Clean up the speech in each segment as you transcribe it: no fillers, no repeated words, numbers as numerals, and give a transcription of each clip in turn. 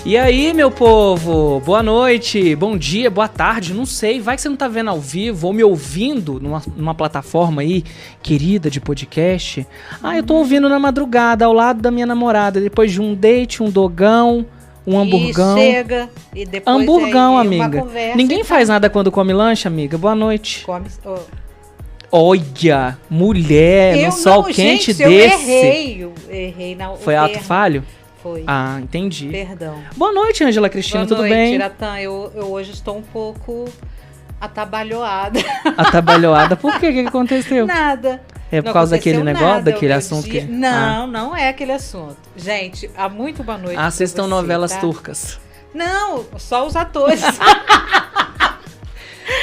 E aí, meu povo? Boa noite, bom dia, boa tarde, não sei. Vai que você não tá vendo ao vivo ou me ouvindo numa plataforma aí querida de podcast. Ah, eu tô ouvindo na madrugada, ao lado da minha namorada, depois de um date, um dogão, um hamburgão. E chega, e depois hamburgão, aí, amiga. Ninguém faz nada quando come lanche, amiga. Boa noite. Come... Olha, mulher, no sol quente gente, desse. Eu errei na Foi ato falho? Foi. Ah, entendi. Perdão. Boa noite, Ângela Cristina, tudo bem? Boa noite, Tiratã. Eu hoje estou um pouco atabalhoada. Atabalhoada? Por quê? O que aconteceu? Nada. É por causa daquele negócio, daquele assunto que... Não, não é aquele assunto. Gente, há muito boa noite. Ah, vocês estão novelas turcas. Não, só os atores.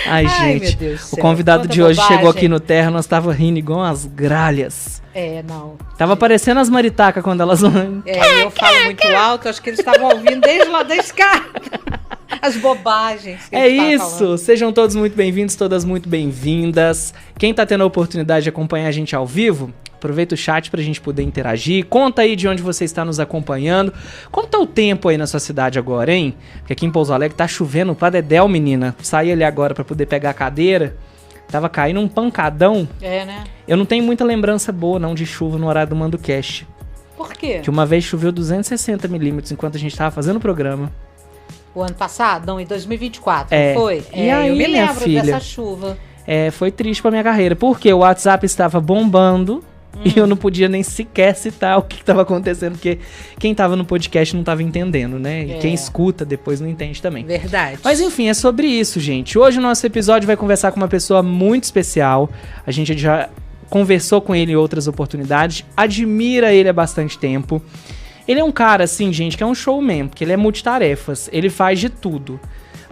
Ai, gente, meu Deus do céu. O convidado Quanta de hoje bobagem. chegou aqui no Terra, nós tava rindo igual umas gralhas. É, não. Tava parecendo as maritacas quando elas... É, eu falo muito alto, acho que eles estavam ouvindo desde lá da escada. As bobagens que É eles isso, falando. Sejam todos muito bem-vindos, todas muito bem-vindas. Quem tá tendo a oportunidade de acompanhar a gente ao vivo, aproveita o chat pra gente poder interagir. Conta aí de onde você está nos acompanhando. Como tá o tempo aí na sua cidade agora, hein? Porque aqui em Pouso Alegre tá chovendo pra dedéu, menina. Saí ali agora pra poder pegar a cadeira. Tava caindo um pancadão. É, né? Eu não tenho muita lembrança boa, não, de chuva no horário do MandoCast. Por quê? Que uma vez choveu 260 milímetros enquanto a gente tava fazendo o programa. O ano passado? Não, em 2024, É. não foi? E aí, eu me minha lembro filha? dessa chuva. Foi triste pra minha carreira, porque o WhatsApp estava bombando e eu não podia nem sequer citar o que estava acontecendo, porque quem tava no podcast não tava entendendo, né? E quem escuta depois não entende também. Verdade. Mas enfim, é sobre isso, gente. Hoje o nosso episódio vai conversar com uma pessoa muito especial. A gente já conversou com ele em outras oportunidades, admira ele há bastante tempo. Ele é um cara, assim, gente, que é um showman, porque ele é multitarefas, ele faz de tudo.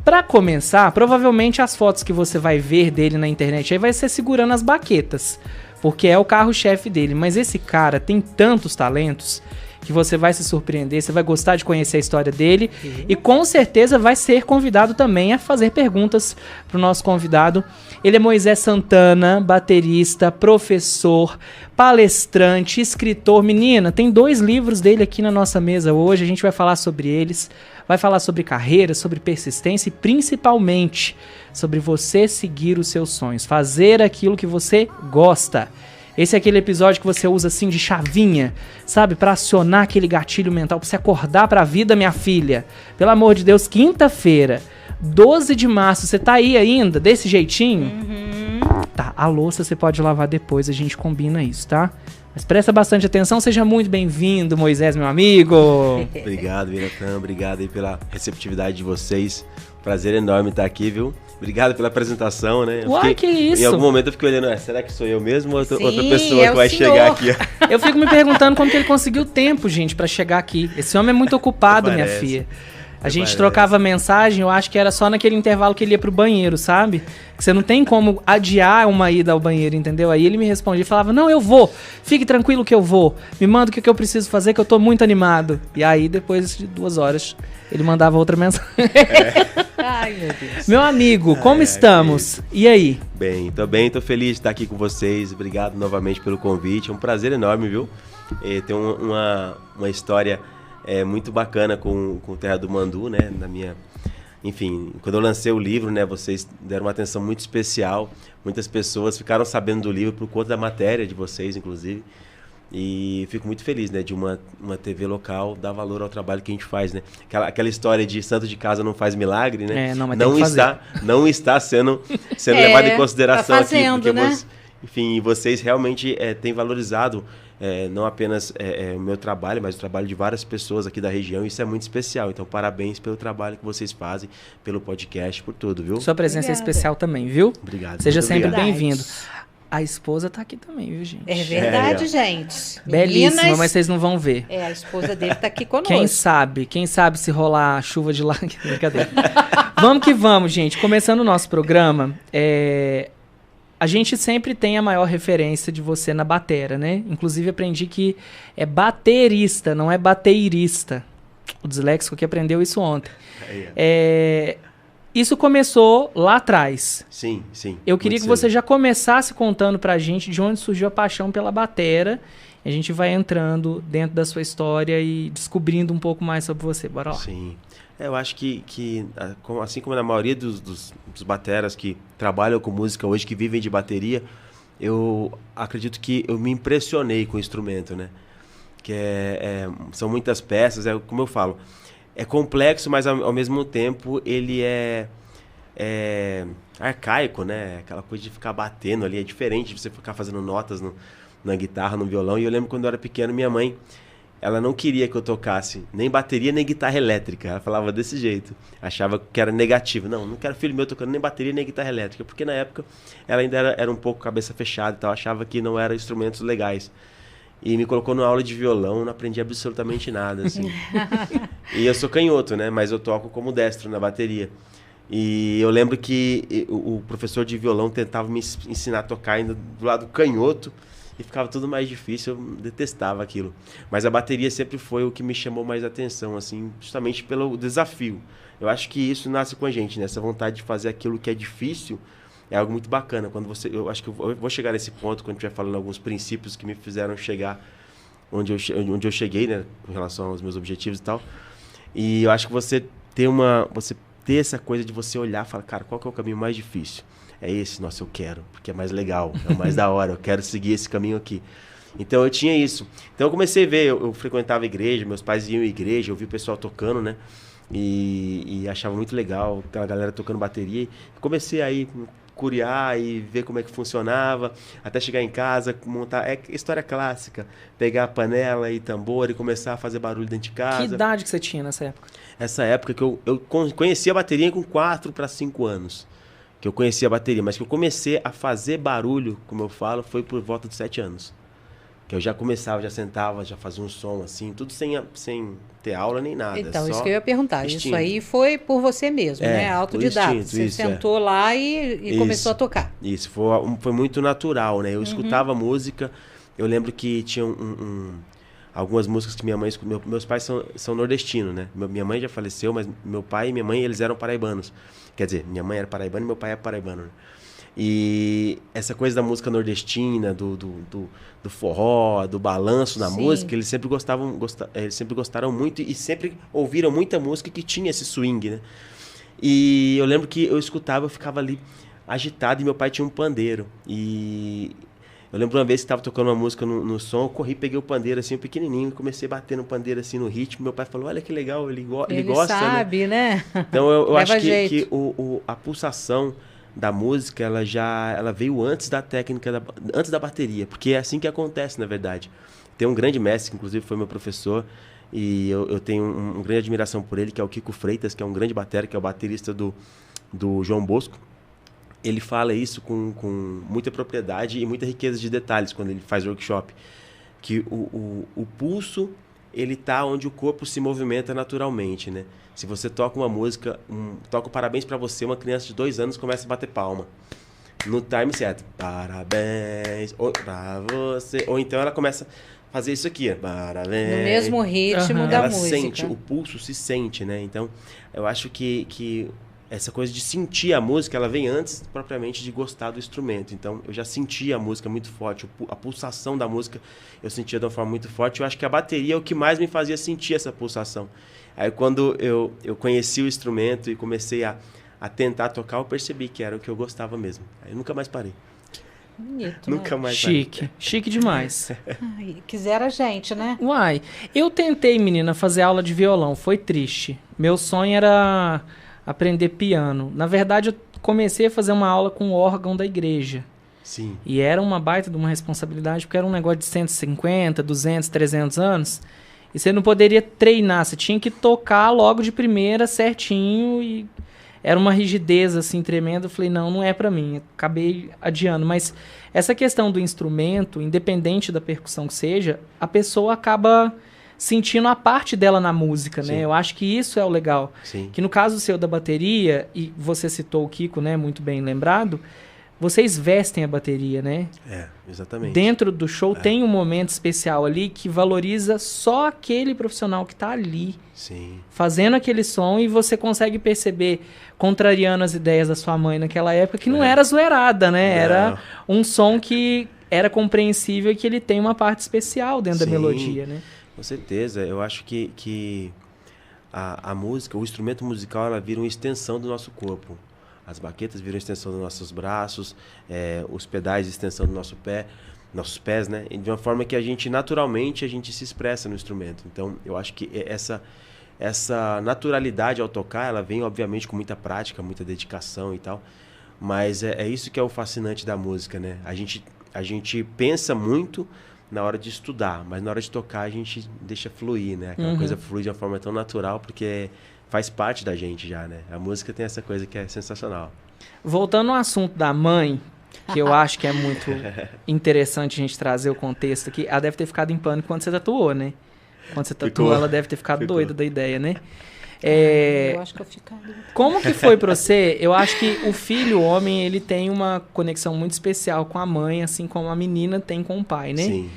Pra começar, provavelmente as fotos que você vai ver dele na internet aí vai ser segurando as baquetas, porque é o carro-chefe dele. Mas esse cara tem tantos talentos que você vai se surpreender, você vai gostar de conhecer a história dele e com certeza vai ser convidado também a fazer perguntas pro nosso convidado. Ele é Moisés Santana, baterista, professor, palestrante, escritor. Menina, tem 2 livros dele aqui na nossa mesa hoje, a gente vai falar sobre eles, vai falar sobre carreira, sobre persistência e principalmente sobre você seguir os seus sonhos, fazer aquilo que você gosta. Esse é aquele episódio que você usa assim de chavinha, sabe? Pra acionar aquele gatilho mental, pra você acordar pra vida, minha filha. Pelo amor de Deus, quinta-feira, 12 de março, você tá aí ainda, desse jeitinho? Uhum. Tá, a louça você pode lavar depois, a gente combina isso, tá? Mas presta bastante atenção, seja muito bem-vindo, Moisés, meu amigo. Obrigado, Viratã, obrigado aí pela receptividade de vocês. Prazer enorme estar aqui, viu? Obrigado pela apresentação, né? Uai, que isso? Em algum momento eu fiquei olhando, será que sou eu mesmo ou outra Sim, pessoa é que vai o senhor. chegar aqui? Eu fico me perguntando como que ele conseguiu tempo, gente, pra chegar aqui. Esse homem é muito ocupado, minha filha. A gente trocava mensagem, eu acho que era só naquele intervalo que ele ia pro banheiro, sabe? Que você não tem como adiar uma ida ao banheiro, entendeu? Aí ele me respondia e falava, não, eu vou, fique tranquilo que eu vou. Me manda o que eu preciso fazer que eu tô muito animado. E aí, depois de 2 horas, ele mandava outra mensagem. Ai, meu Deus. Meu amigo, como estamos? E aí? Bem, tô feliz de estar aqui com vocês. Obrigado novamente pelo convite, é um prazer enorme, viu? Tem uma história... muito bacana com o Terra do Mandu, né? Enfim, quando eu lancei o livro, né? Vocês deram uma atenção muito especial. Muitas pessoas ficaram sabendo do livro por conta da matéria de vocês, inclusive. E fico muito feliz, né? De uma TV local dar valor ao trabalho que a gente faz, né? Aquela história de santo de casa não faz milagre, né? Mas não está sendo levado em consideração tá fazendo, aqui. Porque né? enfim, vocês realmente têm valorizado não apenas o meu trabalho, mas o trabalho de várias pessoas aqui da região. Isso é muito especial. Então, parabéns pelo trabalho que vocês fazem, pelo podcast, por tudo, viu? Sua presença é especial também, viu? Obrigado. Seja muito sempre obrigado. bem-vindo. A esposa tá aqui também, viu, gente? É verdade, gente. Belíssima, Meninas, mas vocês não vão ver. a esposa dele tá aqui conosco. Quem sabe se rolar chuva de lá... Brincadeira. Vamos que vamos, gente. Começando o nosso programa, a gente sempre tem a maior referência de você na batera, né? Inclusive aprendi que é baterista, não é bateirista. O disléxico que aprendeu isso ontem. Isso começou lá atrás. Sim, sim. Eu queria que você já começasse contando pra gente de onde surgiu a paixão pela batera. A gente vai entrando dentro da sua história e descobrindo um pouco mais sobre você. Bora lá. Sim. Eu acho que assim como na maioria dos bateras que trabalham com música hoje, que vivem de bateria, eu acredito que eu me impressionei com o instrumento, né? Que são muitas peças, como eu falo, é complexo, mas ao mesmo tempo ele é arcaico, né? Aquela coisa de ficar batendo ali, é diferente de você ficar fazendo notas na guitarra, no violão. E eu lembro quando eu era pequeno, minha mãe, ela não queria que eu tocasse nem bateria, nem guitarra elétrica. Ela falava desse jeito. Achava que era negativo. Não quero filho meu tocando nem bateria, nem guitarra elétrica. Porque na época ela ainda era um pouco cabeça fechada e tal. Achava que não eram instrumentos legais. E me colocou numa aula de violão, não aprendi absolutamente nada, assim. E eu sou canhoto, né? Mas eu toco como destro na bateria. E eu lembro que o professor de violão tentava me ensinar a tocar ainda do lado canhoto. E ficava tudo mais difícil, eu detestava aquilo. Mas a bateria sempre foi o que me chamou mais atenção, assim, justamente pelo desafio. Eu acho que isso nasce com a gente, né? Essa vontade de fazer aquilo que é difícil é algo muito bacana. Eu acho que eu vou chegar nesse ponto quando a gente vai falando alguns princípios que me fizeram chegar onde eu cheguei, né? Com relação aos meus objetivos e tal. E eu acho que você ter essa coisa de você olhar e falar, cara, qual que é o caminho mais difícil? É esse, nossa, eu quero, porque é mais legal, é o mais da hora, eu quero seguir esse caminho aqui. Então eu tinha isso. Então eu comecei a ver, eu frequentava a igreja, meus pais iam à igreja, eu vi o pessoal tocando, né? E achava muito legal aquela galera tocando bateria. E comecei a ir curiar e ver como é que funcionava, até chegar em casa, montar, história clássica, pegar a panela e tambor e começar a fazer barulho dentro de casa. Que idade que você tinha nessa época? Essa época que eu conheci a bateria com 4 para 5 anos. Que eu conhecia a bateria, mas que eu comecei a fazer barulho, como eu falo, foi por volta de 7 anos. Que eu já começava, já sentava, já fazia um som assim, tudo sem ter aula nem nada. Então, isso que eu ia perguntar. Instinto. Isso aí foi por você mesmo, né? Autodidata. Instinto, você sentou lá e começou a tocar. Isso, foi muito natural, né? Eu escutava música, eu lembro que tinha algumas músicas que minha mãe... Meus pais são nordestinos, né? Minha mãe já faleceu, mas meu pai e minha mãe, eles eram paraibanos. Quer dizer, minha mãe era paraibana e meu pai é paraibano. Né? E essa coisa da música nordestina, do forró, do balanço na música, eles sempre gostaram muito e sempre ouviram muita música que tinha esse swing, né? E eu lembro que eu escutava, eu ficava ali agitado e meu pai tinha um pandeiro. E eu lembro uma vez que estava tocando uma música no som, eu corri, peguei o pandeiro assim, pequenininho, comecei a bater no pandeiro assim no ritmo. Meu pai falou, olha que legal, ele gosta, sabe, né? Então eu acho que a pulsação da música, ela veio antes da técnica, antes da bateria, porque é assim que acontece, na verdade. Tem um grande mestre, que inclusive foi meu professor, e eu tenho uma grande admiração por ele, que é o Kiko Freitas, que é um grande batera, que é o baterista do João Bosco. Ele fala isso com muita propriedade e muita riqueza de detalhes quando ele faz workshop. Que o pulso, ele tá onde o corpo se movimenta naturalmente, né? Se você toca uma música, toca o Parabéns Pra Você, uma criança de 2 anos começa a bater palma. No time certo. Parabéns pra você. Ou então ela começa a fazer isso aqui. Parabéns. No mesmo ritmo da ela música. Sente, o pulso se sente, né? Então, eu acho que essa coisa de sentir a música, ela vem antes propriamente de gostar do instrumento. Então, eu já sentia a música muito forte, a pulsação da música eu sentia de uma forma muito forte. Eu acho que a bateria é o que mais me fazia sentir essa pulsação. Aí, quando eu conheci o instrumento e comecei a tentar tocar, eu percebi que era o que eu gostava mesmo. Aí, eu nunca mais parei. Bonito, Nunca né? mais Chique, parei. chique demais. Ai, quisera a gente, né? Uai, eu tentei, menina, fazer aula de violão, foi triste. Meu sonho era aprender piano. Na verdade, eu comecei a fazer uma aula com o órgão da igreja. Sim. E era uma baita de uma responsabilidade, porque era um negócio de 150, 200, 300 anos. E você não poderia treinar, você tinha que tocar logo de primeira, certinho. E era uma rigidez, assim, tremenda. Eu falei, não é pra mim. Acabei adiando. Mas essa questão do instrumento, independente da percussão que seja, a pessoa acaba sentindo a parte dela na música, né? Sim. Eu acho que isso é o legal. Sim. Que no caso seu da bateria, e você citou o Kiko, né? Muito bem lembrado. vocês vestem a bateria, né? Exatamente. Dentro do show tem um momento especial ali que valoriza só aquele profissional que tá ali. Sim. Fazendo aquele som, e você consegue perceber, contrariando as ideias da sua mãe naquela época, que não era zoeirada, né? Não. Era um som que era compreensível e que ele tem uma parte especial dentro da melodia, né? Com certeza. Eu acho que a música, o instrumento musical, ela vira uma extensão do nosso corpo. As baquetas viram extensão dos nossos braços, os pedais extensão do nossos pés, né? E de uma forma que naturalmente, a gente se expressa no instrumento. Então, eu acho que essa naturalidade ao tocar, ela vem, obviamente, com muita prática, muita dedicação e tal. Mas é isso que é o fascinante da música, né? A gente pensa muito na hora de estudar, mas na hora de tocar a gente deixa fluir, né? Aquela coisa flui de uma forma tão natural, porque faz parte da gente já, né? A música tem essa coisa que é sensacional. Voltando ao assunto da mãe, que eu acho que é muito interessante a gente trazer o contexto aqui, ela deve ter ficado em pânico quando você tatuou, né? Quando você tatuou, ela deve ter ficado doida da ideia, né? Eu acho que eu ficaria. Como que foi pra você? Eu acho que o filho, o homem, ele tem uma conexão muito especial com a mãe, assim como a menina tem com o pai, né? Sim.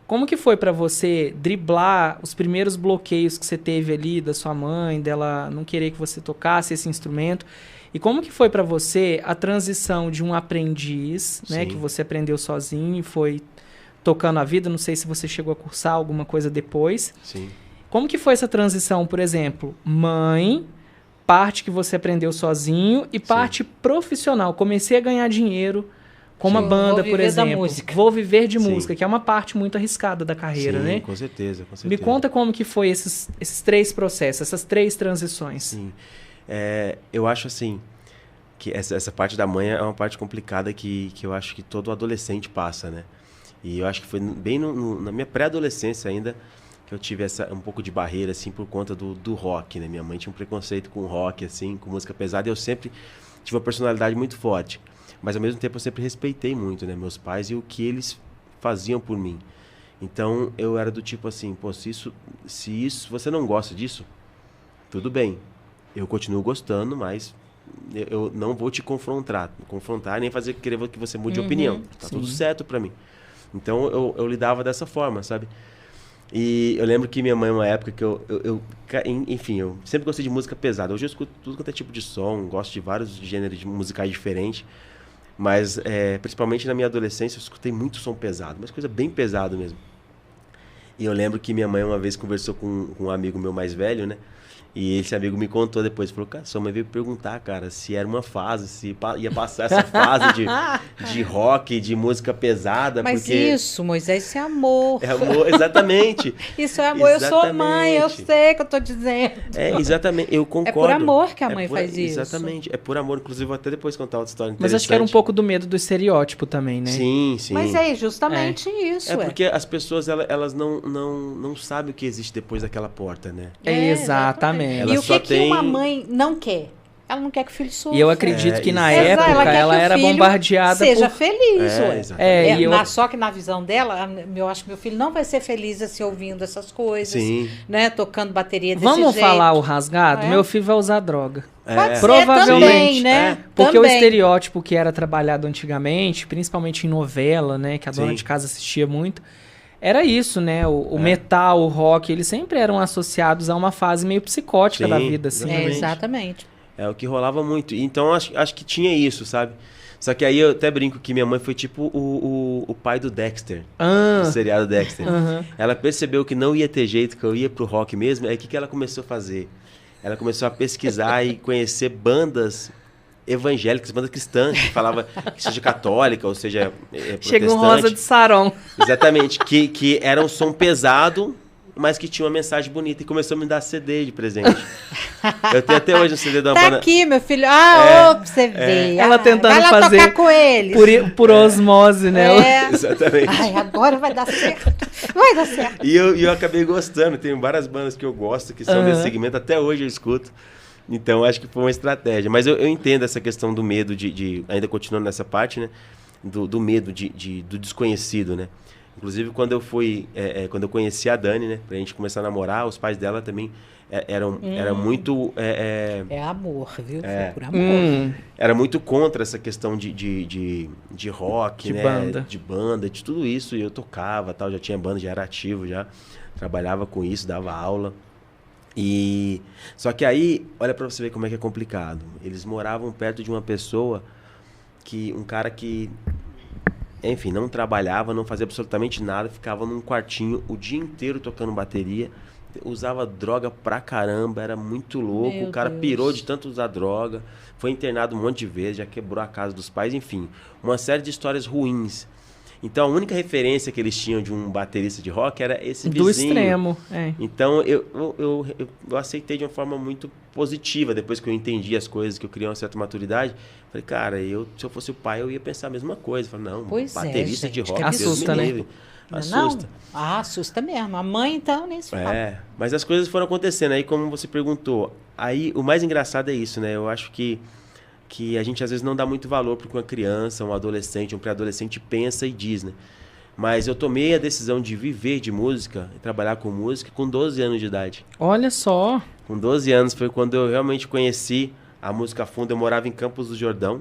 Como que foi pra você driblar os primeiros bloqueios que você teve ali da sua mãe, dela não querer que você tocasse esse instrumento? E como que foi pra você a transição de um aprendiz, né, que você aprendeu sozinho e foi tocando a vida? Não sei se você chegou a cursar alguma coisa depois. Sim. Como que foi essa transição, por exemplo, mãe, parte que você aprendeu sozinho e parte profissional? Comecei a ganhar dinheiro com uma banda, por exemplo. Vou viver de música, que é uma parte muito arriscada da carreira, né? Com certeza, com certeza. Me conta como que foi esses três processos, essas três transições. Sim. Eu acho assim, que essa parte da mãe é uma parte complicada que eu acho que todo adolescente passa, né? E eu acho que foi bem na minha pré-adolescência ainda que eu tive um pouco de barreira, assim, por conta do rock, né? Minha mãe tinha um preconceito com rock, assim, com música pesada, e eu sempre tive uma personalidade muito forte. Mas, ao mesmo tempo, eu sempre respeitei muito, né? Meus pais e o que eles faziam por mim. Então, eu era do tipo assim, pô, se você não gosta disso, tudo bem. Eu continuo gostando, mas eu não vou te confrontar nem querer que você mude de opinião. Tá tudo certo pra mim. Então, eu lidava dessa forma, sabe? E eu lembro que minha mãe, uma época que enfim, eu sempre gostei de música pesada. Hoje eu escuto tudo quanto é tipo de som, gosto de vários gêneros musicais diferentes. Mas, principalmente na minha adolescência, eu escutei muito som pesado, mas coisa bem pesada mesmo. E eu lembro que minha mãe uma vez conversou com um amigo meu mais velho, né? E esse amigo me contou depois, falou, cara, sua mãe veio perguntar, cara, se era uma fase, se ia passar essa fase de rock, de música pesada. Mas porque... isso, Moisés, isso é amor. É amor, exatamente. Isso é amor, exatamente. Eu sou mãe, eu sei o que eu tô dizendo. Exatamente, eu concordo. É por amor que a mãe faz isso. Exatamente, é por amor, inclusive vou até depois contar outra história interessante. Mas acho que era um pouco do medo do estereótipo também, né? Sim. Mas é justamente isso. Porque as pessoas, elas não sabem o que existe depois daquela porta, né? Exatamente. E o que uma mãe não quer? Ela não quer que o filho sofra. E eu acredito que na época ela era bombardeada seja feliz. Só que na visão dela, eu acho que meu filho não vai ser feliz assim, ouvindo essas coisas, né? Tocando bateria desse jeito. Vamos falar o rasgado? Meu filho vai usar droga. Pode provavelmente, também, né? Porque o estereótipo que era trabalhado antigamente, principalmente em novela, né? Que a dona de casa assistia muito, era isso, né? O metal, o rock, eles sempre eram associados a uma fase meio psicótica da vida, assim. Exatamente. É o que rolava muito. Então, acho que tinha isso, sabe? Só que aí eu até brinco que minha mãe foi tipo o pai do Dexter. O seriado Dexter. Ela percebeu que não ia ter jeito, que eu ia pro rock mesmo. Aí o que ela começou a fazer? Ela começou a pesquisar e conhecer bandas evangélicas, bandas cristãs, que falava que seja católica, ou seja, protestante. Chega um Rosa de Saron. Exatamente, que era um som pesado, mas que tinha uma mensagem bonita, e começou a me dar CD de presente. Eu tenho até hoje um CD da banda. Tá aqui, meu filho. pra você ver. Ela tentando vai lá fazer tocar com eles. Por osmose, né? Exatamente. Ai, agora vai dar certo. Vai dar certo. E eu acabei gostando. Tem várias bandas que eu gosto, que são desse segmento, até hoje eu escuto. Então, acho que foi uma estratégia. Mas eu entendo essa questão do medo ainda continuando nessa parte, né? Do medo do desconhecido, né? Inclusive, quando eu quando eu conheci a Dani, né? Pra gente começar a namorar, os pais dela também era muito... É amor, viu? Foi por amor. Era muito contra essa questão de rock, né? Banda. De banda, de tudo isso. E eu tocava, tal, já tinha banda, já era ativo, já trabalhava com isso, dava aula. Só que aí, olha pra você ver como é que é complicado. Eles moravam perto de uma pessoa um cara que, enfim, não trabalhava, não fazia absolutamente nada, ficava num quartinho o dia inteiro tocando bateria, usava droga pra caramba, era muito louco. Meu o cara Deus. pirou de tanto usar droga, foi internado um monte de vezes, já quebrou a casa dos pais, enfim, uma série de histórias ruins. Então, a única referência que eles tinham de um baterista de rock era esse vizinho. Do extremo, Então, eu aceitei de uma forma muito positiva, depois que eu entendi as coisas, que eu criei uma certa maturidade. Falei, cara, se eu fosse o pai, eu ia pensar a mesma coisa. Falei, não, baterista gente, de rock, assusta, Deus me né? livre. Assusta. Não? Assusta mesmo. A mãe, então, nem se fala. Mas as coisas foram acontecendo. Aí, como você perguntou, aí o mais engraçado é isso, né? Eu acho que a gente às vezes não dá muito valor para uma criança, um adolescente, um pré-adolescente pensa e diz, né? Mas eu tomei a decisão de viver de música e trabalhar com música com 12 anos de idade. Olha só. Com 12 anos foi quando eu realmente conheci a música a fundo. Eu morava em Campos do Jordão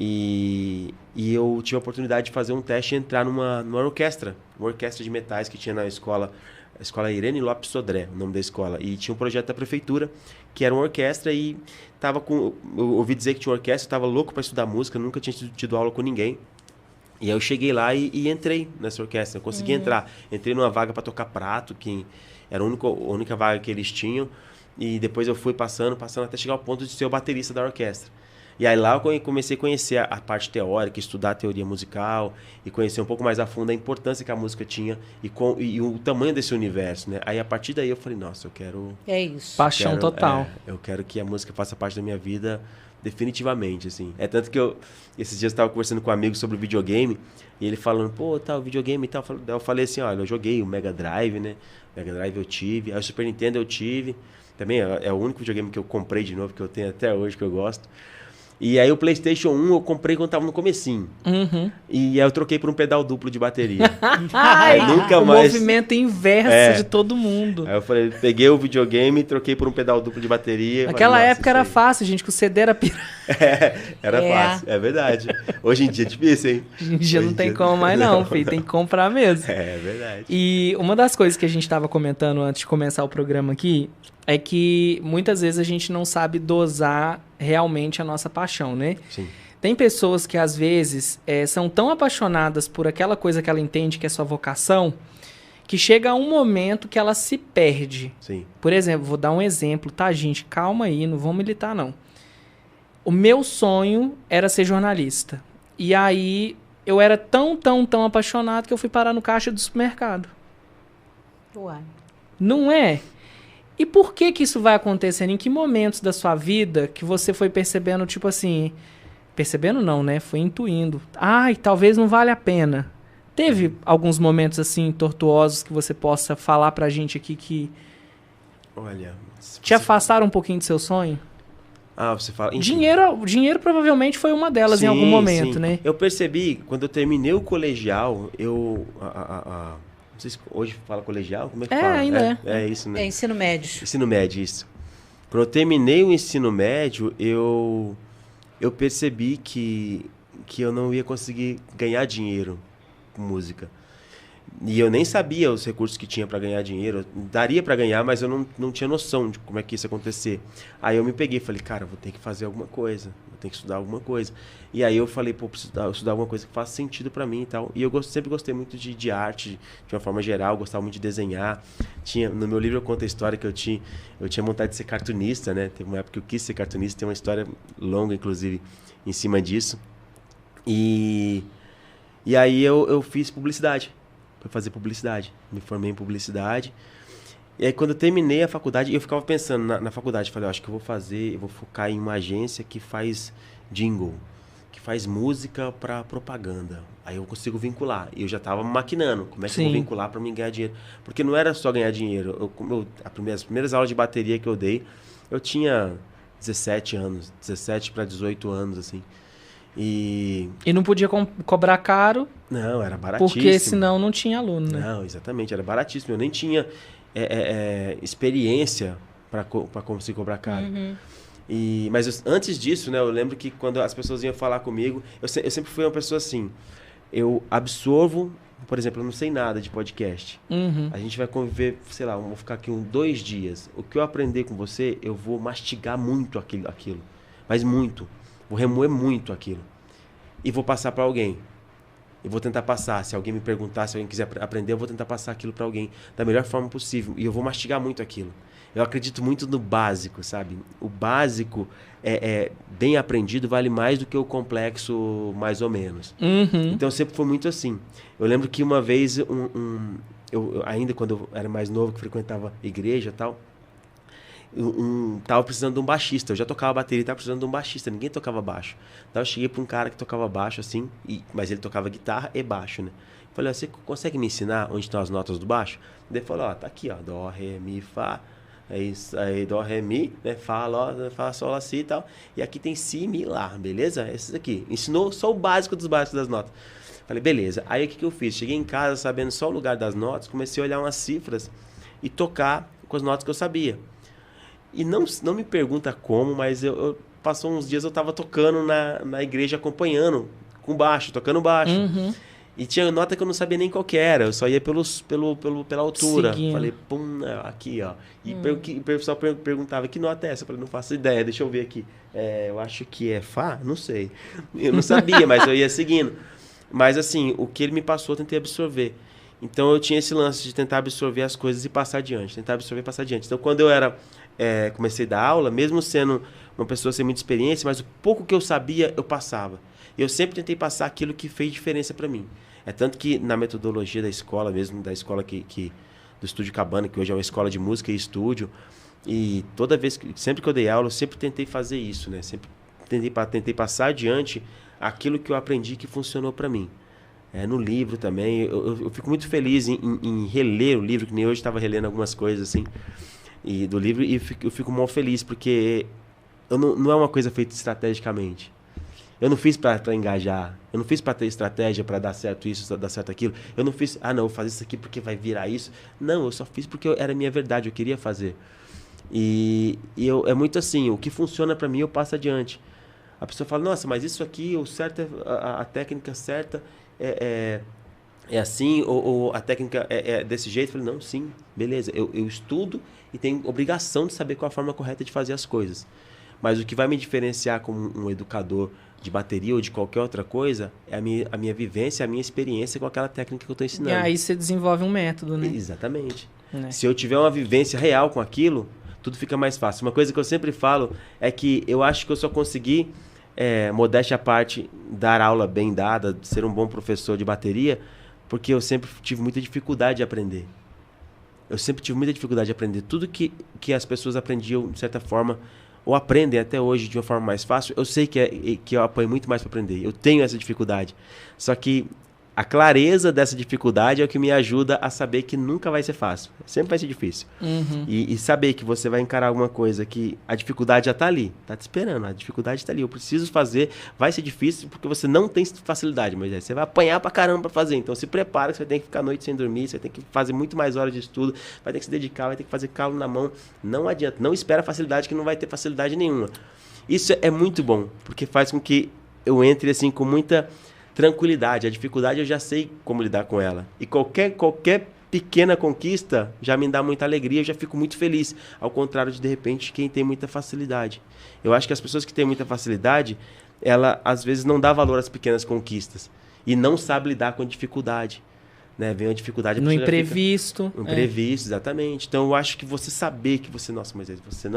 e eu tive a oportunidade de fazer um teste e entrar numa orquestra, uma orquestra de metais que tinha na escola, a escola Irene Lopes Sodré, o nome da escola. E tinha um projeto da prefeitura, que era uma orquestra e eu ouvi dizer que tinha uma orquestra, eu estava louco para estudar música, nunca tinha tido aula com ninguém. E aí eu cheguei lá e entrei nessa orquestra, eu consegui entrar. Entrei numa vaga para tocar prato, que era a única vaga que eles tinham. E depois eu fui passando até chegar ao ponto de ser o baterista da orquestra. E aí lá eu comecei a conhecer a parte teórica, estudar a teoria musical e conhecer um pouco mais a fundo a importância que a música tinha e o tamanho desse universo, né? Aí a partir daí eu falei, nossa, eu quero... É isso. Paixão total. Eu quero que a música faça parte da minha vida definitivamente, assim. É tanto que esses dias eu estava conversando com um amigo sobre videogame e ele falando, pô, o videogame e tal. Eu falei assim, olha, eu joguei o Mega Drive, né? Mega Drive eu tive, aí o Super Nintendo eu tive. Também é o único videogame que eu comprei de novo, que eu tenho até hoje, que eu gosto. E aí o PlayStation 1 eu comprei quando tava no comecinho. E aí eu troquei por um pedal duplo de bateria. Ai, nunca o mais... movimento inverso de todo mundo. Aí eu falei, peguei o videogame e troquei por um pedal duplo de bateria. Naquela época era fácil, gente, que o CD era pirata. Era fácil, é verdade. Hoje em dia é difícil, hein? Hoje em dia não tem como mais não, filho, tem que comprar mesmo. É verdade. E uma das coisas que a gente estava comentando antes de começar o programa aqui é que muitas vezes a gente não sabe dosar realmente a nossa paixão, né? Sim. Tem pessoas que às vezes são tão apaixonadas por aquela coisa que ela entende que é sua vocação, que chega um momento que ela se perde. Sim. Por exemplo, vou dar um exemplo, tá, gente? Calma aí, não vamos militar, não. O meu sonho era ser jornalista. E aí eu era tão apaixonado que eu fui parar no caixa do supermercado. Uai. Não é? E por que isso vai acontecendo? Em que momentos da sua vida que você foi percebendo, tipo assim... Percebendo não, né? Foi intuindo. Ai, talvez não vale a pena. Teve alguns momentos, assim, tortuosos que você possa falar pra gente aqui que... Olha... Te afastaram um pouquinho do seu sonho? Ah, você fala... Enfim. Dinheiro provavelmente foi uma delas, sim, em algum momento, né? Eu percebi, quando eu terminei o colegial, não sei se hoje fala colegial, como é que fala? Ainda é isso, né? É ensino médio. Ensino médio, isso. Quando eu terminei o ensino médio, eu percebi que eu não ia conseguir ganhar dinheiro com música. E eu nem sabia os recursos que tinha para ganhar dinheiro. Daria para ganhar, mas eu não tinha noção de como é que isso ia acontecer. Aí eu me peguei e falei, cara, vou ter que fazer alguma coisa. Vou ter que estudar alguma coisa. E aí eu falei, pô, preciso estudar alguma coisa que faça sentido para mim e tal. E eu sempre gostei muito de arte, de uma forma geral. Gostava muito de desenhar. No meu livro eu conto a história que eu tinha vontade de ser cartunista, né? Teve uma época que eu quis ser cartunista. Tem uma história longa, inclusive, em cima disso. E aí eu fiz publicidade. Para fazer publicidade. Me formei em publicidade. E aí, quando eu terminei a faculdade, eu ficava pensando na faculdade. Falei, acho que eu vou focar em uma agência que faz jingle, que faz música para propaganda. Aí eu consigo vincular. E eu já estava maquinando. Como é que eu vou vincular para mim ganhar dinheiro? Porque não era só ganhar dinheiro. As primeiras aulas de bateria que eu dei, eu tinha 17 anos. 17 para 18 anos, assim. E não podia cobrar caro. Não, era baratíssimo. Porque senão não tinha aluno, né? Não, exatamente, era baratíssimo. Eu nem tinha experiência para conseguir cobrar caro. Mas antes disso, né, eu lembro que quando as pessoas iam falar comigo, eu sempre fui uma pessoa assim, eu absorvo, por exemplo, eu não sei nada de podcast. A gente vai conviver, sei lá, vamos ficar aqui 2 dias. O que eu aprender com você, eu vou mastigar muito aquilo. Mas muito. Vou remoer muito aquilo. E vou passar para alguém. E vou tentar passar. Se alguém me perguntar, se alguém quiser aprender, eu vou tentar passar aquilo para alguém da melhor forma possível. E eu vou mastigar muito aquilo. Eu acredito muito no básico, sabe? O básico bem aprendido vale mais do que o complexo mais ou menos. Então sempre foi muito assim. Eu lembro que uma vez, eu ainda quando eu era mais novo, que frequentava igreja e tal, tava precisando de um baixista. Eu já tocava bateria e tava precisando de um baixista. Ninguém tocava baixo. Então eu cheguei para um cara que tocava baixo assim, mas ele tocava guitarra e baixo, né? Falei, você consegue me ensinar onde estão as notas do baixo? Daí ele falou, tá aqui, ó, dó, ré, mi, fá. Aí dó, ré, mi, né? Fá, lá, fá, sol, lá, si e tal. E aqui tem si, mi, lá, beleza? Esses aqui. Ensinou só o básico dos básicos das notas. Falei, beleza. Aí o que eu fiz? Cheguei em casa sabendo só o lugar das notas, comecei a olhar umas cifras e tocar com as notas que eu sabia. E não me pergunta como, mas passou uns dias eu tava tocando na igreja, acompanhando com baixo, tocando baixo. E tinha nota que eu não sabia nem qual que era, eu só ia pela altura. Seguindo. Falei, pum, aqui, ó. E o pessoal perguntava, que nota é essa? Eu falei, não faço ideia, deixa eu ver aqui. Eu acho que é Fá? Não sei. Eu não sabia, mas eu ia seguindo. Mas assim, o que ele me passou, eu tentei absorver. Então eu tinha esse lance de tentar absorver as coisas e passar adiante. Tentar absorver e passar adiante. Então quando eu comecei a dar aula, mesmo sendo uma pessoa sem muita experiência, mas o pouco que eu sabia, eu passava. E eu sempre tentei passar aquilo que fez diferença para mim. É tanto que na metodologia da escola mesmo, da escola do Estúdio Cabana, que hoje é uma escola de música e estúdio, e sempre que eu dei aula, eu sempre tentei fazer isso, né? Sempre tentei passar adiante aquilo que eu aprendi que funcionou para mim. No livro também, eu fico muito feliz em reler o livro, que nem hoje estava relendo algumas coisas assim, do livro, e eu fico mal feliz, porque não é uma coisa feita estrategicamente. Eu não fiz para engajar, eu não fiz para ter estratégia para dar certo isso, dar certo aquilo. Eu não fiz, não, vou fazer isso aqui porque vai virar isso. Não, eu só fiz porque era a minha verdade, eu queria fazer. E é muito assim, o que funciona para mim eu passo adiante. A pessoa fala, nossa, mas isso aqui, o certo, a técnica certa é assim, ou a técnica é desse jeito. Eu falei, não, sim, beleza, eu estudo e tenho obrigação de saber qual a forma correta de fazer as coisas. Mas o que vai me diferenciar como um educador de bateria ou de qualquer outra coisa é a minha vivência, a minha experiência com aquela técnica que eu estou ensinando. E aí você desenvolve um método, né? Exatamente. Se eu tiver uma vivência real com aquilo, tudo fica mais fácil. Uma coisa que eu sempre falo é que eu acho que eu só consegui, modéstia à parte, dar aula bem dada, ser um bom professor de bateria, porque eu sempre tive muita dificuldade de aprender. Eu sempre tive muita dificuldade de aprender. Tudo que as pessoas aprendiam, de certa forma, ou aprendem até hoje de uma forma mais fácil, eu sei que eu apanho muito mais para aprender. Eu tenho essa dificuldade. Só que a clareza dessa dificuldade é o que me ajuda a saber que nunca vai ser fácil. Sempre vai ser difícil. E saber que você vai encarar alguma coisa que a dificuldade já está ali. Está te esperando, a dificuldade está ali. Eu preciso fazer, vai ser difícil porque você não tem facilidade, mas você vai apanhar pra caramba para fazer. Então se prepara, que você vai ter que ficar a noite sem dormir, você vai ter que fazer muito mais horas de estudo, vai ter que se dedicar, vai ter que fazer calo na mão. Não adianta, não espera facilidade, que não vai ter facilidade nenhuma. Isso é muito bom, porque faz com que eu entre assim com muita tranquilidade. A dificuldade eu já sei como lidar com ela. E qualquer pequena conquista já me dá muita alegria, eu já fico muito feliz. Ao contrário de repente, quem tem muita facilidade. Eu acho que as pessoas que têm muita facilidade, ela às vezes não dá valor às pequenas conquistas. E não sabe lidar com a dificuldade. Né? Vem a dificuldade... No imprevisto. No imprevisto, exatamente. Então eu acho que você saber que você... Nossa, mas você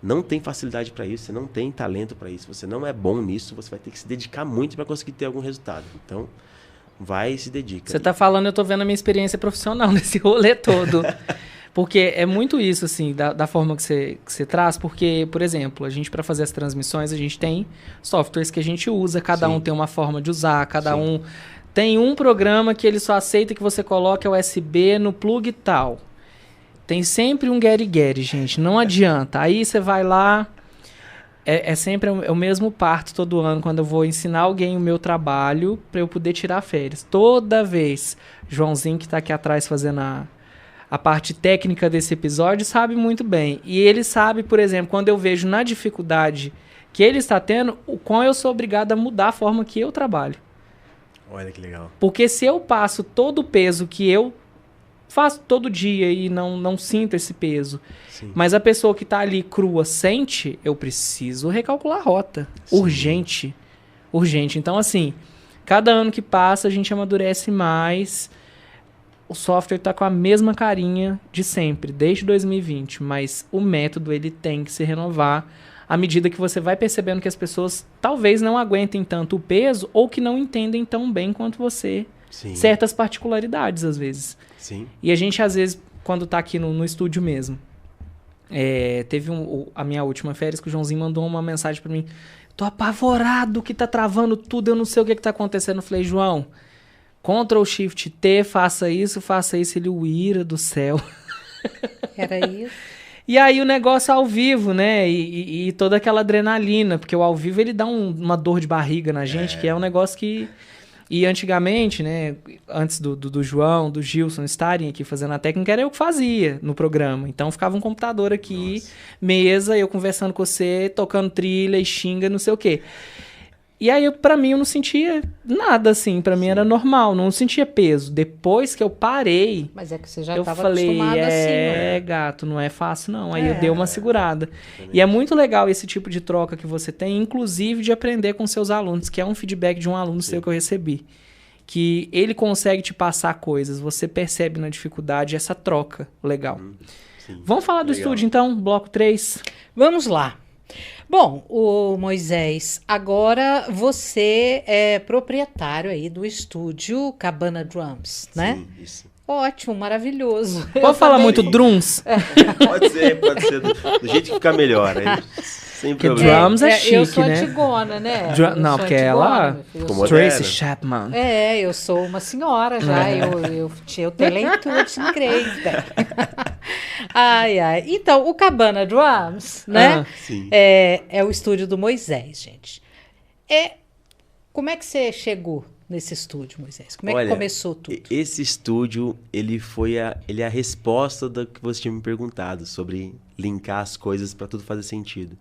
não tem facilidade para isso, você não tem talento para isso, você não é bom nisso, você vai ter que se dedicar muito para conseguir ter algum resultado. Então, vai e se dedica. Você tá falando, eu tô vendo a minha experiência profissional nesse rolê todo. Porque é muito isso, assim, da forma que você traz, porque, por exemplo, a gente, para fazer as transmissões, a gente tem softwares que a gente usa, cada um tem uma forma de usar, cada um... Tem um programa que ele só aceita que você coloque o USB no plug tal. Tem sempre um get-get, gente. Não adianta. Aí você vai lá... É sempre o mesmo parto todo ano, quando eu vou ensinar alguém o meu trabalho para eu poder tirar férias. Toda vez, Joãozinho, que tá aqui atrás fazendo a parte técnica desse episódio, sabe muito bem. E ele sabe, por exemplo, quando eu vejo na dificuldade que ele está tendo, o quão eu sou obrigado a mudar a forma que eu trabalho. Olha que legal. Porque se eu passo todo o peso que eu faço todo dia e não sinto esse peso, sim, mas a pessoa que tá ali crua sente, eu preciso recalcular a rota. Sim. Urgente. Urgente. Então, assim, cada ano que passa a gente amadurece mais. O software tá com a mesma carinha de sempre, desde 2020, mas o método ele tem que se renovar à medida que você vai percebendo que as pessoas talvez não aguentem tanto o peso ou que não entendem tão bem quanto você. Sim. Certas particularidades, às vezes. Sim. E a gente, às vezes, quando tá aqui no estúdio mesmo, teve a minha última férias que o Joãozinho mandou uma mensagem pra mim. Tô apavorado que tá travando tudo, eu não sei o que tá acontecendo. Eu falei, João, Ctrl Shift T, faça isso. Ele, o ira do céu. Era isso. E aí o negócio ao vivo, né? E toda aquela adrenalina, porque o ao vivo ele dá uma dor de barriga na gente, que é um negócio que... E antigamente, né, antes do João, do Gilson estarem aqui fazendo a técnica, era eu que fazia no programa. Então ficava um computador aqui, nossa, mesa, eu conversando com você, tocando trilha e xinga, não sei o quê. E aí, pra mim, eu não sentia nada, assim. Pra mim era normal, não sentia peso. Depois que eu parei... Mas é que você já estava acostumado assim, né? Gato, não é fácil, não. Aí eu dei uma segurada. E é muito legal esse tipo de troca que você tem, inclusive de aprender com seus alunos, que é um feedback de um aluno seu que eu recebi. Que ele consegue te passar coisas, você percebe na dificuldade essa troca legal. Sim. Vamos falar do estúdio, então, bloco 3? Vamos lá. Bom, o Moisés, agora você é proprietário aí do estúdio Cabana Drums, né? Sim, isso. Ótimo, maravilhoso. Pode falar muito drums? Pode ser do jeito que ficar melhor. Sem problema. Drums é chique, eu sou né? Antigona, né? Não, porque ela... Tracy Chapman. Eu sou uma senhora já, eu tenho leitura de incrível. Ai. Então, o Cabana Drums, né? Sim. É o estúdio do Moisés, gente. Como é que você chegou nesse estúdio, Moisés? Como é que começou tudo? Esse estúdio, ele é a resposta do que você tinha me perguntado, sobre linkar as coisas para tudo fazer sentido.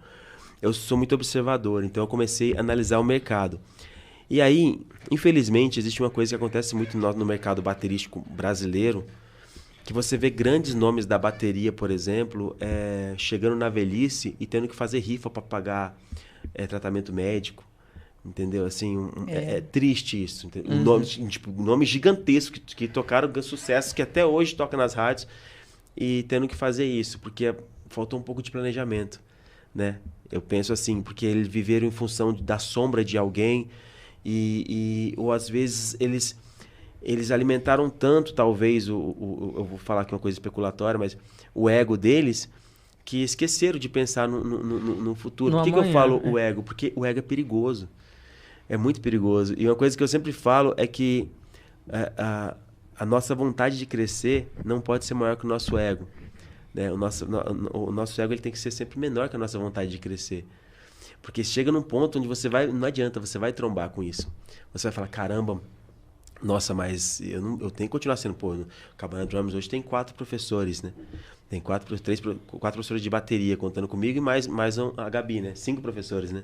Eu sou muito observador, então eu comecei a analisar o mercado. E aí, infelizmente, existe uma coisa que acontece muito no mercado baterístico brasileiro, que você vê grandes nomes da bateria, por exemplo, chegando na velhice e tendo que fazer rifa para pagar tratamento médico. Entendeu? Assim, é triste isso. Um nome gigantesco que tocaram sucessos que até hoje toca nas rádios e tendo que fazer isso, porque faltou um pouco de planejamento, né? Eu penso assim, porque eles viveram em função da sombra de alguém ou às vezes eles alimentaram tanto, talvez, eu vou falar aqui uma coisa especulatória, mas o ego deles, que esqueceram de pensar no futuro. Por que eu falo o ego? Porque o ego é perigoso. É muito perigoso. E uma coisa que eu sempre falo é que a nossa vontade de crescer não pode ser maior que o nosso ego. Né? O nosso ego ele tem que ser sempre menor que a nossa vontade de crescer. Porque chega num ponto onde não adianta, você vai trombar com isso. Você vai falar, caramba, nossa, mas eu tenho que continuar sendo, Cabana Drums hoje tem 4 professores, né? Tem 4 professores de bateria contando comigo e mais a Gabi, né? 5 professores, né?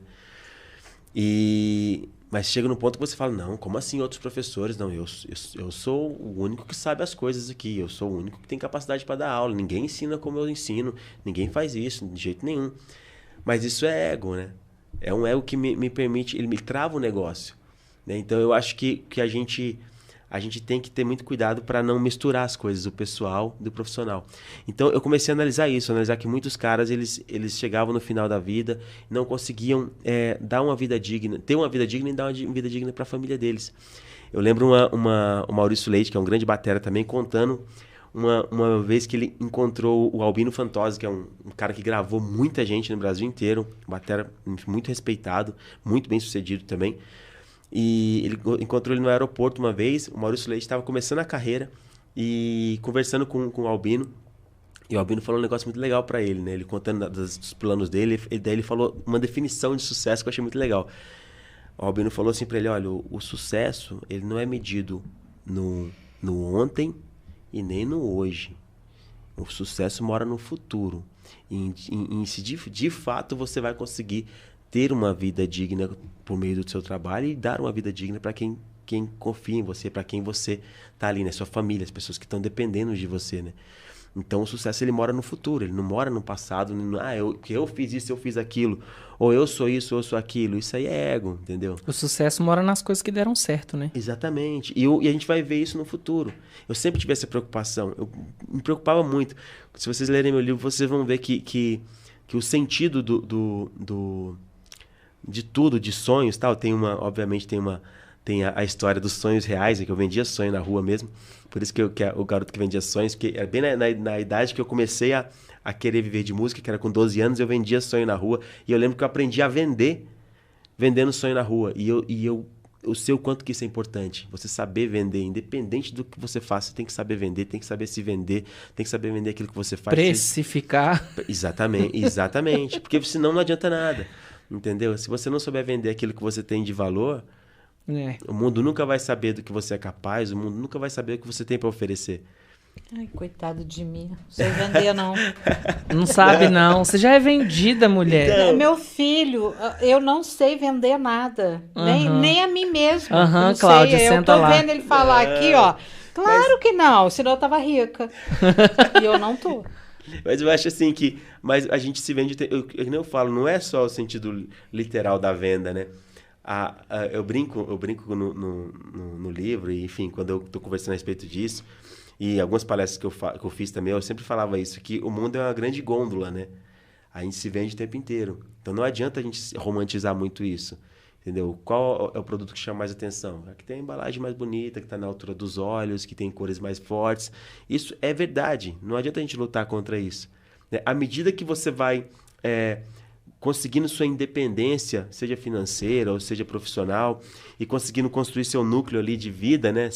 Mas chega num ponto que você fala, não, como assim outros professores? Não, eu sou o único que sabe as coisas aqui, eu sou o único que tem capacidade para dar aula, ninguém ensina como eu ensino, ninguém faz isso, de jeito nenhum. Mas isso é ego, né? É um ego que me permite, ele me trava o negócio. Né? Então eu acho que a gente tem que ter muito cuidado para não misturar as coisas, o pessoal do profissional. Então eu comecei a analisar que muitos caras, eles chegavam no final da vida, não conseguiam dar uma vida digna, ter uma vida digna e dar uma vida digna para a família deles. Eu lembro o Maurício Leite, que é um grande batera também, contando uma vez que ele encontrou o Albino Fantozzi, que é um cara que gravou muita gente no Brasil inteiro, um batera muito respeitado, muito bem sucedido também. E ele encontrou ele no aeroporto uma vez. O Maurício Leite estava começando a carreira e conversando com o Albino. E o Albino falou um negócio muito legal pra ele, né? Ele contando dos planos dele, daí ele falou uma definição de sucesso que eu achei muito legal. O Albino falou assim pra ele, olha, o sucesso, ele não é medido no ontem e nem no hoje. O sucesso mora no futuro. Em se de fato você vai conseguir ter uma vida digna por meio do seu trabalho e dar uma vida digna para quem confia em você, para quem você tá ali, né? Sua família, as pessoas que estão dependendo de você, né? Então o sucesso ele mora no futuro, ele não mora no passado, eu fiz isso, eu fiz aquilo, ou eu sou isso, ou eu sou aquilo. Isso aí é ego, entendeu? O sucesso mora nas coisas que deram certo, né? Exatamente. E a gente vai ver isso no futuro. Eu sempre tive essa preocupação. Eu me preocupava muito. Se vocês lerem meu livro, vocês vão ver que o sentido de tudo, de sonhos, tal, obviamente tem a história dos sonhos reais, que eu vendia sonho na rua mesmo. Por isso que o garoto que vendia sonhos, que era bem na idade que eu comecei a querer viver de música, que era com 12 anos, eu vendia sonho na rua. E eu lembro que eu aprendi a vendendo sonho na rua. E eu sei o quanto que isso é importante. Você saber vender, independente do que você faça, você tem que saber vender, tem que saber se vender, tem que saber vender aquilo que você faz. Precificar. Exatamente. Porque senão não adianta nada. Entendeu? Se você não souber vender aquilo que você tem de valor, o mundo nunca vai saber do que você é capaz, o mundo nunca vai saber o que você tem para oferecer. Ai, coitado de mim. Não sei vender, não. Não sabe, não. Você já é vendida, mulher. Então, meu filho, eu não sei vender nada. Nem a mim mesmo. Aham, Cláudia, senta lá. Eu tô vendo ele falar aqui, ó. Claro que não, senão eu tava rica. E eu não tô. Mas eu acho assim que... Mas a gente se vende... Eu falo, não é só o sentido literal da venda, né? Eu brinco no livro, e enfim, quando eu tô conversando a respeito disso, e algumas palestras que eu fiz também, eu sempre falava isso, que o mundo é uma grande gôndola, né? A gente se vende o tempo inteiro. Então não adianta a gente romantizar muito isso, entendeu? Qual é o produto que chama mais atenção? É que tem a embalagem mais bonita, que está na altura dos olhos, que tem cores mais fortes. Isso é verdade. Não adianta a gente lutar contra isso. À medida que você vai conseguindo sua independência, seja financeira ou seja profissional, e conseguindo construir seu núcleo ali de vida, né?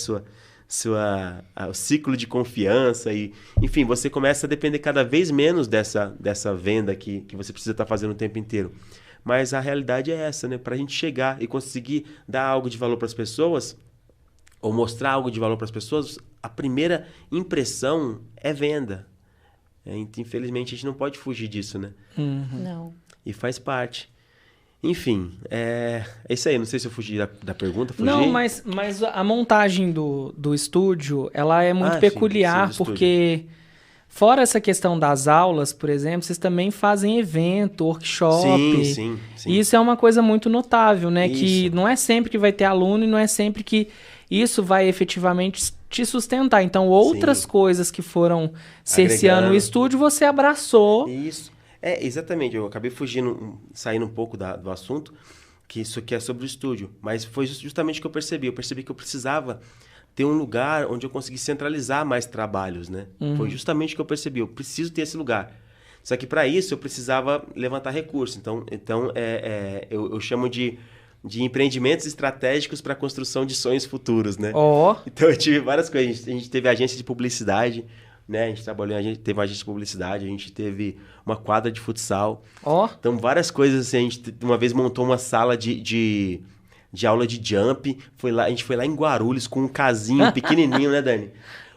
O ciclo de confiança, e enfim, você começa a depender cada vez menos dessa venda que você precisa estar fazendo o tempo inteiro. Mas a realidade é essa, né? Para a gente chegar e conseguir dar algo de valor para as pessoas, ou mostrar algo de valor para as pessoas, a primeira impressão é venda. Infelizmente, a gente não pode fugir disso, né? Não. E faz parte. Enfim, é isso aí. Não sei se eu fugi da pergunta. Fugi? Não, mas a montagem do estúdio, ela é muito peculiar, sim, porque fora essa questão das aulas, por exemplo, vocês também fazem evento, workshop. Sim. E isso é uma coisa muito notável, né? Isso. Que não é sempre que vai ter aluno e não é sempre que isso vai efetivamente te sustentar. Então, outras coisas que foram cerceando o estúdio, você abraçou. Isso. Exatamente. Eu acabei saindo um pouco do assunto, que isso aqui é sobre o estúdio. Mas foi justamente o que eu percebi. Eu percebi que eu precisava ter um lugar onde eu conseguisse centralizar mais trabalhos, né? Foi justamente o que eu percebi. Eu preciso ter esse lugar. Só que para isso eu precisava levantar recursos. Então eu chamo de empreendimentos estratégicos para a construção de sonhos futuros, né? Então eu tive várias coisas. A gente teve agência de publicidade, né? A gente trabalhou, teve uma agência de publicidade, a gente teve uma quadra de futsal. Então várias coisas assim. A gente uma vez montou uma sala de aula de jump. A gente foi lá em Guarulhos com um casinho pequenininho, né, Dani?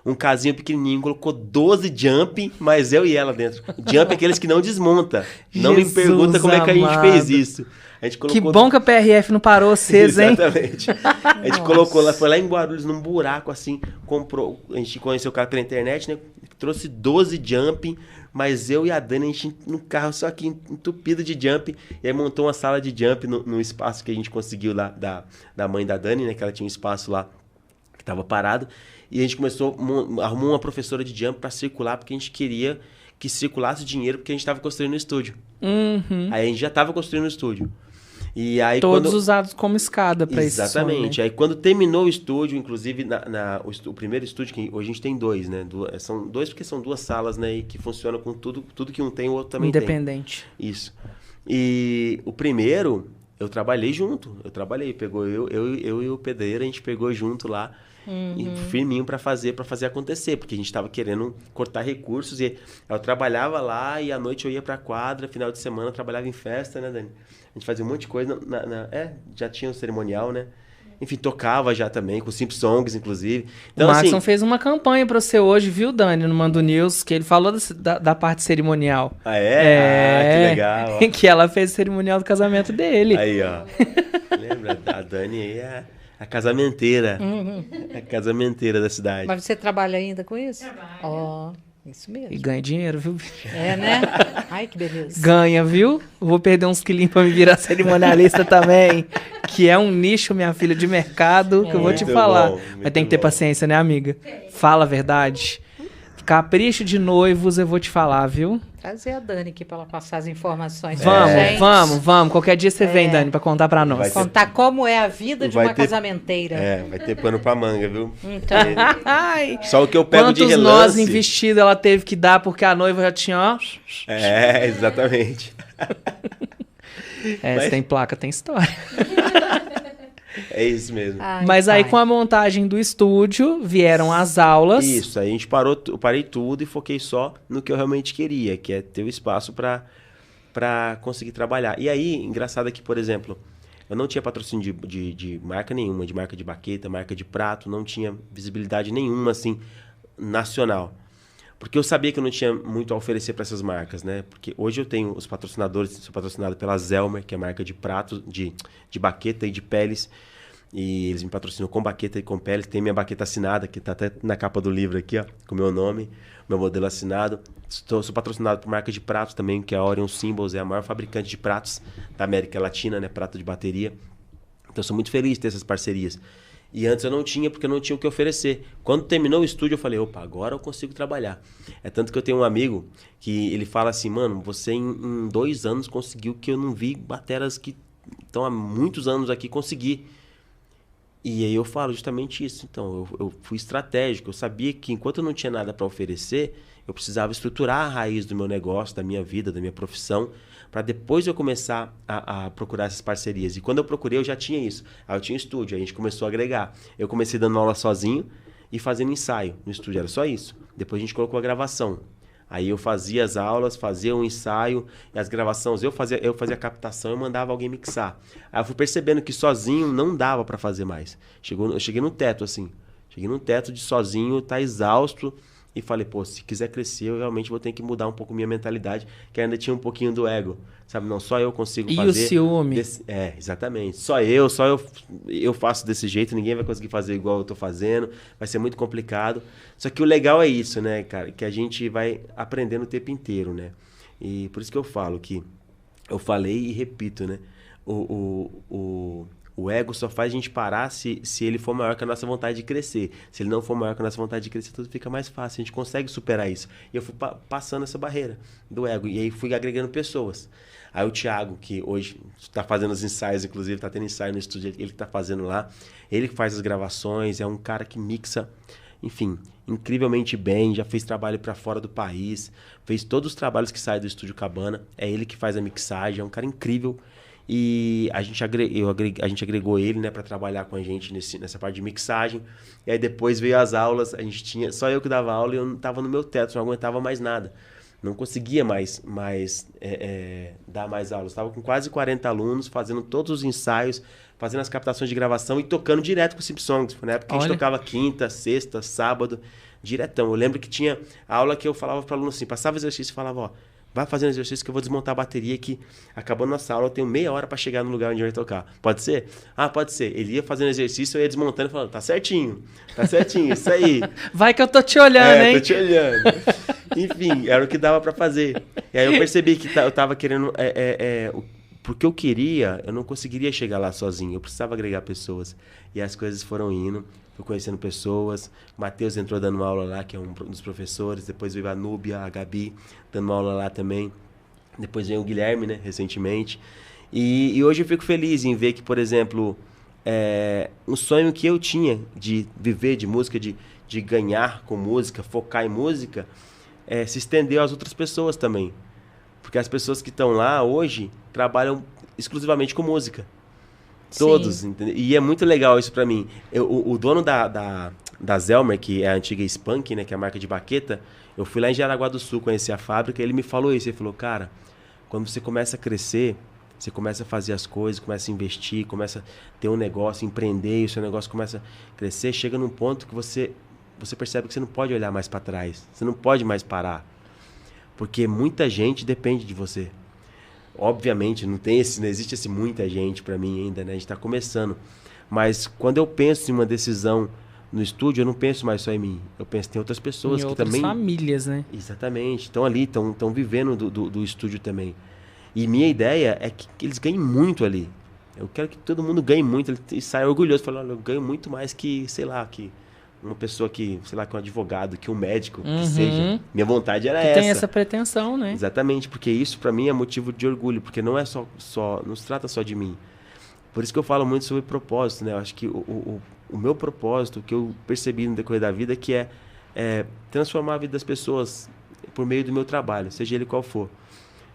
Um casinho pequenininho, colocou 12 jump, mas eu e ela dentro. Jump é aqueles que não desmonta. Não me pergunta como é que a gente fez isso. A gente colocou... Que bom que a PRF não parou vocês, hein? Exatamente. A gente colocou lá, foi lá em Guarulhos, num buraco assim, comprou... A gente conheceu o cara pela internet, né? Trouxe 12 jump, mas eu e a Dani, a gente no carro só aqui entupido de jump. E aí montou uma sala de jump no espaço que a gente conseguiu lá da mãe da Dani, né? Que ela tinha um espaço lá que estava parado. E a gente arrumou uma professora de jump para circular, porque a gente queria que circulasse dinheiro, porque a gente estava construindo o estúdio. Aí a gente já estava construindo o estúdio. E aí, todos usados como escada para isso. Exatamente. Aí quando terminou o estúdio, inclusive o primeiro estúdio, que hoje a gente tem dois, né? São dois porque são duas salas, né? E que funcionam com tudo que um tem, o outro também tem. Independente. Isso. E o primeiro, eu trabalhei junto. Pegou eu e o pedreiro, a gente pegou junto lá. E firminho para fazer acontecer, porque a gente estava querendo cortar recursos e eu trabalhava lá e à noite eu ia para quadra, final de semana eu trabalhava em festa, né, Dani? A gente fazia um monte de coisa, já tinha um cerimonial, né? Enfim, tocava já também, com Simp Songs, inclusive. Então, o Maxson assim, fez uma campanha pra você hoje, viu, Dani, no Mando News, que ele falou da parte cerimonial. Ah, é? Ah, que legal. Ó. Que ela fez o cerimonial do casamento dele. Aí, ó. Lembra? A Dani aí é a casamenteira. A casamenteira da cidade. Mas você trabalha ainda com isso? Trabalho. Ó, isso mesmo. E ganha dinheiro, viu? É, né? Ai, que beleza. Ganha, viu? Vou perder uns quilinhos pra me virar cerimonialista também. Que é um nicho, minha filha, de mercado, que eu vou te Muito falar. bom, Mas tem que ter bom. paciência, né, amiga? Fala a verdade. Capricho de noivos, eu vou te falar, viu? Trazer a Dani aqui para ela passar as informações. Vamos, pra gente. vamos. Qualquer dia você vem, Dani, pra contar pra nós. Vai ter- Contar como é a vida de Vai uma ter- casamenteira. Vai ter pano pra manga, viu? Então, Ai, Só o que eu pego de quantos nós relance. em vestido ela teve que dar porque a noiva já tinha, ó. Exatamente. Se tem placa, tem história. É isso mesmo. ai, Mas aí pai. com a montagem do estúdio, vieram as aulas. Isso, aí a gente parou, eu parei tudo e foquei só no que eu realmente queria, que é ter o espaço pra conseguir trabalhar. E aí, engraçado é que, por exemplo, eu não tinha patrocínio de marca nenhuma, de marca de baqueta, marca de prato, não tinha visibilidade nenhuma, assim, nacional. Porque eu sabia que eu não tinha muito a oferecer para essas marcas, né? Porque hoje eu tenho os patrocinadores, sou patrocinado pela Zelmer, que é a marca de prato, de baqueta e de peles. E eles me patrocinam com baqueta e com peles. Tem minha baqueta assinada, que tá até na capa do livro aqui, ó, com o meu nome, meu modelo assinado. Sou patrocinado por marca de pratos também, que é a Orion Symbols, é a maior fabricante de pratos da América Latina, né? Prato de bateria. Então eu sou muito feliz de ter essas parcerias. E antes eu não tinha, porque eu não tinha o que oferecer. Quando terminou o estúdio, eu falei, opa, agora eu consigo trabalhar. É tanto que eu tenho um amigo que ele fala assim, mano, você em 2 anos conseguiu que eu não vi bateras que estão há muitos anos aqui conseguir. E aí eu falo justamente isso. Então, eu fui estratégico. Eu sabia que enquanto eu não tinha nada para oferecer, eu precisava estruturar a raiz do meu negócio, da minha vida, da minha profissão, para depois eu começar a procurar essas parcerias. E quando eu procurei, eu já tinha isso. Aí eu tinha estúdio, aí a gente começou a agregar. Eu comecei dando aula sozinho e fazendo ensaio no estúdio, era só isso. Depois a gente colocou a gravação. Aí eu fazia as aulas, fazia um ensaio, e as gravações, eu fazia a captação e mandava alguém mixar. Aí eu fui percebendo que sozinho não dava para fazer mais. Eu cheguei no teto, assim. Cheguei no teto de sozinho, tá exausto. E falei, pô, se quiser crescer, eu realmente vou ter que mudar um pouco minha mentalidade, que ainda tinha um pouquinho do ego. Sabe, não, só eu consigo E fazer... o ciúme? Exatamente. Só eu faço desse jeito, ninguém vai conseguir fazer igual eu tô fazendo, vai ser muito complicado. Só que o legal é isso, né, cara, que a gente vai aprendendo o tempo inteiro, né? E por isso que eu falo que, eu falei e repito, né, o ego só faz a gente parar se ele for maior que a nossa vontade de crescer. Se ele não for maior que a nossa vontade de crescer, tudo fica mais fácil. A gente consegue superar isso. E eu fui passando essa barreira do ego. E aí fui agregando pessoas. Aí o Thiago, que hoje está fazendo os ensaios, inclusive, está tendo ensaio no estúdio, ele que está fazendo lá. Ele que faz as gravações, é um cara que mixa, enfim, incrivelmente bem. Já fez trabalho para fora do país. Fez todos os trabalhos que saem do Estúdio Cabana. É ele que faz a mixagem, é um cara incrível. E a gente agregou ele, né, para trabalhar com a gente nessa parte de mixagem. E aí depois veio as aulas, só eu que dava aula e eu não estava no meu teto, não aguentava mais nada. Não conseguia mais dar mais aulas. Estava com quase 40 alunos, fazendo todos os ensaios, fazendo as captações de gravação e tocando direto com o Simp Songs. Na época a gente tocava quinta, sexta, sábado, diretão. Eu lembro que tinha aula que eu falava para o aluno assim, passava o exercício e falava, ó, vai fazendo exercício que eu vou desmontar a bateria que acabando nossa aula eu tenho meia hora para chegar no lugar onde eu ia tocar. Pode ser? Ah, pode ser. Ele ia fazendo exercício, eu ia desmontando e falando, tá certinho, isso aí. Vai que eu tô te olhando, hein? Tô te olhando. Enfim, era o que dava para fazer. E aí eu percebi que eu tava querendo... porque eu queria, eu não conseguiria chegar lá sozinho. Eu precisava agregar pessoas. E as coisas foram indo. Fui conhecendo pessoas. O Matheus entrou dando uma aula lá, que é um dos professores. Depois veio a Núbia, a Gabi, dando uma aula lá também. Depois veio o Guilherme, né, recentemente. E hoje eu fico feliz em ver que, por exemplo, um sonho que eu tinha de viver de música, de ganhar com música, focar em música, se estendeu às outras pessoas também. Porque as pessoas que estão lá hoje trabalham exclusivamente com música. Todos, entendeu? E é muito legal isso pra mim. O dono da Zelmer, que é a antiga Spunk, né, que é a marca de baqueta, eu fui lá em Jaraguá do Sul conhecer a fábrica e ele me falou isso. Ele falou, cara, quando você começa a crescer, você começa a fazer as coisas, começa a investir, começa a ter um negócio, empreender, e o seu negócio começa a crescer, chega num ponto que você percebe que você não pode olhar mais pra trás, você não pode mais parar. Porque muita gente depende de você. Obviamente, não existe esse muita gente pra mim ainda, né? A gente tá começando. Mas quando eu penso em uma decisão no estúdio, eu não penso mais só em mim. Eu penso em outras pessoas Em que outras também... famílias, né? Exatamente. Estão ali, estão vivendo do estúdio também. E minha ideia é que eles ganhem muito ali. Eu quero que todo mundo ganhe muito e saia orgulhoso. Falando, olha, eu ganho muito mais que, sei lá, que uma pessoa que, sei lá, que um advogado, que um médico, que seja. Minha vontade era essa. Tem essa pretensão, né? Exatamente, porque isso pra mim é motivo de orgulho, porque não é não se trata só de mim. Por isso que eu falo muito sobre propósito, né? Eu acho que o meu propósito, o que eu percebi no decorrer da vida, que é transformar a vida das pessoas por meio do meu trabalho, seja ele qual for.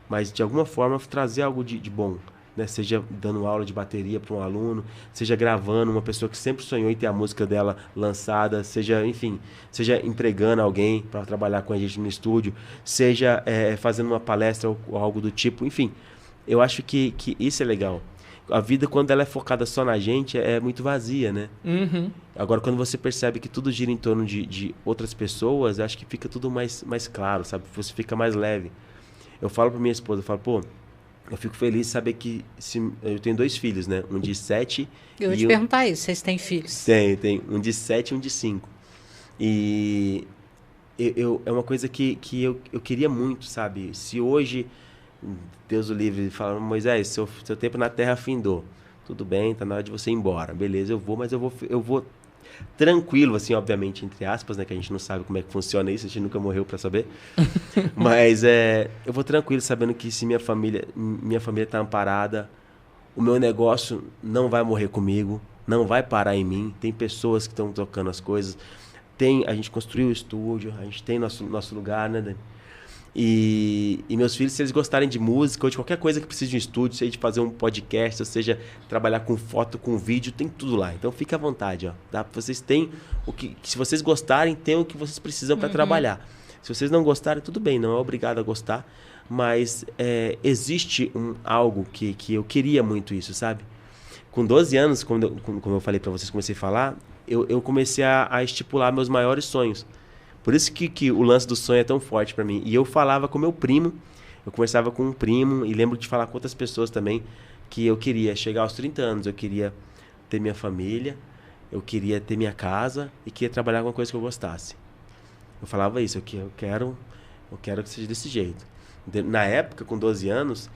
Mas, de alguma forma, trazer algo de bom. Né? Seja dando aula de bateria para um aluno, seja gravando uma pessoa que sempre sonhou em ter a música dela lançada, seja, enfim, seja empregando alguém para trabalhar com a gente no estúdio, seja fazendo uma palestra ou algo do tipo. Enfim, eu acho que isso é legal. A vida, quando ela é focada só na gente, é muito vazia, né? Agora, quando você percebe que tudo gira em torno de outras pessoas, acho que fica tudo mais claro, sabe? Você fica mais leve. Eu falo pra minha esposa, eu falo, pô, eu fico feliz de saber que eu tenho 2 filhos, né? Um de 7 Eu ia te perguntar isso, vocês têm filhos? Tem. Um de 7 e um de 5. E é uma coisa que eu queria muito, sabe? Se hoje, Deus o livre, fala, Moisés, seu tempo na terra findou. Tudo bem, tá na hora de você ir embora. Beleza, eu vou, mas eu vou tranquilo, assim, obviamente, entre aspas, né? Que a gente não sabe como é que funciona isso, a gente nunca morreu pra saber. Mas eu vou tranquilo, sabendo que se minha família tá amparada, o meu negócio não vai morrer comigo, não vai parar em mim. Tem pessoas que estão tocando as coisas. A gente construiu o estúdio, a gente tem nosso lugar, né, Dani? E meus filhos, se eles gostarem de música ou de qualquer coisa que precise de um estúdio, seja de fazer um podcast, ou seja, trabalhar com foto, com vídeo, tem tudo lá. Então fica à vontade, ó. Vocês têm se vocês gostarem, tem o que vocês precisam para trabalhar. Se vocês não gostarem, tudo bem, não é obrigado a gostar, mas existe algo que eu queria muito isso, sabe? Com 12 anos, como eu falei para vocês, comecei a falar, eu comecei a estipular meus maiores sonhos. Por isso que o lance do sonho é tão forte pra mim. E eu falava com meu primo, eu conversava com um primo, e lembro de falar com outras pessoas também, que eu queria chegar aos 30 anos, eu queria ter minha família, eu queria ter minha casa e queria trabalhar com uma coisa que eu gostasse. Eu falava isso, eu quero que seja desse jeito. Na época, com 12 anos,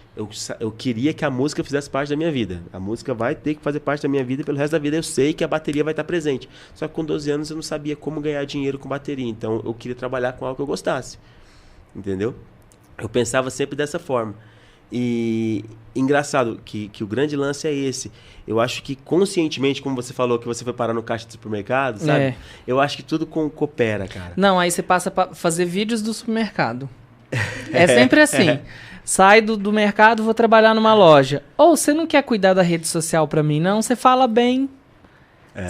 eu queria que a música fizesse parte da minha vida. A música vai ter que fazer parte da minha vida e pelo resto da vida eu sei que a bateria vai estar presente. Só que com 12 anos eu não sabia como ganhar dinheiro com bateria. Então eu queria trabalhar com algo que eu gostasse. Entendeu? Eu pensava sempre dessa forma. E engraçado que o grande lance é esse. Eu acho que conscientemente, como você falou, que você foi parar no caixa do supermercado, sabe? Eu acho que tudo coopera, cara. Não, aí você passa pra fazer vídeos do supermercado. É sempre assim. Sai do mercado, vou trabalhar numa loja. Ou você não quer cuidar da rede social pra mim, não? Você fala bem.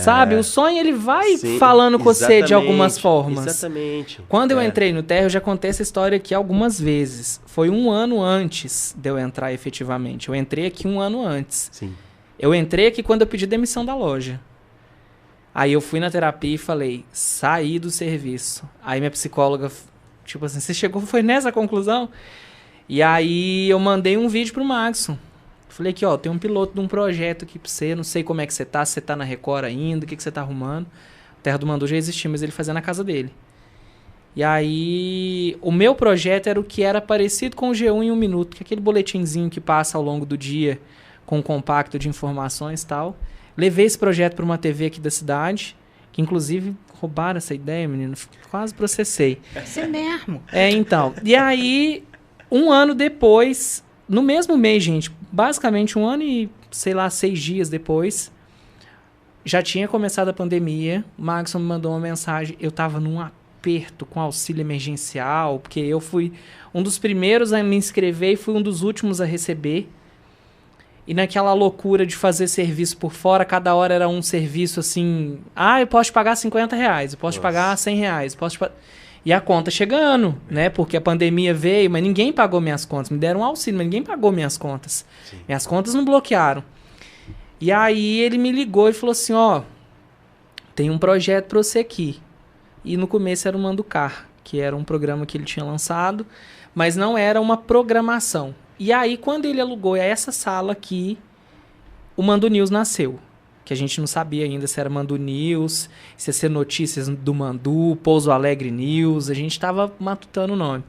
Sabe? O sonho, ele vai falando com você de algumas formas. Exatamente. Quando eu entrei no Terra, eu já contei essa história aqui algumas vezes. Foi 1 ano antes de eu entrar efetivamente. Eu entrei aqui 1 ano antes. Sim. Eu entrei aqui quando eu pedi demissão da loja. Aí eu fui na terapia e falei, saí do serviço. Aí minha psicóloga... Tipo assim, você foi nessa conclusão? E aí eu mandei um vídeo pro Maxson. Falei aqui, ó, tem um piloto de um projeto aqui pra você, não sei como é que você tá, se você tá na Record ainda, o que você tá arrumando. O Terra do Mandu já existia, mas ele fazia na casa dele. E aí, o meu projeto era o que era parecido com o G1 em 1 minuto, que é aquele boletinzinho que passa ao longo do dia com um compacto de informações e tal. Levei esse projeto pra uma TV aqui da cidade, que inclusive roubaram essa ideia, menino. Quase processei. Você mesmo. Então. E aí, 1 ano depois, no mesmo mês, gente, basicamente 1 ano e, sei lá, 6 dias depois, já tinha começado a pandemia. O Maxson me mandou uma mensagem. Eu tava num aperto com auxílio emergencial, porque eu fui um dos primeiros a me inscrever e fui um dos últimos a receber. E naquela loucura de fazer serviço por fora, cada hora era um serviço assim... eu posso te pagar R$50, eu posso te pagar R$100, E a conta chegando, né? Porque a pandemia veio, mas ninguém pagou minhas contas. Me deram um auxílio, mas ninguém pagou minhas contas. Sim. Minhas contas não bloquearam. E aí ele me ligou e falou assim, tem um projeto para você aqui. E no começo era o Manducar, que era um programa que ele tinha lançado, mas não era uma programação. E aí, quando ele alugou essa sala aqui, o Mandu News nasceu. Que a gente não sabia ainda se era Mandu News, se ia ser Notícias do Mandu, Pouso Alegre News, a gente estava matutando o nome.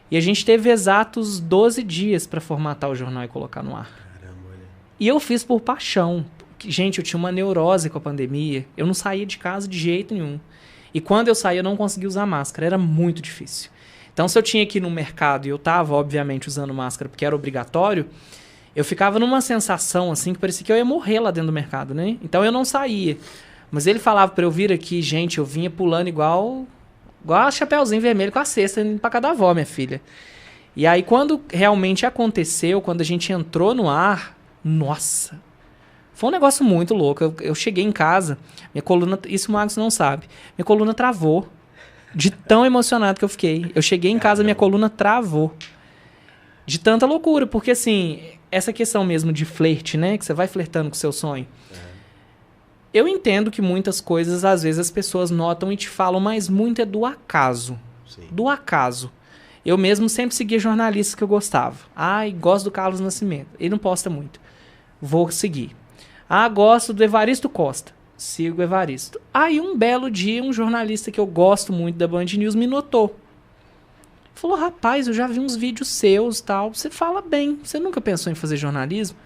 E a gente teve exatos 12 dias para formatar o jornal e colocar no ar. Caramba, olha. E eu fiz por paixão. Gente, eu tinha uma neurose com a pandemia, eu não saía de casa de jeito nenhum. E quando eu saía, eu não conseguia usar máscara, era muito difícil. Então, se eu tinha que ir no mercado e eu estava, obviamente, usando máscara porque era obrigatório, eu ficava numa sensação, assim, que parecia que eu ia morrer lá dentro do mercado, né? Então, eu não saía. Mas ele falava pra eu vir aqui, gente, eu vinha pulando igual a Chapeuzinho Vermelho com a cesta indo pra cada avó, minha filha. E aí, quando realmente aconteceu, quando a gente entrou no ar, nossa, foi um negócio muito louco. Eu cheguei em casa, minha coluna, isso o Marcos não sabe, minha coluna travou, de tão emocionado que eu fiquei. Eu cheguei em casa, minha coluna travou. De tanta loucura, porque assim, essa questão mesmo de flerte, né? Que você vai flertando com o seu sonho. Eu entendo que muitas coisas, às vezes, as pessoas notam e te falam, mas muito é do acaso. Sim. Do acaso. Eu mesmo sempre seguia jornalistas que eu gostava. Gosto do Carlos Nascimento. Ele não posta muito. Vou seguir. Gosto do Evaristo Costa. Sigo o Evaristo. Aí um belo dia, um jornalista que eu gosto muito da Band News me notou. Falou, rapaz, eu já vi uns vídeos seus e tal. Você fala bem. Você nunca pensou em fazer jornalismo?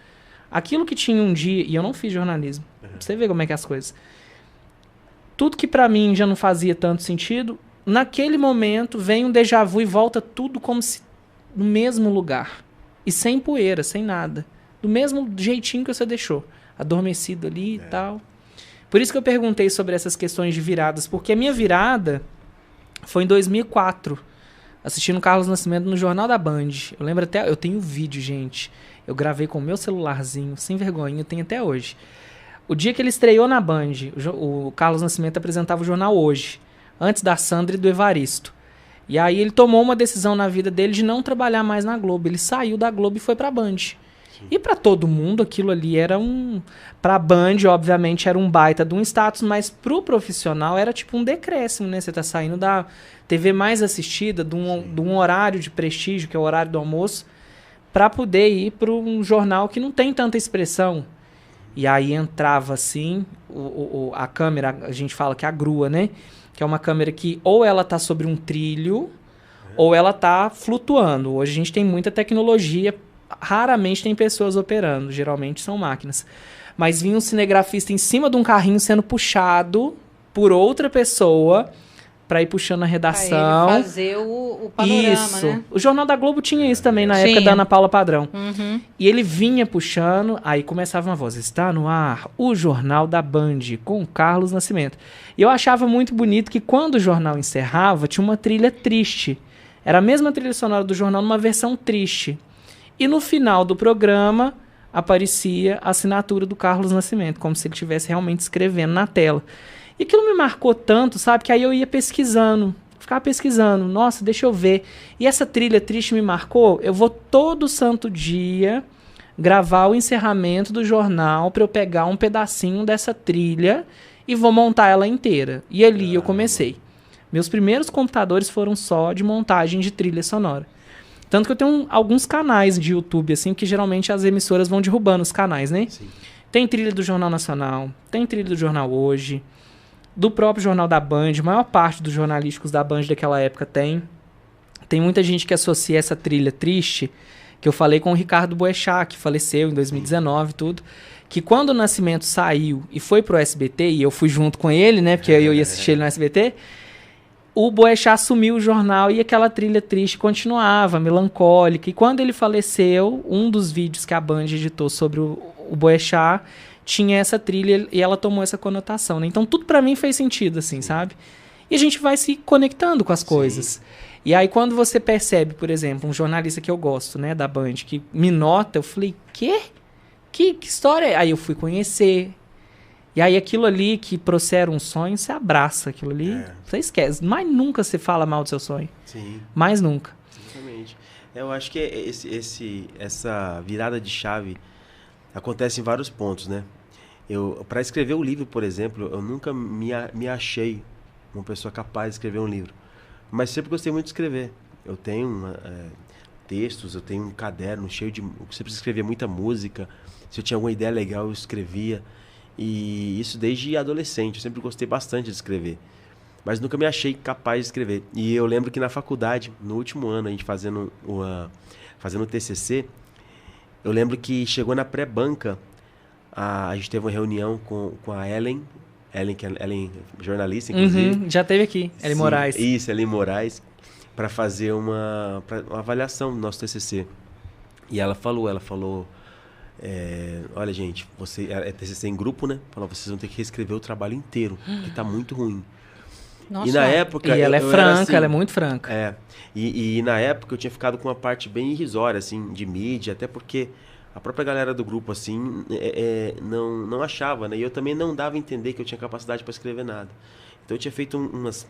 Aquilo que tinha um dia... E eu não fiz jornalismo. Pra você ver como é que é as coisas. Tudo que pra mim já não fazia tanto sentido, naquele momento vem um déjà vu e volta tudo como se... no mesmo lugar. E sem poeira, sem nada. Do mesmo jeitinho que você deixou. Adormecido ali e tal. Por isso que eu perguntei sobre essas questões de viradas. Porque a minha virada foi em 2004. Assistindo Carlos Nascimento no Jornal da Band. Eu lembro até... Eu tenho vídeo, gente. Eu gravei com o meu celularzinho, sem vergonha, eu tenho até hoje. O dia que ele estreou na Band, o Carlos Nascimento apresentava o jornal Hoje, antes da Sandra e do Evaristo. E aí ele tomou uma decisão na vida dele de não trabalhar mais na Globo. Ele saiu da Globo e foi pra Band. Sim. E pra todo mundo aquilo ali era um... Pra Band, obviamente, era um baita de um status, mas pro profissional era tipo um decréscimo, né? Você tá saindo da TV mais assistida, de um horário de prestígio, que é o horário do almoço, para poder ir para um jornal que não tem tanta expressão. E aí entrava assim, a câmera, a gente fala que é a grua, né? Que é uma câmera que ou ela tá sobre um trilho, ou ela tá flutuando. Hoje a gente tem muita tecnologia, raramente tem pessoas operando, geralmente são máquinas. Mas vinha um cinegrafista em cima de um carrinho sendo puxado por outra pessoa para ir puxando a redação. Pra ele fazer o panorama, isso. Né? O Jornal da Globo tinha isso também, na época da Ana Paula Padrão. Uhum. E ele vinha puxando, aí começava uma voz, está no ar o Jornal da Band, com Carlos Nascimento. E eu achava muito bonito que quando o jornal encerrava, tinha uma trilha triste. Era a mesma trilha sonora do jornal, numa versão triste. E no final do programa, aparecia a assinatura do Carlos Nascimento, como se ele estivesse realmente escrevendo na tela. E aquilo me marcou tanto, sabe? Que aí eu ia pesquisando. Ficava pesquisando. Nossa, deixa eu ver. E essa trilha triste me marcou. Eu vou todo santo dia gravar o encerramento do jornal para eu pegar um pedacinho dessa trilha e vou montar ela inteira. E ali eu comecei. Meus primeiros computadores foram só de montagem de trilha sonora. Tanto que eu tenho alguns canais de YouTube, assim, que geralmente as emissoras vão derrubando os canais, né? Sim. Tem trilha do Jornal Nacional, tem trilha do Jornal Hoje, do próprio Jornal da Band, a maior parte dos jornalísticos da Band daquela época tem. Tem muita gente que associa essa trilha triste, que eu falei com o Ricardo Boechat, que faleceu em 2019 tudo, que quando o Nascimento saiu e foi pro SBT, e eu fui junto com ele, né, porque eu ia assistir ele no SBT, o Boechat assumiu o jornal e aquela trilha triste continuava, melancólica. E quando ele faleceu, um dos vídeos que a Band editou sobre o Boechat tinha essa trilha e ela tomou essa conotação, né? Então tudo pra mim fez sentido, assim, sabe? E a gente vai se conectando com as coisas. E aí, quando você percebe, por exemplo, um jornalista que eu gosto, né, da Band, que me nota, eu falei, quê? Que história é? Aí eu fui conhecer. E aí, aquilo ali que procera um sonho, você abraça aquilo ali, você esquece. Mas nunca você fala mal do seu sonho. Sim. Mais nunca. Exatamente. Eu acho que essa virada de chave acontece em vários pontos, né? Para escrever o livro, por exemplo, eu nunca me achei uma pessoa capaz de escrever um livro. Mas sempre gostei muito de escrever. Eu tenho textos, eu tenho um caderno cheio de... Eu sempre escrevia muita música. Se eu tinha alguma ideia legal, eu escrevia. E isso desde adolescente. Eu sempre gostei bastante de escrever. Mas nunca me achei capaz de escrever. E eu lembro que na faculdade, no último ano, a gente fazendo o TCC, eu lembro que chegou na pré-banca, a gente teve uma reunião com a Ellen, que é jornalista, inclusive. Já teve aqui, Ellen Moraes. Isso, Ellen Moraes, para fazer uma avaliação do nosso TCC. E ela falou, olha, gente, é TCC em grupo, né? Falou, vocês vão ter que reescrever o trabalho inteiro, porque tá muito ruim. Nossa. E na época... E ela é franca, assim, ela é muito franca. E na época eu tinha ficado com uma parte bem irrisória, assim, de mídia, até porque a própria galera do grupo, assim, não achava, né? E eu também não dava a entender que eu tinha capacidade para escrever nada. Então eu tinha feito umas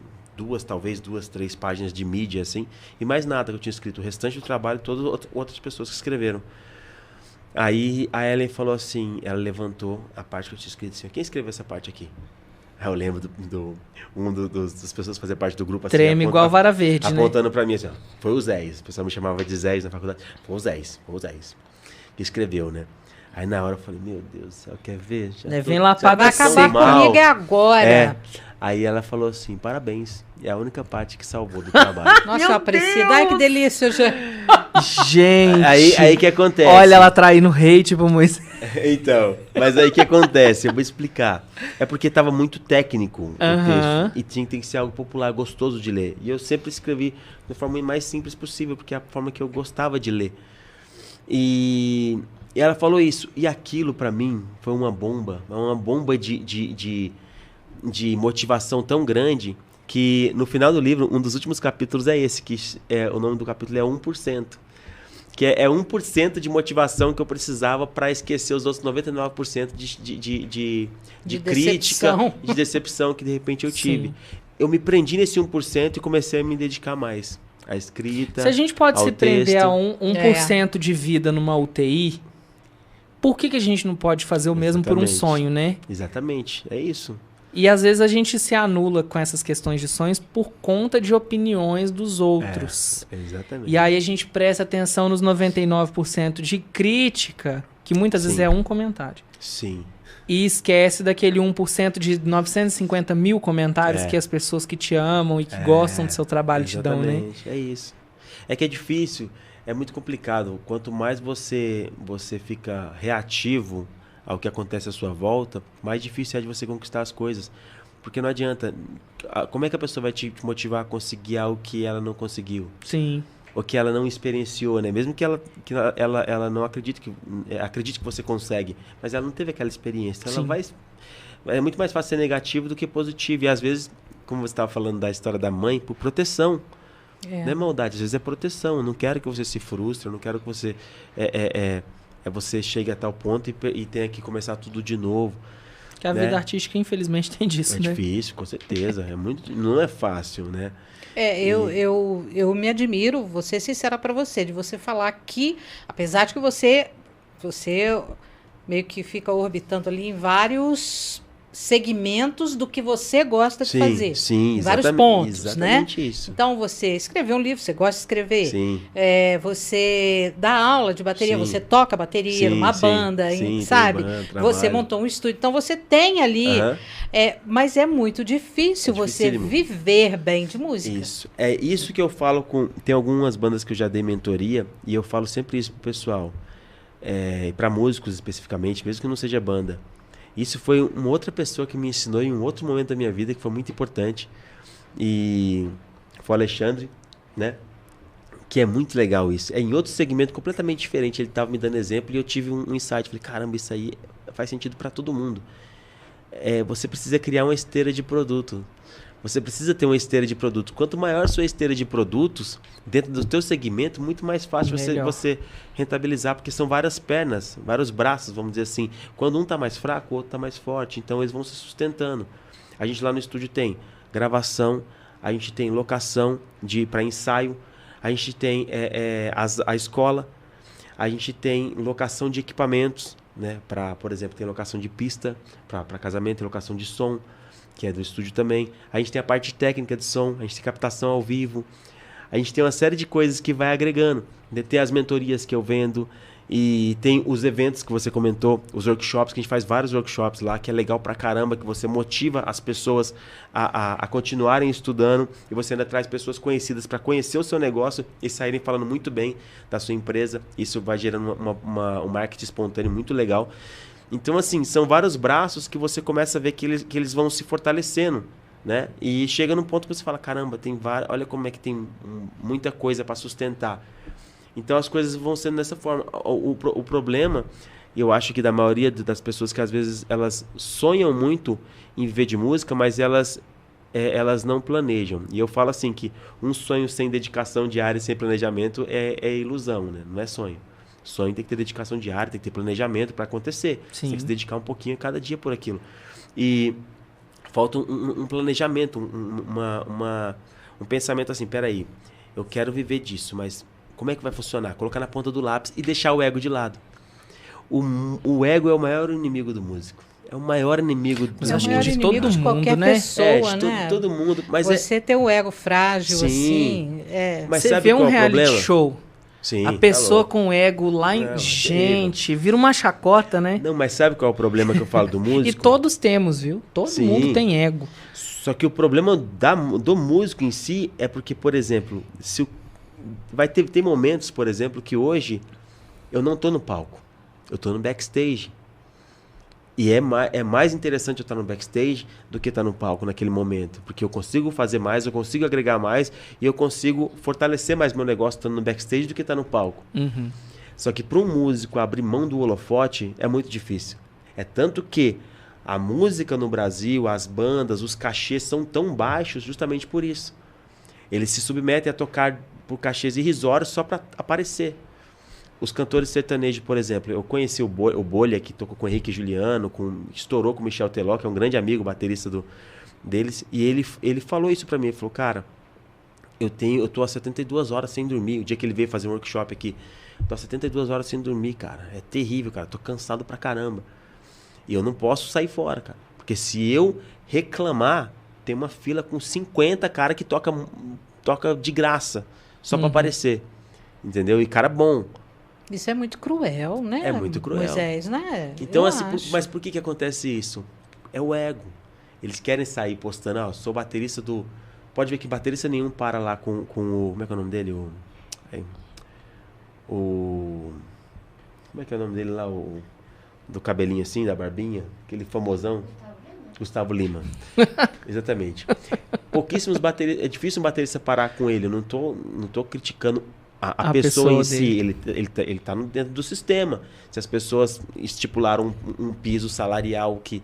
talvez duas, 3 páginas de mídia, assim, e mais nada que eu tinha escrito. O restante do trabalho, todas outras pessoas que escreveram. Aí a Ellen falou assim, ela levantou a parte que eu tinha escrito assim, quem escreveu essa parte aqui? Aí eu lembro das pessoas que faziam parte do grupo assim, treme igual vara verde, apontando pra mim assim, ó, foi o Zéis. O pessoal me chamava de Zéis na faculdade. Foi o Zéis. Que escreveu, né? Aí na hora eu falei, meu Deus do céu, quer ver? Vem lá pra vai acabar comigo agora. Aí ela falou assim, parabéns. É a única parte que salvou do trabalho. Nossa, Aparecida, ai que delícia. Gente. Aí que acontece. Olha ela traindo hate pro Moisés. Então, mas aí que acontece? Eu vou explicar. É porque tava muito técnico o texto. E tem que ser algo popular, gostoso de ler. E eu sempre escrevi da forma mais simples possível, porque é a forma que eu gostava de ler. E ela falou isso. E aquilo, pra mim, foi uma bomba de motivação tão grande que no final do livro, um dos últimos capítulos é esse, que o nome do capítulo é 1%. Que é 1% de motivação que eu precisava para esquecer os outros 99% de crítica, de decepção que de repente eu tive. Eu me prendi nesse 1% e comecei a me dedicar mais à escrita. Se a gente pode se prender a 1% de vida numa UTI, por que a gente não pode fazer o mesmo por um sonho, né? Exatamente, é isso. E às vezes a gente se anula com essas questões de sonhos por conta de opiniões dos outros. Exatamente. E aí a gente presta atenção nos 99% de crítica, que muitas vezes é um comentário. Sim. E esquece daquele 1% de 950 mil comentários que as pessoas que te amam e que gostam do seu trabalho te dão, né? É isso. É que é difícil, é muito complicado. Quanto mais você fica reativo ao que acontece à sua volta, mais difícil é de você conquistar as coisas. Porque não adianta. Como é que a pessoa vai te motivar a conseguir algo que ela não conseguiu? Sim. Ou que ela não experienciou, né? Mesmo que ela não acredite que você consegue, mas ela não teve aquela experiência. Ela vai... É muito mais fácil ser negativo do que positivo. E às vezes, como você estava falando da história da mãe, por proteção. Não é maldade, às vezes é proteção. Eu não quero que você se frustre, eu não quero que você... você chegue a tal ponto e tenha que começar tudo de novo. Que a vida artística, infelizmente, tem disso, né? É difícil, com certeza. Não é fácil, né? Eu me admiro, vou ser sincera para você, de você falar que, apesar de que você meio que fica orbitando ali em vários segmentos do que você gosta de fazer. Sim, vários pontos, exatamente, né? Isso. Então, você escreveu um livro, você gosta de escrever. Sim. Você dá aula de bateria, você toca bateria numa banda, sabe? Você montou um estúdio. Então, você tem ali... mas é muito difícil você viver bem de música. Isso. É isso que eu falo com... Tem algumas bandas que eu já dei mentoria e eu falo sempre isso pro pessoal. Para músicos especificamente, mesmo que não seja banda. Isso foi uma outra pessoa que me ensinou em um outro momento da minha vida, que foi muito importante. E foi o Alexandre, né? Que é muito legal isso. É em outro segmento completamente diferente. Ele estava me dando exemplo e eu tive um insight. Falei, caramba, isso aí faz sentido para todo mundo. Você precisa criar uma esteira de produto. Você precisa ter uma esteira de produtos. Quanto maior a sua esteira de produtos, dentro do teu segmento, muito mais fácil você rentabilizar, porque são várias pernas, vários braços, vamos dizer assim. Quando um está mais fraco, o outro está mais forte. Então, eles vão se sustentando. A gente lá no estúdio tem gravação, a gente tem locação para ensaio, a gente tem a escola, a gente tem locação de equipamentos, né? Por exemplo, tem locação de pista para casamento, tem locação de som, que é do estúdio também. A gente tem a parte técnica de som, a gente tem captação ao vivo. A gente tem uma série de coisas que vai agregando. Tem as mentorias que eu vendo e tem os eventos que você comentou, os workshops, que a gente faz vários workshops lá, que é legal pra caramba, que você motiva as pessoas a continuarem estudando e você ainda traz pessoas conhecidas para conhecer o seu negócio e saírem falando muito bem da sua empresa. Isso vai gerando um marketing espontâneo muito legal. Então, assim, são vários braços que você começa a ver que eles vão se fortalecendo, né? E chega num ponto que você fala, caramba, olha como é que tem muita coisa para sustentar. Então, as coisas vão sendo dessa forma. O problema, eu acho que da maioria das pessoas que às vezes elas sonham muito em viver de música, mas elas não planejam. E eu falo assim que um sonho sem dedicação diária e sem planejamento é ilusão, né? Não é sonho. Sonho tem que ter dedicação diária, tem que ter planejamento para acontecer. Sim. Tem que se dedicar um pouquinho a cada dia por aquilo. E falta um planejamento, um pensamento assim, peraí, eu quero viver disso, mas como é que vai funcionar? Colocar na ponta do lápis e deixar o ego de lado. O ego é o maior inimigo do músico. É o maior inimigo do Mas acho que de todo mundo, qualquer né? pessoa, né? Todo mundo. Mas você ter o ego frágil, Sim. assim... Mas você sabe vê qual um é o reality problema? show, Sim, a pessoa tá com ego lá em... Não, gente, vira uma chacota, né? Não, mas sabe qual é o problema que eu falo do músico? E todos temos, viu? Todo Sim. mundo tem ego. Só que o problema do músico em si é porque, por exemplo, tem momentos, por exemplo, que hoje eu não tô no palco. Eu tô no backstage. E é mais interessante eu estar no backstage do que estar no palco naquele momento. Porque eu consigo fazer mais, eu consigo agregar mais e eu consigo fortalecer mais meu negócio estando no backstage do que estar no palco. Uhum. Só que para um músico abrir mão do holofote é muito difícil. É tanto que a música no Brasil, as bandas, os cachês são tão baixos justamente por isso. Eles se submetem a tocar por cachês irrisórios só para aparecer. Os cantores sertanejos, por exemplo, eu conheci o Bolha, que tocou com o Henrique e Juliano, estourou com o Michel Teló, que é um grande amigo, baterista deles, e ele falou isso pra mim, ele falou, cara, eu tô há 72 horas sem dormir, o dia que ele veio fazer um workshop aqui, tô há 72 horas sem dormir, cara, é terrível, cara, tô cansado pra caramba, e eu não posso sair fora, cara, porque se eu reclamar, tem uma fila com 50 cara que toca de graça, só pra aparecer, entendeu? E cara bom. Isso é muito cruel, né? É muito cruel. Moisés, né? Então, Eu assim, acho. mas por que acontece isso? É o ego. Eles querem sair postando, sou baterista do... Pode ver que baterista nenhum para lá com o... Como é que é o nome dele? Como é que é o nome dele lá? Do cabelinho assim, da barbinha? Aquele famosão. Gustavo Lima. Exatamente. Pouquíssimos bateristas... É difícil um baterista parar com ele. Eu não tô criticando... A pessoa em si, ele tá dentro do sistema. Se as pessoas estipularam um piso salarial que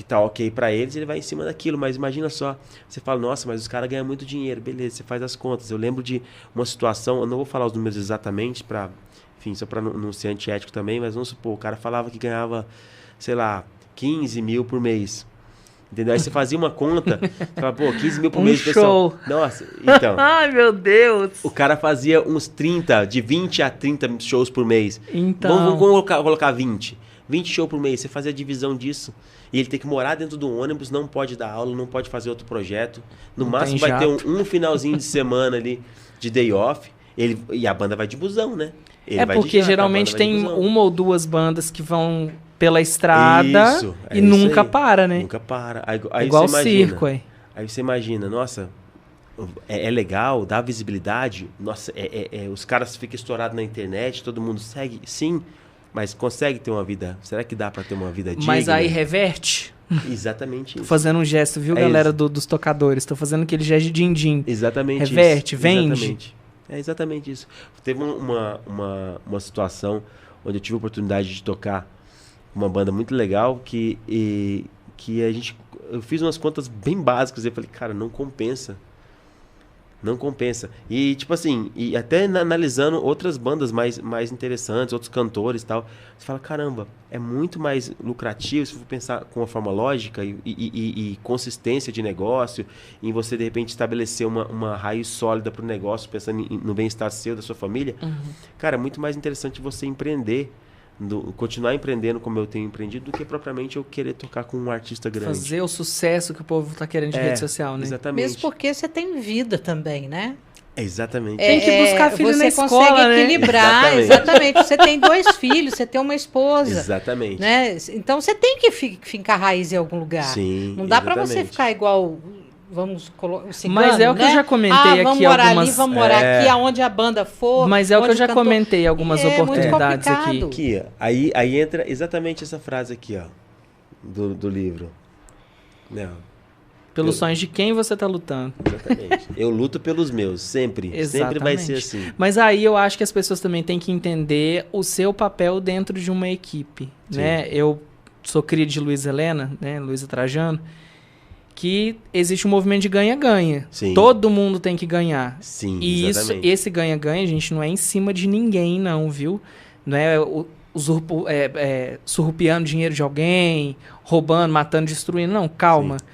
tá ok para eles, ele vai em cima daquilo. Mas imagina só, você fala, nossa, mas os caras ganham muito dinheiro. Beleza, você faz as contas. Eu lembro de uma situação, eu não vou falar os números exatamente, enfim, só para não ser antiético também, mas vamos supor, o cara falava que ganhava, sei lá, 15 mil por mês. Entendeu? Aí você fazia uma conta, falava, pô, 15 mil por mês, pessoal. Show. Nossa, então. Ai, meu Deus. O cara fazia uns 20 a 30 shows por mês. Então. Vamos colocar 20. 20 shows por mês. Você fazia a divisão disso. E ele tem que morar dentro do ônibus, não pode dar aula, não pode fazer outro projeto. No máximo vai ter um finalzinho de semana ali de day off. E a banda vai de busão, né? Porque geralmente tem uma ou duas bandas que vão pela estrada e nunca para, né? Nunca para. Aí igual você imagina, circo, aí. Aí você imagina, nossa, é legal, dá visibilidade, nossa, os caras ficam estourados na internet, todo mundo segue, sim, mas consegue ter uma vida, será que dá pra ter uma vida digna? Mas aí reverte? Exatamente isso. Tô fazendo um gesto, viu, galera dos tocadores? Tô fazendo aquele gesto de din-din. Exatamente reverte, isso. vende. Exatamente. É exatamente isso. Teve uma situação onde eu tive a oportunidade de tocar uma banda muito legal que que eu fiz umas contas bem básicas e eu falei, cara, não compensa. Não compensa. E, tipo assim, e até analisando outras bandas mais interessantes, outros cantores e tal, você fala, caramba, é muito mais lucrativo se for pensar com uma forma lógica e consistência de negócio, em você, de repente, estabelecer uma raiz sólida para o negócio, pensando no bem-estar seu, da sua família. Cara, é muito mais interessante você empreender, continuar empreendendo como eu tenho empreendido, do que propriamente eu querer tocar com um artista grande. Fazer o sucesso que o povo tá querendo de rede social, né? Exatamente. Mesmo porque você tem vida também, né? Exatamente. Tem que buscar filho na escola, você consegue né? equilibrar, exatamente. Você tem 2 filhos, você tem uma esposa. Exatamente. Né? Então você tem que fincar raiz em algum lugar. Sim, não dá para você exatamente. ficar igual, vamos colocar o cigano, Mas é o que né? eu já comentei vamos aqui morar algumas... ali, vamos morar aqui, aonde a banda for. Mas é o que eu onde já cantor... comentei algumas oportunidades muito aqui. complicado. Aqui, ó. Aí entra exatamente essa frase aqui, ó, do livro. Não, Pelos sonhos de quem você tá lutando. exatamente. Eu luto pelos meus, sempre. Sempre vai ser assim. Mas aí eu acho que as pessoas também têm que entender o seu papel dentro de uma equipe, né? Eu sou cria de Luísa Helena, né? Luísa Trajano, que existe um movimento de ganha-ganha. Sim. Todo mundo tem que ganhar. Sim, E exatamente. esse ganha-ganha, gente, não é em cima de ninguém, não, viu? Não é surrupiando dinheiro de alguém, roubando, matando, destruindo. Não, calma. Sim.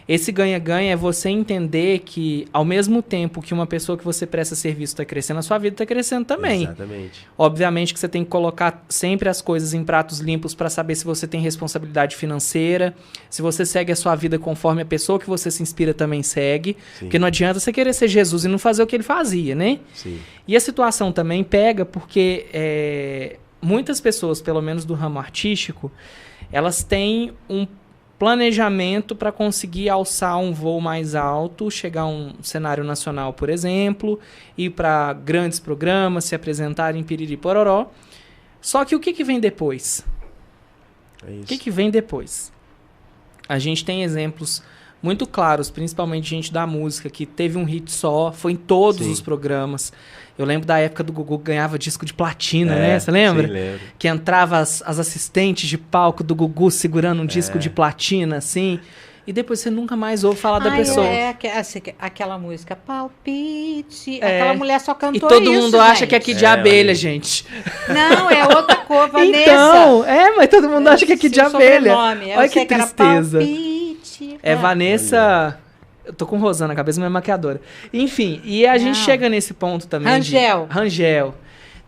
Esse ganha-ganha é você entender que, ao mesmo tempo que uma pessoa que você presta serviço está crescendo, a sua vida está crescendo também. Exatamente. Obviamente que você tem que colocar sempre as coisas em pratos limpos para saber se você tem responsabilidade financeira, se você segue a sua vida conforme a pessoa que você se inspira também segue. Sim. Porque não adianta você querer ser Jesus e não fazer o que ele fazia, né? Sim. E a situação também pega porque muitas pessoas, pelo menos do ramo artístico, elas têm um planejamento para conseguir alçar um voo mais alto, chegar a um cenário nacional, por exemplo, ir para grandes programas, se apresentar em piriri pororó. Só que o que vem depois? É isso. O que vem depois? A gente tem exemplos muito claros, principalmente gente da música, que teve um hit só, foi em todos Sim. os programas. Eu lembro da época do Gugu que ganhava disco de platina, né? Você lembra? Sim, lembro. Que entrava as assistentes de palco do Gugu segurando um disco de platina, assim. E depois você nunca mais ouve falar da pessoa. Aquela música, palpite. Aquela mulher só cantou isso. E todo isso, mundo acha gente. que é Kid de Abelha, gente. Não, é outra cor, Vanessa. Então, mas todo mundo acha que é Kid de Abelha. Olha que tristeza. Palpite. Vanessa... Eu tô com Rosana na cabeça, mas é maquiadora. Enfim, e a gente chega nesse ponto também. Rangel.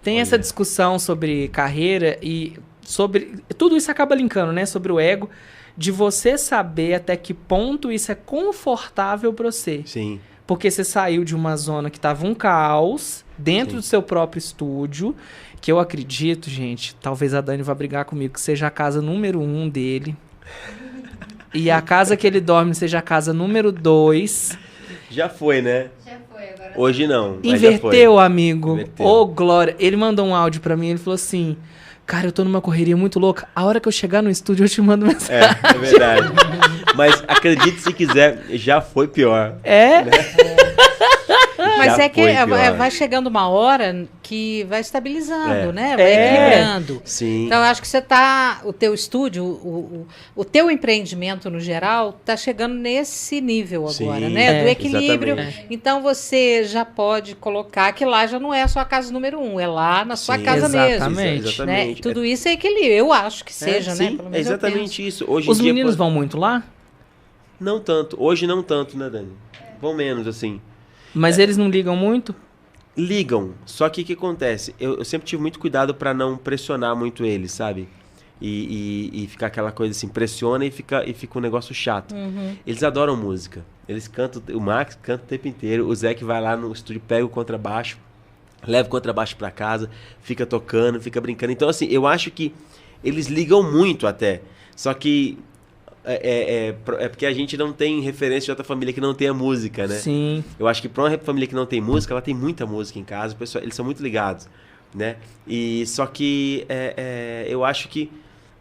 Tem essa discussão sobre carreira e sobre... Tudo isso acaba linkando, né? Sobre o ego. De você saber até que ponto isso é confortável pra você. Sim. Porque você saiu de uma zona que tava um caos, dentro do seu próprio estúdio, que eu acredito, gente, talvez a Dani vá brigar comigo, que seja a casa número 1 dele. E a casa que ele dorme seja a casa número 2. Já foi, né? Já foi, agora Hoje não. mas já Inverteu, foi. amigo. Inverteu. Ô, Glória. Ele mandou um áudio pra mim, ele falou assim... Cara, eu tô numa correria muito louca. A hora que eu chegar no estúdio, eu te mando mensagem. É verdade. Mas acredite se quiser, já foi pior. É? Né? Mas Já é que foi pior. vai chegando uma hora que vai estabilizando, né? Vai É. equilibrando. Sim. Então, eu acho que você tá... O teu estúdio, o teu empreendimento, no geral, tá chegando nesse nível agora, Sim, né? Do equilíbrio. exatamente. Então, você já pode colocar que lá já não é a sua casa número 1, é lá na sua casa mesmo. Exatamente. Exatamente. Né? Tudo isso é equilíbrio. Eu acho que seja, né? Sim, Pelo é menos eu exatamente isso. Hoje Os em dia, meninos vão muito lá? Não tanto. Hoje não tanto, né, Dani? Vão menos, assim. Mas eles não ligam muito? Ligam. Só que o que acontece? Eu sempre tive muito cuidado pra não pressionar muito eles, sabe? E ficar aquela coisa assim, pressiona e fica um negócio chato. Eles adoram música. Eles cantam, o Max canta o tempo inteiro, o Zé que vai lá no estúdio, pega o contrabaixo, leva o contrabaixo pra casa, fica tocando, fica brincando. Então, assim, eu acho que eles ligam muito até. Só que é porque a gente não tem referência de outra família que não tenha música, né? Sim. Eu acho que pra uma família que não tem música, ela tem muita música em casa, o pessoal, eles são muito ligados, né? E só que eu acho que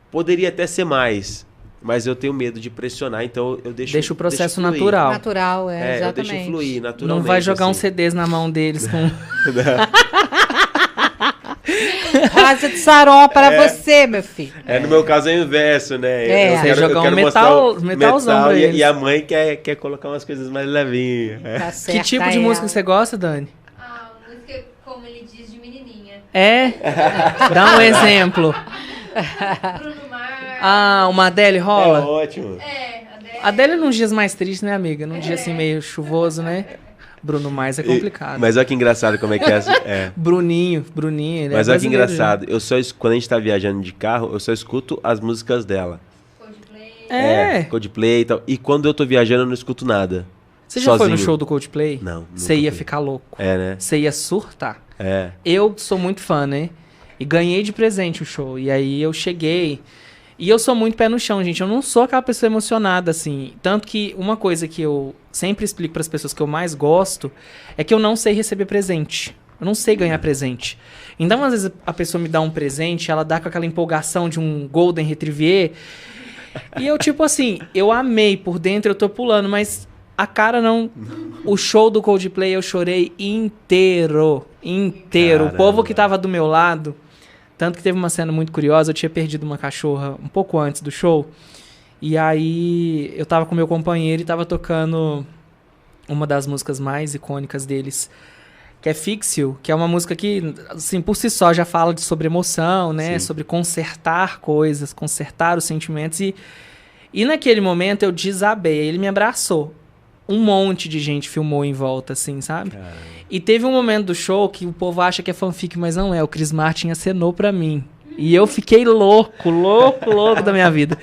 poderia até ser mais, mas eu tenho medo de pressionar, então eu deixo o processo fluir. natural. Natural, Eu exatamente. deixo fluir naturalmente. Não vai jogar uns assim. CDs na mão deles com... casa de Saró para você, meu filho. No meu caso é o inverso, né? Você jogar um metalzão pra eles. E a mãe quer colocar umas coisas mais levinhas. Tá certo, que tipo de música você gosta, Dani? Música, como ele diz, de menininha. Dá um exemplo. Bruno Mars. Uma Adele rola? É ótimo. Adele nos dias mais tristes, né, amiga? Num dia assim meio chuvoso, né? Bruno Mars é complicado. Mas olha que engraçado como é que é. Bruninho, ele mas é olha que engraçado. já. Eu só quando a gente tá viajando de carro, eu só escuto as músicas dela. Coldplay. Coldplay e tal. E quando eu tô viajando, eu não escuto nada. Você já foi sozinho. no show do Coldplay? Não. Você ia fui. ficar louco. Né? Você ia surtar. Eu Eu sou muito fã, né? E ganhei de presente o show. E aí eu cheguei. E eu sou muito pé no chão, gente. Eu não sou aquela pessoa emocionada, assim. Tanto que uma coisa que eu sempre explico para as pessoas que eu mais gosto é que eu não sei receber presente. Eu não sei ganhar presente. Então, às vezes, a pessoa me dá um presente, ela dá com aquela empolgação de um Golden Retriever. E eu, tipo assim, eu amei por dentro, eu tô pulando, mas a cara não. O show do Coldplay eu chorei inteiro. Caramba. O povo que tava do meu lado. Tanto que teve uma cena muito curiosa, eu tinha perdido uma cachorra um pouco antes do show. E aí eu tava com meu companheiro e tava tocando uma das músicas mais icônicas deles, que é Fix You, que é uma música que, assim, por si só já fala sobre emoção, né? Sim. Sobre consertar coisas, consertar os sentimentos. E naquele momento eu desabei, ele me abraçou. Um monte de gente filmou em volta, assim, sabe? Caramba. E teve um momento do show que o povo acha que é fanfic, mas não é. O Chris Martin acenou pra mim. E eu fiquei louco da minha vida.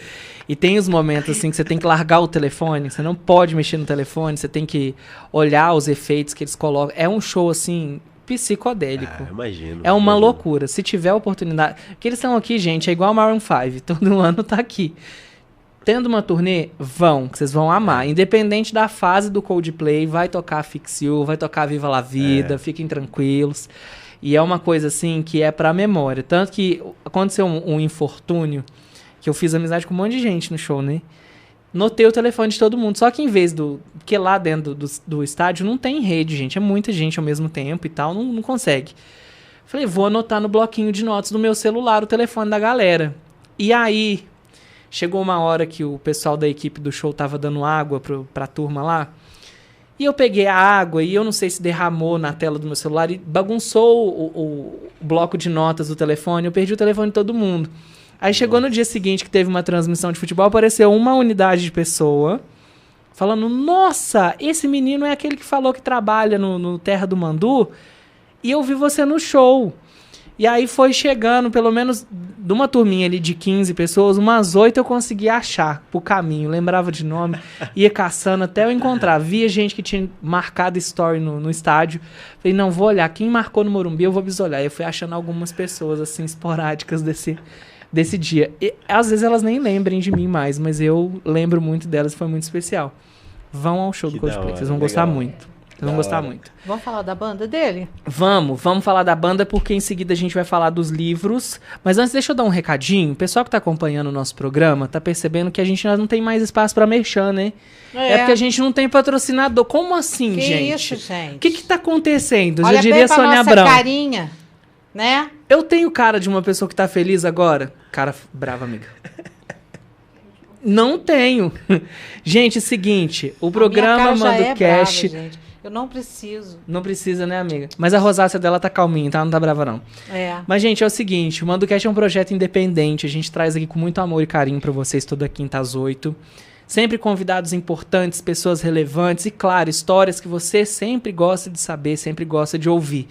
E tem os momentos, assim, que você tem que largar o telefone. Você não pode mexer no telefone. Você tem que olhar os efeitos que eles colocam. É um show, assim, psicodélico. Imagino. É uma loucura. Se tiver oportunidade... Porque eles estão aqui, gente, é igual a Maroon 5. Todo ano tá aqui. Tendo uma turnê, que vocês vão amar. Independente da fase do Coldplay, vai tocar Fix You, vai tocar Viva La Vida, fiquem tranquilos. E é uma coisa, assim, que é pra memória. Tanto que aconteceu um infortúnio, que eu fiz amizade com um monte de gente no show, né? Notei o telefone de todo mundo. Só que em vez porque lá dentro do estádio não tem rede, gente. É muita gente ao mesmo tempo e tal, não consegue. Falei, vou anotar no bloquinho de notas do meu celular o telefone da galera. E aí... Chegou uma hora que o pessoal da equipe do show tava dando água pra turma lá. E eu peguei a água e eu não sei se derramou na tela do meu celular e bagunçou o bloco de notas do telefone. Eu perdi o telefone de todo mundo. Aí chegou no dia seguinte que teve uma transmissão de futebol, apareceu uma unidade de pessoa falando, nossa, esse menino é aquele que falou que trabalha no Terra do Mandu e eu vi você no show. E aí foi chegando, pelo menos de uma turminha ali de 15 pessoas, umas 8 eu consegui achar pro caminho. Lembrava de nome, ia caçando até eu encontrar. Via gente que tinha marcado story no estádio. Falei, não, vou olhar. Quem marcou no Morumbi, eu vou bisolhar. Eu fui achando algumas pessoas, assim, esporádicas desse dia. E, às vezes elas nem lembrem de mim mais, mas eu lembro muito delas, foi muito especial. Vão ao show do Coldplay, vocês vão gostar muito. Vocês vão gostar muito. Vamos falar da banda dele? Vamos falar da banda, porque em seguida a gente vai falar dos livros. Mas antes, deixa eu dar um recadinho. O pessoal que tá acompanhando o nosso programa tá percebendo que a gente não tem mais espaço pra merchan, né? É porque a gente não tem patrocinador. Como assim, que gente? Isso, gente? O que tá acontecendo? Olha, já diria bem pra Sônia nossa Abrão. carinha, né? Eu tenho cara de uma pessoa que tá feliz agora? Cara brava, amiga. Não tenho. Gente, seguinte, o programa Mando Cash... Gente. Eu não preciso. Não precisa, né, amiga? Mas a rosácea dela tá calminha, tá? Não tá brava, não. Mas, gente, é o seguinte, o MandoCast é um projeto independente, a gente traz aqui com muito amor e carinho pra vocês toda quinta às 8. Sempre convidados importantes, pessoas relevantes e, claro, histórias que você sempre gosta de saber, sempre gosta de ouvir.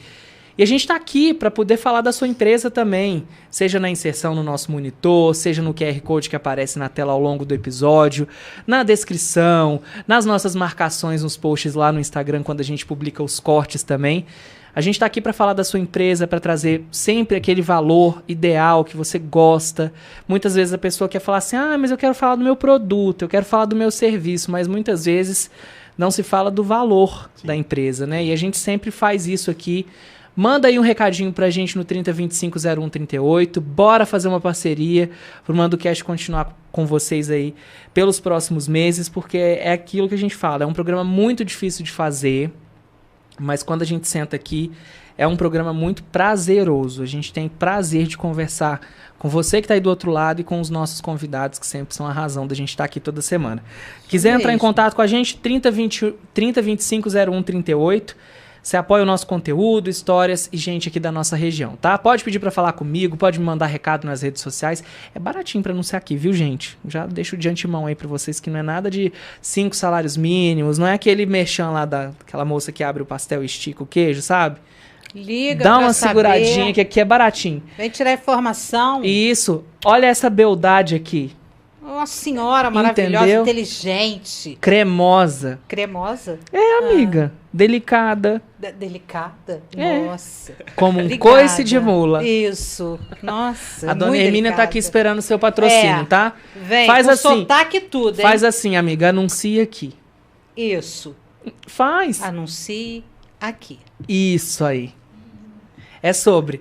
E a gente está aqui para poder falar da sua empresa também, seja na inserção no nosso monitor, seja no QR Code que aparece na tela ao longo do episódio, na descrição, nas nossas marcações nos posts lá no Instagram, quando a gente publica os cortes também. A gente está aqui para falar da sua empresa, para trazer sempre aquele valor ideal que você gosta. Muitas vezes a pessoa quer falar assim, mas eu quero falar do meu produto, eu quero falar do meu serviço, mas muitas vezes não se fala do valor da empresa, né? E a gente sempre faz isso aqui. Manda aí um recadinho pra gente no 3025-0138. Bora fazer uma parceria pro MandoCast continuar com vocês aí pelos próximos meses, porque é aquilo que a gente fala. É um programa muito difícil de fazer. mas quando a gente senta aqui, é um programa muito prazeroso. A gente tem prazer de conversar com você que está aí do outro lado e com os nossos convidados, que sempre são a razão da gente estar aqui toda semana. Quiser entrar em contato com a gente, 3025-0138. Você apoia o nosso conteúdo, histórias e gente aqui da nossa região, tá? Pode pedir para falar comigo, pode me mandar recado nas redes sociais. É baratinho para anunciar aqui, viu, gente? Já deixo de antemão aí para vocês que não é nada de 5 salários mínimos, não é aquele merchan lá daquela moça que abre o pastel e estica o queijo, sabe? Liga, dá uma seguradinha que aqui é baratinho. Vem tirar informação. Isso. Olha essa beldade aqui. Nossa senhora, maravilhosa, entendeu? Inteligente. Cremosa. Cremosa? É, amiga. Delicada. Delicada? É. Nossa. Como um Obrigada. coice de mula. Isso. Nossa, A dona muito Hermínia tá delicada. aqui esperando o seu patrocínio, tá? Vem, faz com assim. sotaque e tudo, hein? Faz assim, amiga. Anuncia aqui. Isso. Faz. Anuncie aqui. Isso aí. É sobre.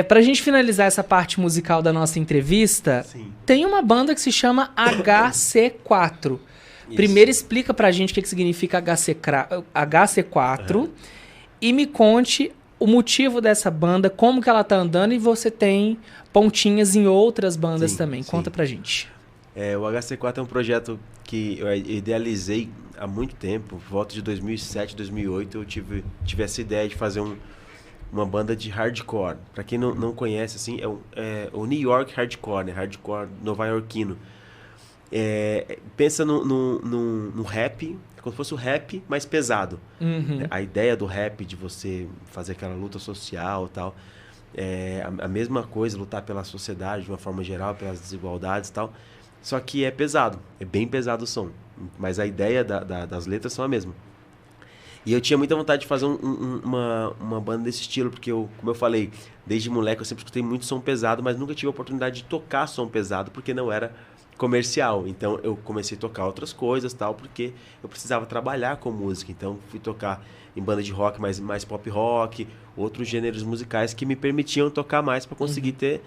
Pra gente finalizar essa parte musical da nossa entrevista, Sim. tem uma banda que se chama HC4. Isso. Primeiro explica pra gente o que significa HC4 e me conte o motivo dessa banda, como que ela tá andando, e você tem pontinhas em outras bandas Sim, também. sim. Conta pra gente. O HC4 é um projeto que eu idealizei há muito tempo, por volta de 2007, 2008, eu tive essa ideia de fazer uma banda de hardcore. Pra quem não conhece, assim, é o New York Hardcore, né? Hardcore nova-iorquino. Pensa no rap, como se fosse o rap mais pesado. Uhum. A ideia do rap, de você fazer aquela luta social e tal, é a mesma coisa, lutar pela sociedade de uma forma geral, pelas desigualdades e tal, só que é pesado, é bem pesado o som, mas a ideia das letras são a mesma. E eu tinha muita vontade de fazer uma banda desse estilo, porque como eu falei, desde moleque eu sempre escutei muito som pesado, mas nunca tive a oportunidade de tocar som pesado, porque não era comercial. Então eu comecei a tocar outras coisas, tal, porque eu precisava trabalhar com música. Então fui tocar em banda de rock, mais pop rock, outros gêneros musicais que me permitiam tocar mais para conseguir ter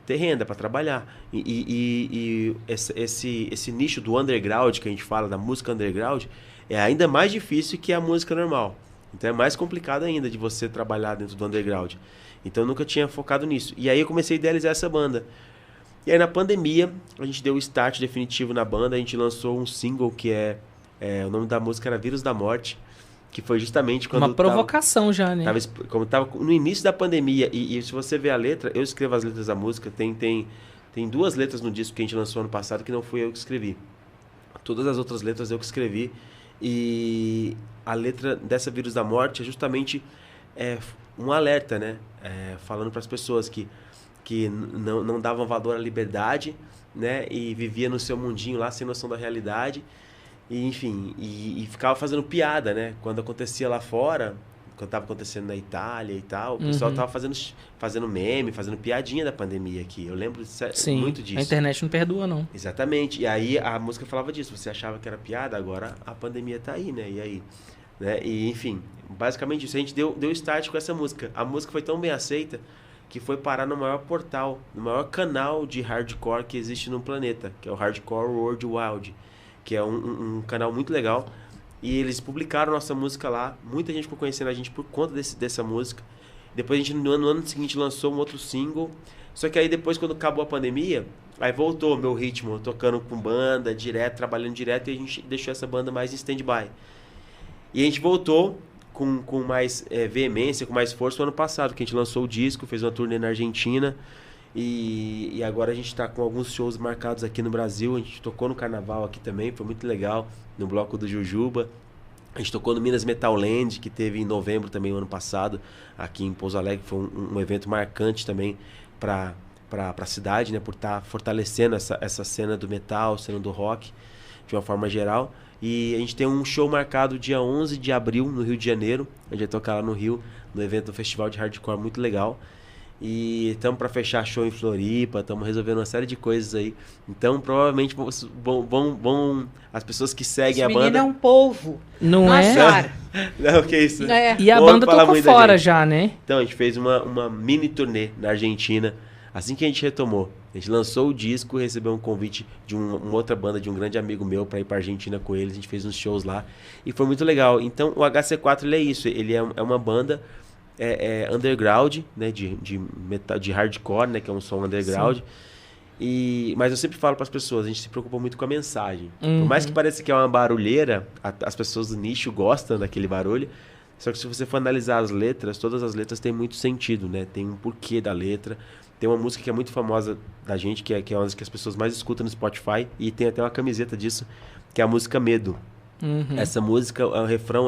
renda, para trabalhar. E esse nicho do underground que a gente fala, da música underground, é ainda mais difícil que a música normal. Então é mais complicado ainda de você trabalhar dentro do underground. Então eu nunca tinha focado nisso. E aí eu comecei a idealizar essa banda. E aí na pandemia, a gente deu o start definitivo na banda, a gente lançou um single que o nome da música era Vírus da Morte, que foi justamente quando... Uma provocação já, né? Como tava no início da pandemia, e se você ver a letra, eu escrevo as letras da música, tem 2 letras no disco que a gente lançou ano passado que não fui eu que escrevi. Todas as outras letras eu que escrevi, e a letra dessa Vírus da Morte é justamente um alerta, né? Falando para as pessoas que não davam valor à liberdade, né? E vivia no seu mundinho lá, sem noção da realidade. E, enfim, e ficava fazendo piada, né? Quando acontecia lá fora, quando estava acontecendo na Itália e tal, o pessoal estava fazendo meme, fazendo piadinha da pandemia aqui. Eu lembro muito disso. A internet não perdoa, não. Exatamente. E aí a música falava disso. Você achava que era piada, agora a pandemia tá aí, né? E aí? Né? E, enfim, basicamente isso. A gente deu start com essa música. A música foi tão bem aceita que foi parar no maior portal, no maior canal de hardcore que existe no planeta, que é o Hardcore World Wild, que é um canal muito legal. E eles publicaram nossa música lá. Muita gente ficou conhecendo a gente por conta dessa música. Depois a gente, no ano seguinte, lançou um outro single. Só que aí depois, quando acabou a pandemia, aí voltou o meu ritmo, tocando com banda, direto, trabalhando direto, e a gente deixou essa banda mais em stand-by. E a gente voltou com mais veemência, com mais força no ano passado, que a gente lançou o disco, fez uma turnê na Argentina. E agora a gente está com alguns shows marcados aqui no Brasil. A gente tocou no Carnaval aqui também, foi muito legal, no bloco do Jujuba. A gente tocou no Minas Metal Land, que teve em novembro também, o ano passado, aqui em Pouso Alegre. Foi um evento marcante também para a cidade, né, por estar fortalecendo essa cena do metal, cena do rock, de uma forma geral. E a gente tem um show marcado dia 11 de abril, no Rio de Janeiro. A gente vai tocar lá no Rio, no evento do Festival de Hardcore, muito legal. E estamos para fechar show em Floripa, estamos resolvendo uma série de coisas aí. Então, provavelmente, vão as pessoas que seguem a banda... Esse menino é um polvo. Não é? Não, que isso. E a banda tocou fora já, né? Então, a gente fez uma mini turnê na Argentina, assim que a gente retomou. A gente lançou o disco, recebeu um convite de uma outra banda, de um grande amigo meu, para ir para Argentina com eles. A gente fez uns shows lá e foi muito legal. Então o HC4 ele é isso, ele é uma banda underground, né, de hardcore, né, que é um som underground. Mas eu sempre falo para as pessoas, a gente se preocupa muito com a mensagem. Por mais que pareça que é uma barulheira, as pessoas do nicho gostam daquele barulho. Só que se você for analisar as letras, todas as letras têm muito sentido, né? Tem um porquê da letra. Tem uma música que é muito famosa da gente, que é uma das que as pessoas mais escutam no Spotify, e tem até uma camiseta disso, que é a música Medo. Essa música, o refrão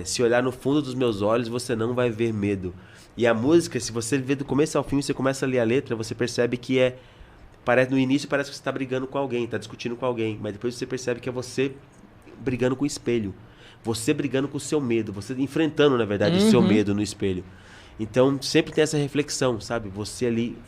se olhar no fundo dos meus olhos, você não vai ver medo. E a música, se você vê do começo ao fim, você começa a ler a letra, você percebe que no início parece que você está brigando com alguém, está discutindo com alguém, mas depois você percebe que é você brigando com o espelho. Você brigando com o seu medo, você enfrentando, na verdade, o seu medo no espelho. Então, sempre tem essa reflexão, sabe? Você ali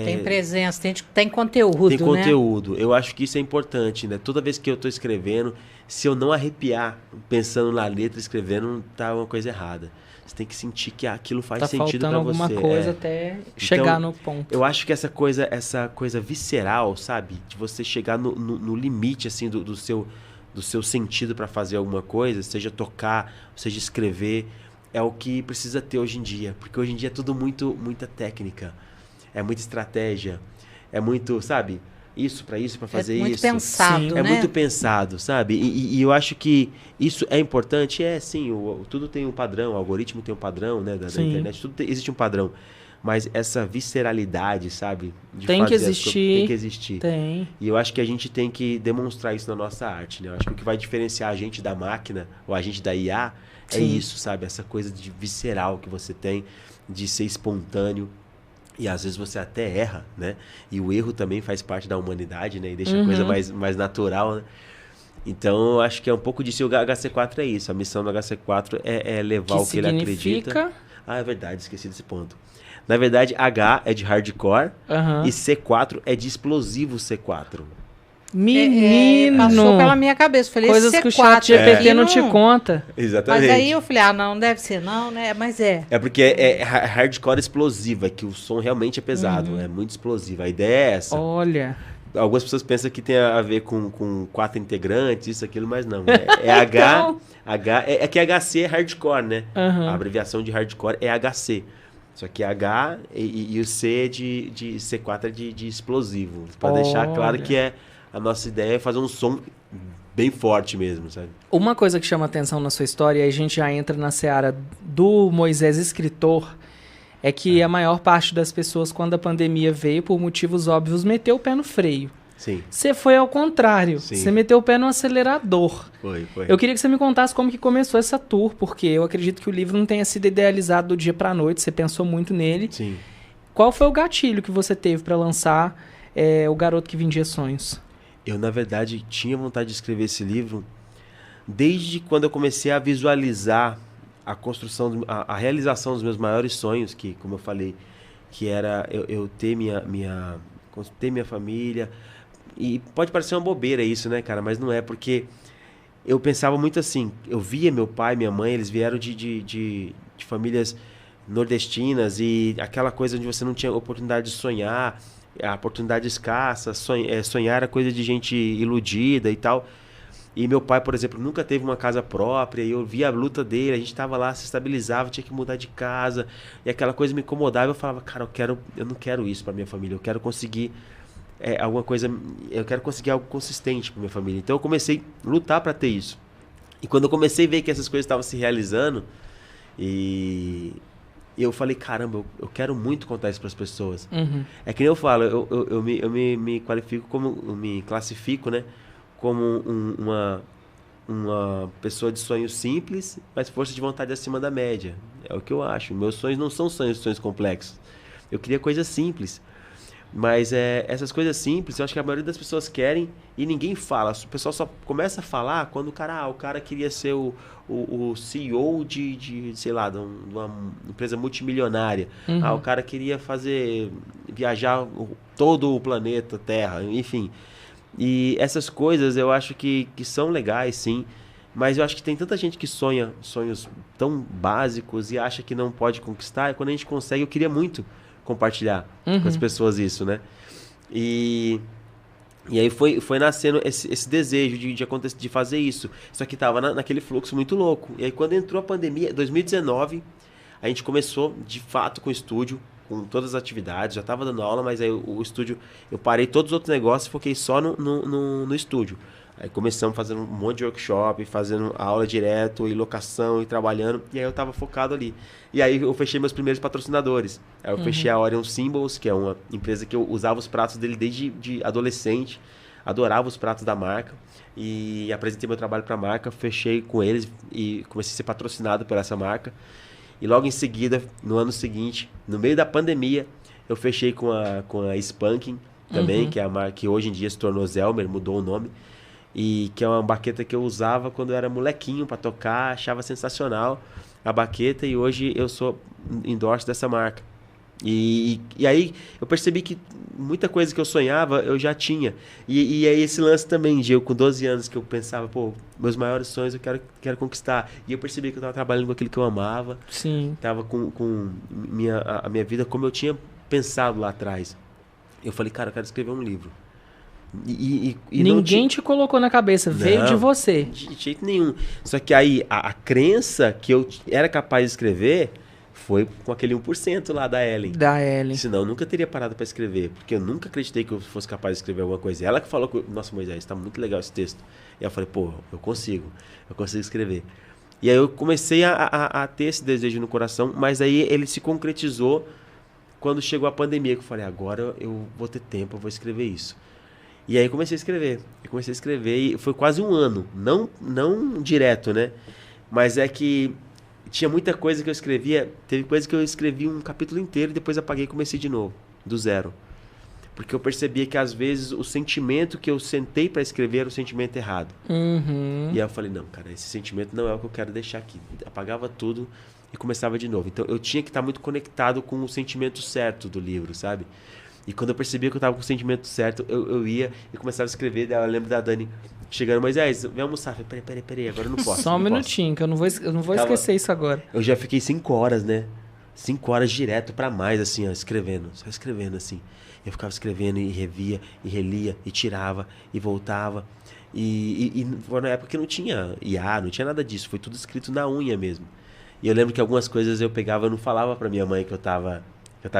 tem presença, tem conteúdo, tem conteúdo. Eu acho que isso é importante, né? Toda vez que eu estou escrevendo, se eu não arrepiar pensando na letra, escrevendo, tá uma coisa errada. Você tem que sentir que aquilo faz sentido para você. Tá faltando alguma coisa até chegar no ponto. Eu acho que essa coisa visceral, sabe? De você chegar no limite, assim, do seu sentido para fazer alguma coisa, seja tocar, seja escrever, é o que precisa ter hoje em dia. Porque hoje em dia é tudo muita técnica, é muita estratégia, é muito, sabe? Isso para fazer isso. É muito pensado, né? É muito pensado, sabe? E eu acho que isso é importante. Sim, tudo tem um padrão, o algoritmo tem um padrão, né? Da internet, existe um padrão. Mas essa visceralidade, sabe? Tem que existir. Tem que existir. Tem. E eu acho que a gente tem que demonstrar isso na nossa arte, né? Eu acho que o que vai diferenciar a gente da máquina, ou a gente da IA, é isso, sabe? Essa coisa de visceral que você tem, de ser espontâneo. E às vezes você até erra, né? E o erro também faz parte da humanidade, né? E deixa a coisa mais natural, né? Então, eu acho que é um pouco disso. E o HC4 é isso. A missão do HC4 é levar o que ele acredita. Ah, é verdade. Esqueci desse ponto. Na verdade, H é de hardcore e C4 é de explosivo C4. Menino! Passou pela minha cabeça. Falei, coisas C4, que o chat GPT não te conta. Exatamente. Mas aí eu falei, não deve ser não, né? Mas é. É porque é hardcore explosiva, que o som realmente é pesado, é muito explosivo. A ideia é essa. Olha. Algumas pessoas pensam que tem a ver com 4 integrantes, isso, aquilo, mas não. É H. É que HC é hardcore, né? A abreviação de hardcore é HC. Só que H e o C de C4 é de explosivo. Para deixar claro que a nossa ideia é fazer um som bem forte mesmo, sabe? Uma coisa que chama atenção na sua história, e a gente já entra na seara do Moisés escritor, é que a maior parte das pessoas, quando a pandemia veio, por motivos óbvios, meteu o pé no freio. Sim. Você foi ao contrário. Sim. Você meteu o pé no acelerador. Foi. Eu queria que você me contasse como que começou essa tour, porque eu acredito que o livro não tenha sido idealizado do dia pra noite, você pensou muito nele. Sim. Qual foi o gatilho que você teve para lançar O Garoto que Vendia Sonhos? Eu, na verdade, tinha vontade de escrever esse livro desde quando eu comecei a visualizar a construção, a realização dos meus maiores sonhos, que, como eu falei, que era eu ter ter minha família. E pode parecer uma bobeira isso, né, cara? Mas não é, porque eu pensava muito assim. Eu via meu pai, minha mãe, eles vieram de famílias nordestinas e aquela coisa onde você não tinha oportunidade de sonhar, a oportunidade escassa, sonhar era coisa de gente iludida e tal. E meu pai, por exemplo, nunca teve uma casa própria, e eu via a luta dele, a gente estava lá, se estabilizava, tinha que mudar de casa, e aquela coisa me incomodava. Eu falava, cara, eu não quero isso para minha família, eu quero conseguir alguma coisa, eu quero conseguir algo consistente para minha família. Então eu comecei a lutar para ter isso. E quando eu comecei a ver que essas coisas estavam se realizando, e eu falei, caramba, eu quero muito contar isso para as pessoas. É que nem eu falo, eu me qualifico eu me classifico, né, como uma pessoa de sonhos simples, mas força de vontade acima da média. É o que eu acho. Meus sonhos não são sonhos complexos. Eu queria coisas simples. Mas essas coisas simples, eu acho que a maioria das pessoas querem e ninguém fala. O pessoal só começa a falar quando o cara queria ser o CEO sei lá, de uma empresa multimilionária. O cara queria viajar todo o planeta Terra, enfim. E essas coisas eu acho que são legais, sim. Mas eu acho que tem tanta gente que sonha sonhos tão básicos e acha que não pode conquistar. E quando a gente consegue, eu queria muito compartilhar com as pessoas isso, né? E aí foi nascendo esse desejo de fazer isso. Só que tava naquele fluxo muito louco. E aí quando entrou a pandemia, 2019, a gente começou de fato com o estúdio, com todas as atividades, já tava dando aula, mas aí o estúdio, eu parei todos os outros negócios e foquei só no estúdio. Aí começamos fazendo um monte de workshop, fazendo aula direto, e locação, e trabalhando, e aí eu tava focado ali. E aí eu fechei meus primeiros patrocinadores. Aí eu fechei a Orion Symbols, que é uma empresa que eu usava os pratos dele desde adolescente, adorava os pratos da marca, e apresentei meu trabalho pra marca, fechei com eles e comecei a ser patrocinado por essa marca. E logo em seguida, no ano seguinte, no meio da pandemia, eu fechei com a Spanking também, que é a marca que hoje em dia se tornou Zelmer, mudou o nome. E que é uma baqueta que eu usava quando eu era molequinho para tocar, achava sensacional a baqueta, e hoje eu sou endorse dessa marca. E aí eu percebi que muita coisa que eu sonhava eu já tinha. E aí esse lance também de eu com 12 anos que eu pensava, pô, meus maiores sonhos eu quero conquistar. E eu percebi que eu estava trabalhando com aquilo que eu amava. Sim. Tava com a minha vida como eu tinha pensado lá atrás. Eu falei, cara, eu quero escrever um livro. E ninguém te colocou na cabeça, veio de você. De jeito nenhum. Só que aí a crença que eu era capaz de escrever foi com aquele 1% lá da Ellen. Senão eu nunca teria parado para escrever, porque eu nunca acreditei que eu fosse capaz de escrever alguma coisa. Ela que falou que, nossa, Moisés, tá muito legal esse texto. E eu falei, pô, eu consigo escrever. E aí eu comecei a ter esse desejo no coração, mas aí ele se concretizou quando chegou a pandemia, que eu falei, agora eu vou ter tempo, eu vou escrever isso. E aí comecei a escrever. E foi quase um ano. Não direto, né? Mas é que tinha muita coisa que eu escrevia. Teve coisa que eu escrevi um capítulo inteiro e depois apaguei e comecei de novo, do zero. Porque eu percebia que às vezes o sentimento que eu sentei para escrever era o sentimento errado. E aí eu falei, não, cara, esse sentimento não é o que eu quero deixar aqui. Apagava tudo e começava de novo. Então eu tinha que estar muito conectado com o sentimento certo do livro, sabe? E quando eu percebia que eu estava com o sentimento certo, eu ia e começava a escrever. Daí eu lembro da Dani chegando, Moisés, vem almoçar. Eu falei, peraí, agora eu não posso. Só um minutinho, que eu não vou esquecer isso agora. Eu já fiquei 5 horas, né? 5 horas direto pra mais, assim, ó, escrevendo. Só escrevendo, assim. Eu ficava escrevendo e revia, e relia, e tirava, e voltava. E foi na época que não tinha IA, não tinha nada disso. Foi tudo escrito na unha mesmo. E eu lembro que algumas coisas eu pegava, eu não falava pra minha mãe que eu tava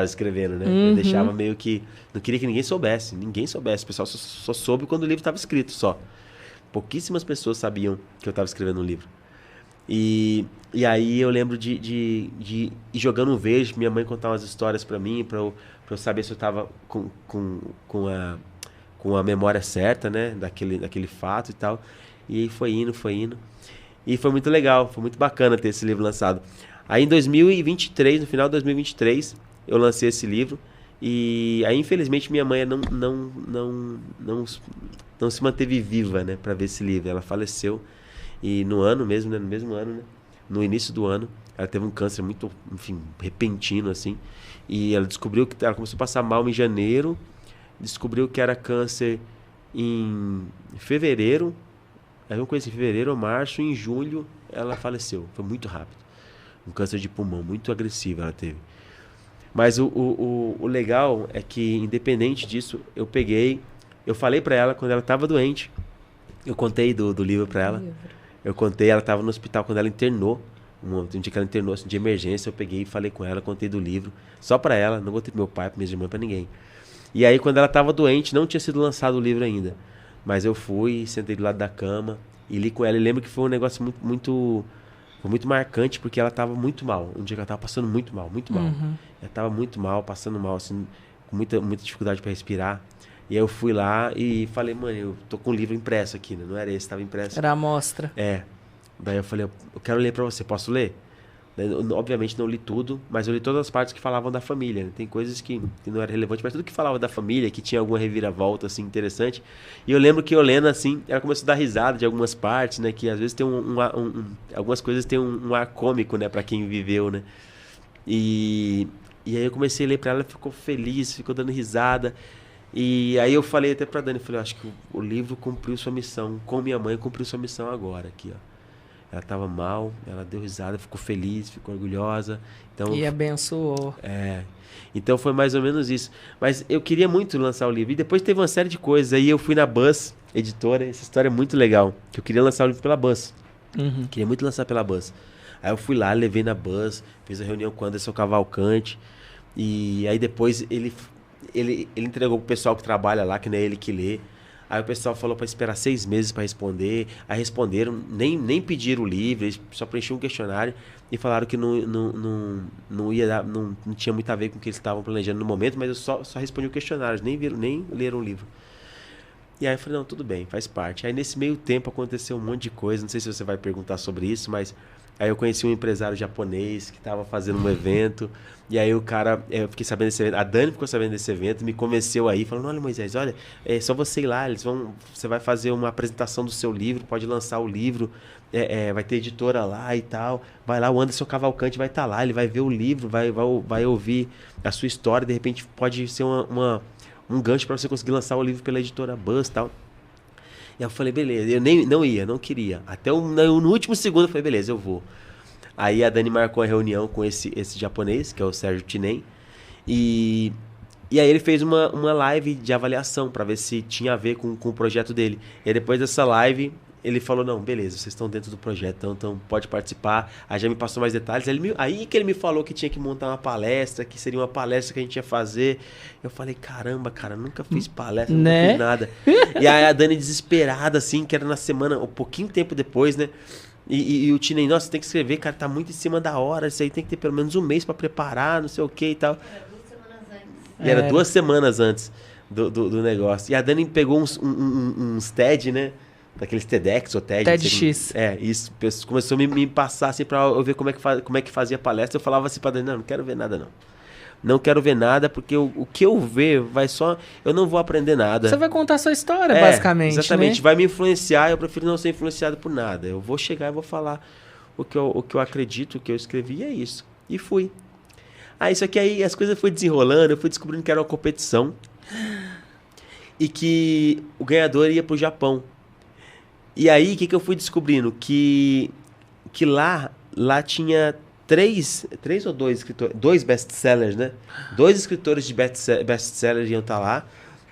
escrevendo, né? Eu deixava meio que... Não queria que ninguém soubesse. O pessoal só soube quando o livro estava escrito, só. Pouquíssimas pessoas sabiam que eu estava escrevendo um livro. E aí eu lembro de ir jogando um verde, minha mãe contar umas histórias para mim, para eu saber se eu estava com a memória certa, né? Daquele fato e tal. E aí foi indo. E foi muito legal, foi muito bacana ter esse livro lançado. Aí em 2023, no final de 2023... eu lancei esse livro e aí infelizmente minha mãe não se manteve viva, né, para ver esse livro. Ela faleceu e no mesmo ano, né, no início do ano, ela teve um câncer muito, enfim, repentino assim, e ela descobriu que ela começou a passar mal em janeiro, descobriu que era câncer em fevereiro, aí eu conheci em fevereiro ou março, em julho ela faleceu. Foi muito rápido. Um câncer de pulmão muito agressivo ela teve. Mas o legal é que, independente disso, eu falei pra ela quando ela tava doente, eu contei do livro pra ela, ela tava no hospital quando ela internou, um dia que ela internou, assim, de emergência, eu peguei e falei com ela, contei do livro, só pra ela, não contei pro meu pai, pra minha irmã, pra ninguém. E aí, quando ela tava doente, não tinha sido lançado o livro ainda, mas eu fui, sentei do lado da cama e li com ela, e lembro que foi um negócio foi muito marcante, porque ela tava muito mal. Um dia que ela tava passando muito mal. Ela tava muito mal, passando mal, assim, com muita dificuldade para respirar. E aí eu fui lá e falei, mãe, eu tô com um livro impresso aqui, né? Não era esse, tava impresso. Era a amostra. É. Daí eu falei, eu quero ler para você, posso ler? Eu, obviamente não li tudo, mas eu li todas as partes que falavam da família, né? Tem coisas que não eram relevantes, mas tudo que falava da família, que tinha alguma reviravolta, assim, interessante. E eu lembro que eu lendo, assim, ela começou a dar risada de algumas partes, né? Que às vezes tem algumas coisas tem um ar cômico, né? Pra quem viveu, né? E aí eu comecei a ler pra ela, ela ficou feliz, ficou dando risada. E aí eu falei até pra Dani, falei, acho que o livro cumpriu sua missão, com minha mãe cumpriu sua missão agora, aqui, ó. ela tava mal, ela deu risada, ficou feliz, ficou orgulhosa. Então, E abençoou. então foi mais ou menos isso. Mas eu queria muito lançar o livro. E depois teve uma série de coisas. Aí eu fui na Buzz, editora. Essa história é muito legal. Que eu queria lançar o livro pela Buzz. Uhum. Queria muito lançar pela Buzz. Aí eu fui lá, levei na Buzz, fiz a reunião com o Anderson Cavalcante. E aí depois ele entregou pro pessoal que trabalha lá, que não é ele que lê. Aí o pessoal falou para esperar 6 meses para responder. Aí responderam, nem pediram o livro, eles só preenchiam um questionário e falaram que não ia dar, não tinha muito a ver com o que eles estavam planejando no momento, mas eu só respondi o questionário, nem leram o livro. E aí eu falei, não, tudo bem, faz parte. Aí nesse meio tempo aconteceu um monte de coisa, não sei se você vai perguntar sobre isso, mas aí eu conheci um empresário japonês que estava fazendo um evento, e aí o cara, eu fiquei sabendo desse evento, a Dani ficou sabendo desse evento, me convenceu aí, falando, olha Moisés, olha, é só você ir lá, você vai fazer uma apresentação do seu livro, pode lançar o livro, vai ter editora lá e tal, vai lá, o Anderson Cavalcante vai estar lá, ele vai ver o livro, vai ouvir a sua história, de repente pode ser um gancho para você conseguir lançar o livro pela editora Buzz e tal. E aí eu falei, beleza, eu não queria. Até no último segundo eu falei, beleza, eu vou. Aí a Dani marcou a reunião com esse japonês, que é o Sérgio Tinen, e aí ele fez uma live de avaliação para ver se tinha a ver com o projeto dele. E aí depois dessa live, ele falou, não, beleza, vocês estão dentro do projeto, então pode participar. Aí já me passou mais detalhes. Aí que ele me falou que tinha que montar uma palestra, que seria uma palestra que a gente ia fazer. Eu falei, caramba, cara, nunca fiz palestra, nunca fiz nada. E aí a Dani desesperada, assim, que era na semana, um pouquinho tempo depois, né? E o Tinem, nossa, você tem que escrever, cara, tá muito em cima da hora, isso aí tem que ter pelo menos um mês pra preparar, não sei o que e tal. Era 2 semanas antes. E era 2 semanas antes do negócio. E a Dani pegou uns TED, né? Daqueles TEDx ou TED. TEDx. Isso. Começou a me passar assim pra eu ver como é que fazia a palestra. Eu falava assim pra Dani, não quero ver nada não. Não quero ver nada, porque o que eu ver eu não vou aprender nada. Você vai contar a sua história, basicamente, exatamente. né? Vai me influenciar, eu prefiro não ser influenciado por nada. Eu vou chegar e vou falar o que eu acredito, o que eu escrevi, e é isso. E fui. Isso aqui aí, as coisas foram desenrolando, eu fui descobrindo que era uma competição e que o ganhador ia pro Japão. E aí, o que eu fui descobrindo? Que lá tinha 3 ou 2 escritores, 2 best-sellers, né? 2 escritores de best-sellers iam estar lá.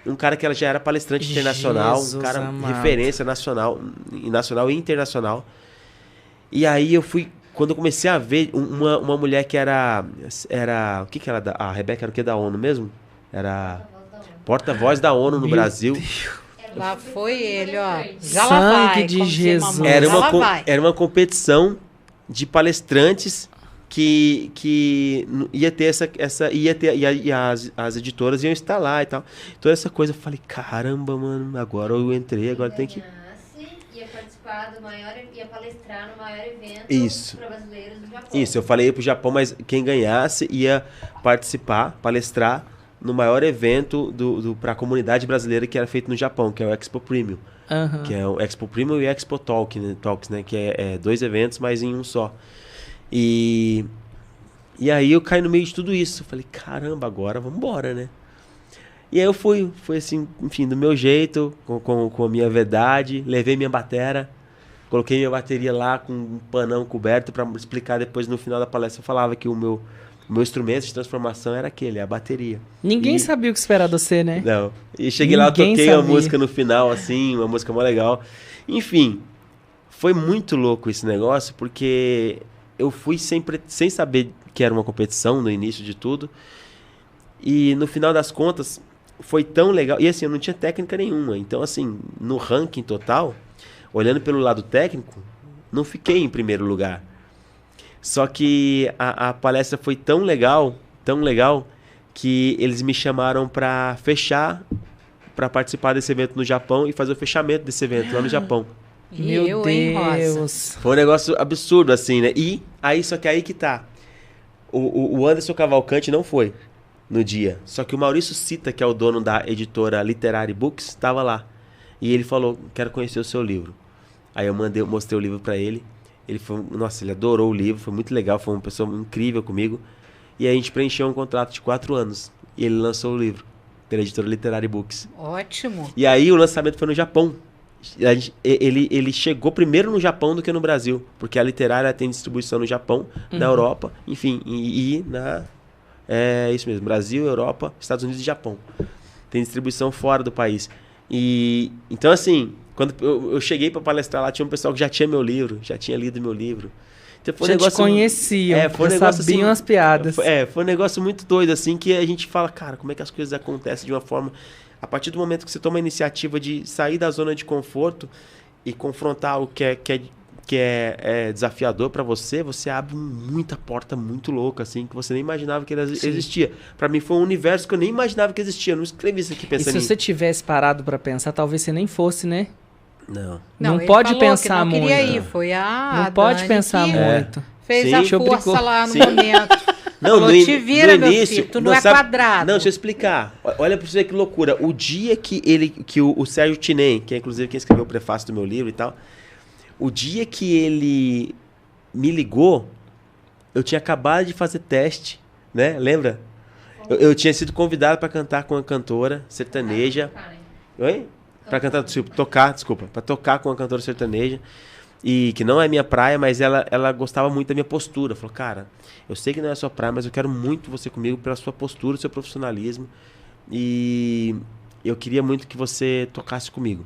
Um cara que já era palestrante internacional, um cara referência nacional e internacional. E aí quando eu comecei a ver uma mulher que era o que era? A Rebeca era o que da ONU mesmo? Era porta-voz da ONU no Brasil. Lá foi ele, ó. Já Sangue lá vai, de como diz Jesus. mamãe, já lá vai. Era uma competição de palestrantes que ia ter as editoras iam estar lá e tal. Toda essa coisa, eu falei, caramba, mano, agora eu entrei, agora tem que... Ia participar ia palestrar no maior evento para brasileiros do Japão. Isso, eu falei pro Japão, mas quem ganhasse ia participar, palestrar no maior evento para a comunidade brasileira que era feito no Japão, que é o Expo Premium. Uhum. Que é o Expo Premium e o Expo Talks, né? Que é 2 eventos, mas em um só. E aí eu caí no meio de tudo isso. Eu falei, caramba, agora vamos embora, né? E aí eu fui assim, enfim, do meu jeito, com a minha verdade, levei minha batera, coloquei minha bateria lá com um panão coberto para explicar depois no final da palestra. Eu falava que o meu instrumento de transformação era a bateria. Ninguém sabia o que esperar de você, né? Não. E cheguei lá, eu toquei a música no final, assim, uma música mó legal. Enfim, foi muito louco esse negócio, porque eu fui sem saber que era uma competição no início de tudo. E no final das contas, foi tão legal. E assim, eu não tinha técnica nenhuma. Então, assim, no ranking total, olhando pelo lado técnico, não fiquei em primeiro lugar. Só que a palestra foi tão legal, que eles me chamaram para participar desse evento no Japão e fazer o fechamento desse evento lá no Japão. Meu Deus. Foi um negócio absurdo, assim, né? Só que aí que tá. O Anderson Cavalcante não foi no dia. Só que o Maurício Sita, que é o dono da editora Literary Books, estava lá. E ele falou, quero conhecer o seu livro. Aí eu mostrei o livro para ele. Ele adorou o livro, foi muito legal, foi uma pessoa incrível comigo. E aí a gente preencheu um contrato de 4 anos. E ele lançou o livro pela editora Literary Books. Ótimo. E aí o lançamento foi no Japão. ele chegou primeiro no Japão do que no Brasil, porque a Literária tem distribuição no Japão, na Europa, enfim, e é isso mesmo, Brasil, Europa, Estados Unidos e Japão. Tem distribuição fora do país. E então, assim, quando eu cheguei para palestrar lá, tinha um pessoal que já tinha meu livro, já tinha lido meu livro. Então, foi já um negócio, te conheciam, foi um negócio, sabiam assim, as piadas. Foi um negócio muito doido, assim, que a gente fala, cara, como é que as coisas acontecem de uma forma... A partir do momento que você toma a iniciativa de sair da zona de conforto e confrontar o que é desafiador para você, você abre muita porta muito louca, assim, que você nem imaginava que existia. Para mim foi um universo que eu nem imaginava que existia. Eu não escrevi isso aqui pensando E se você tivesse parado para pensar, talvez você nem fosse, né? Não pode pensar muito. Ir, foi não pode pensar muito. Fez Sim, a força lá no momento. Não, falou, te vira, meu filho, tu não é quadrado. Não, deixa eu explicar. Olha pra você ver que loucura. O dia que o Sérgio Tinem, que é inclusive quem escreveu o prefácio do meu livro e tal, o dia que ele me ligou, eu tinha acabado de fazer teste, né? Lembra? Eu tinha sido convidado para cantar com uma cantora sertaneja. Oi? Para tocar com uma cantora sertaneja. E que não é minha praia, mas ela gostava muito da minha postura. Falou, cara, eu sei que não é a sua praia, mas eu quero muito você comigo pela sua postura, seu profissionalismo. E eu queria muito que você tocasse comigo.